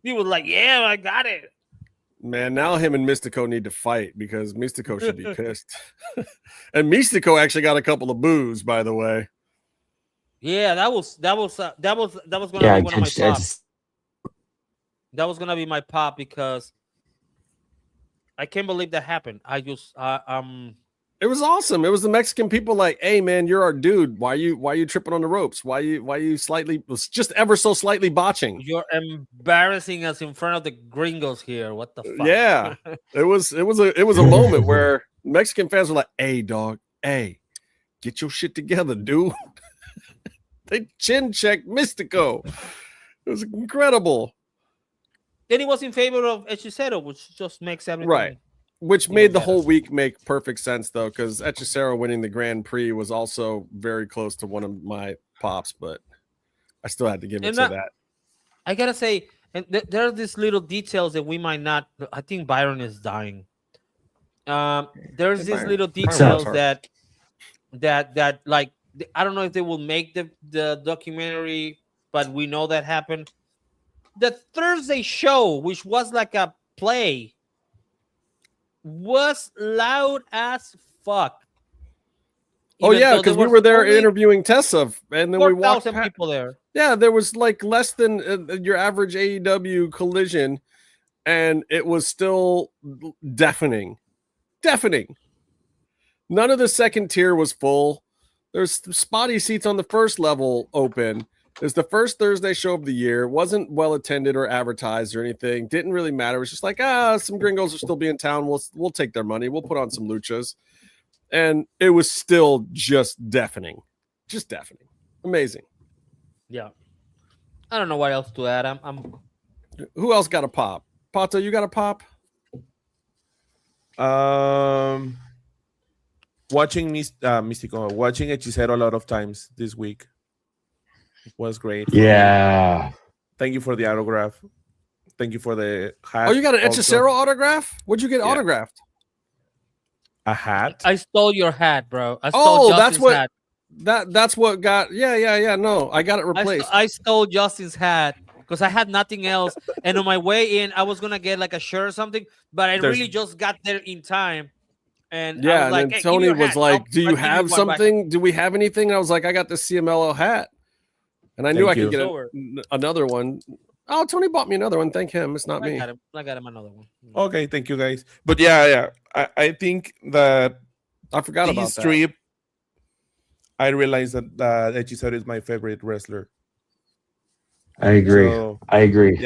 He was like, yeah, I got it. Man, now him and Mystico need to fight because Mystico should be pissed. And Mystico actually got a couple of boos, by the way. Yeah, that was gonna be one of my pops. That was gonna be my pop because I can't believe that happened. It was awesome. It was the Mexican people like, hey man, you're our dude. Why you tripping on the ropes? Why you slightly just ever so slightly botching? You're embarrassing us in front of the Gringos here. What the fuck? Yeah. it was a moment where Mexican fans were like, hey dog, hey, get your shit together, dude. They chin checked Mystico. It was incredible. Then he was in favor of Hechicero, which just makes everything right. Which made the whole week make perfect sense, though, because Hechicero winning the Grand Prix was also very close to one of my pops, but I still had to give it to that. I gotta say, and there are these little details that we might not. I think Byron is dying. There's these little details that like I don't know if they will make the documentary, but we know that happened. The Thursday show, which was like a play, was loud as fuck. Oh yeah, because we were there interviewing Tessa, and then we walked past people there. Yeah, there was like less than your average AEW collision, and it was still deafening. None of the second tier was full. There's spotty seats on the first level open. It's the first Thursday show of the year. Wasn't well attended or advertised or anything. Didn't really matter. It was just like, some Gringos will still be in town. We'll take their money. We'll put on some luchas. And it was still just deafening. Just deafening. Amazing. Yeah. I don't know what else to add. Who else got a pop? Pato, you got a pop? Watching Mystico, watching Hechicero a lot of times this week. Was great. Yeah. Thank you for the autograph. Thank you for the hat. Oh, you got an Hechicero autograph? What'd you get autographed? A hat? I stole your hat, bro. I stole Justin's hat. That's what got. Yeah. No, I got it replaced. I stole Justin's hat because I had nothing else, and on my way in, I was gonna get like a shirt or something, but I really just got there in time. And yeah, I was like, and then Tony was like, "Do you have something? Do we have anything?" And I was like, "I got the CMLL hat." And I knew I could get another one. Oh, Tony bought me another one. Thank him. It's not me. I got him another one. Okay, thank you guys. But yeah. I think that I forgot about that. Trip, I realized that Hechicero is my favorite wrestler. I agree.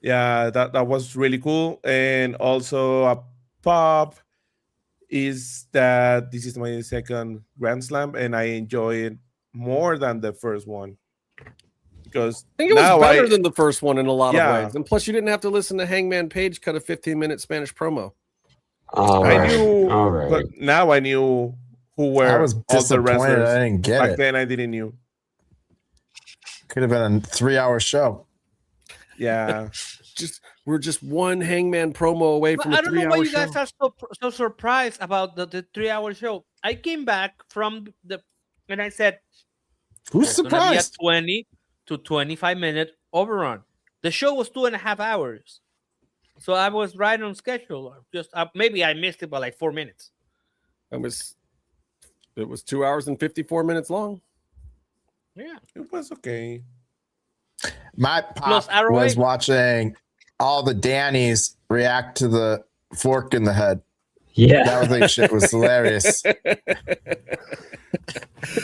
Yeah, that was really cool. And also a pop is that this is my second Grand Slam, and I enjoy it more than the first one because I think it was better than the first one in a lot of ways, and plus you didn't have to listen to Hangman Page cut a 15-minute Spanish promo. But now I knew who were I was all the disappointed wrestlers. I didn't get Back it. then, I didn't knew. Could have been a 3-hour show. Yeah. We're just one Hangman promo away from I a don't know 3-hour why you show. guys are so surprised about the 3-hour show. I came back from and I said, Who's "There's gonna be a surprised? 20 to 25-minute overrun." The show was 2.5 hours, so I was right on schedule. Just maybe I missed it by like 4 minutes. It was 2 hours and 54 minutes long. Yeah, It was okay. My Plus pop ROH. was watching all the Dannies react to the fork in the head. Yeah. That was shit was hilarious.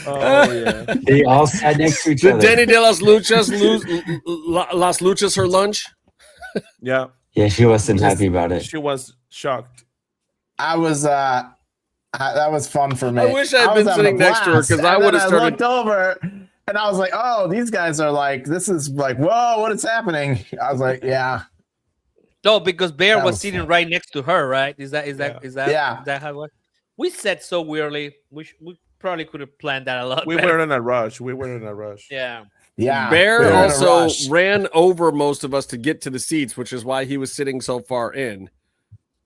Oh yeah. They all sat next to each Did other. Dani de las Luchas lose Las Luchas her lunch? Yeah. Yeah, she wasn't happy about it. She was shocked. I was that was fun for me. I wish I'd was been having sitting a next to her, blast. 'cause I And then would've started- looked over and I was like, oh, these guys are like, this is like, whoa, what is happening? I was like, yeah. No, because Bear That was was sitting fun. right next to her, right? Is that Yeah. how it was? We said so weirdly. We probably could have planned that a lot We better. were in a rush. Yeah. Yeah. Bear we were in a also rush. ran over most of us to get to the seats, which is why he was sitting so far in.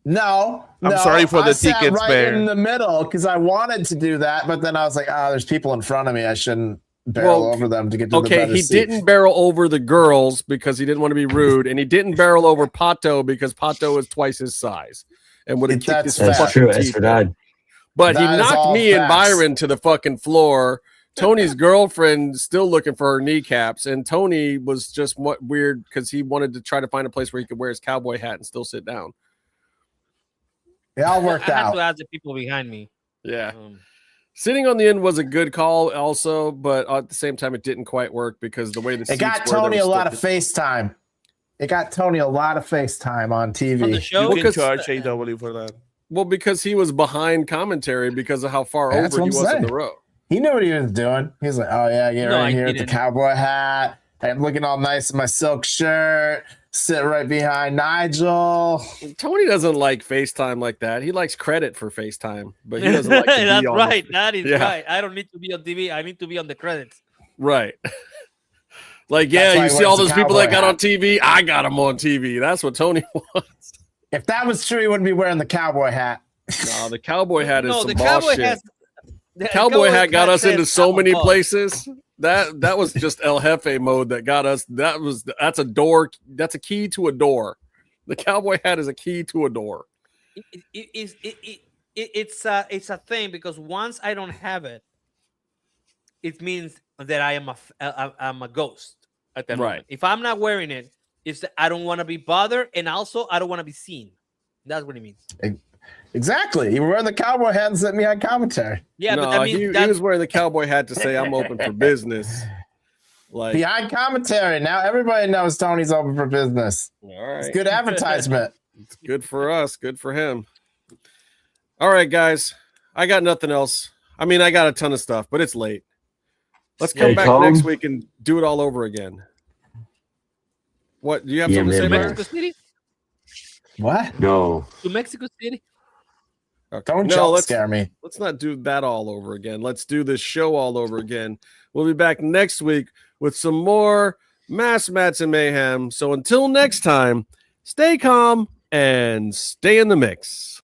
No, I'm sorry for I the sat tickets, right Bear. in the middle because I wanted to do that, but then I was like, there's people in front of me. I shouldn't barrel Well, over them to get to the Okay, better he seats. didn't barrel over the girls because he didn't want to be rude, and he didn't barrel over Pato because Pato is twice his size and would have kicked his That's fucking That's true. That's teeth for in. that. But he That is knocked all me and facts. Byron to the fucking floor. Tony's girlfriend still looking for her kneecaps, and Tony was just weird because he wanted to try to find a place where he could wear his cowboy hat and still sit down. It all worked I had out. to ask the people behind me. Yeah. Um, Sitting on the end was a good call also, but at the same time, it didn't quite work because the way the It seats got were, there Tony was a lot of still- FaceTime. It got Tony a lot of FaceTime on TV. on the show, You can Because- charge AW for that. Well, because he was behind commentary because of how far That's over he what I'm was in saying. the row. He knew what he was doing. He was like, oh, yeah, get No, right I here with the didn't. cowboy hat. I'm looking all nice in my silk shirt. Sit right behind Nigel. Tony doesn't like FaceTime like that. He likes credit for FaceTime, but he doesn't like to be That's on right. the- That is Yeah. right. I don't need to be on TV. I need to be on the credits. Right. Like, That's yeah, why you he see wears all the those people that cowboy got on hat. TV? I got them on TV. That's what Tony wants. If that was true, he wouldn't be wearing the cowboy hat. No, the cowboy hat is No, some the boss cowboy shit. has. The Cowboy hat got us says, into so "I'm a many boss." places. That was just El Jefe mode that got us. That's a door. That's a key to a door. The cowboy hat is a key to a door. It's a thing because once I don't have it, it means that I'm a ghost at that Right. moment. If I'm not wearing it, it's that I don't want to be bothered, and also I don't want to be seen. That's what it means. Exactly. You were wearing the cowboy hat and sent me on commentary. Yeah, no, but that means he that was wearing the cowboy hat to say I'm open for business. Like, Behind commentary. Now everybody knows Tony's open for business. all right, It's good advertisement. It's good for us. Good for him. All right, guys. I got nothing else. I mean, I got a ton of stuff, but it's late. Let's come Hey, back Tom. next week and do it all over again. What do you have Yeah, something to say, man, Byron? Mexico City What? No. to Mexico City. Okay. Don't No, jump let's scare me. let's not do that all over again. Let's do this show all over again. We'll be back next week with some more Mass Mats and Mayhem. So until next time, stay calm and stay in the mix.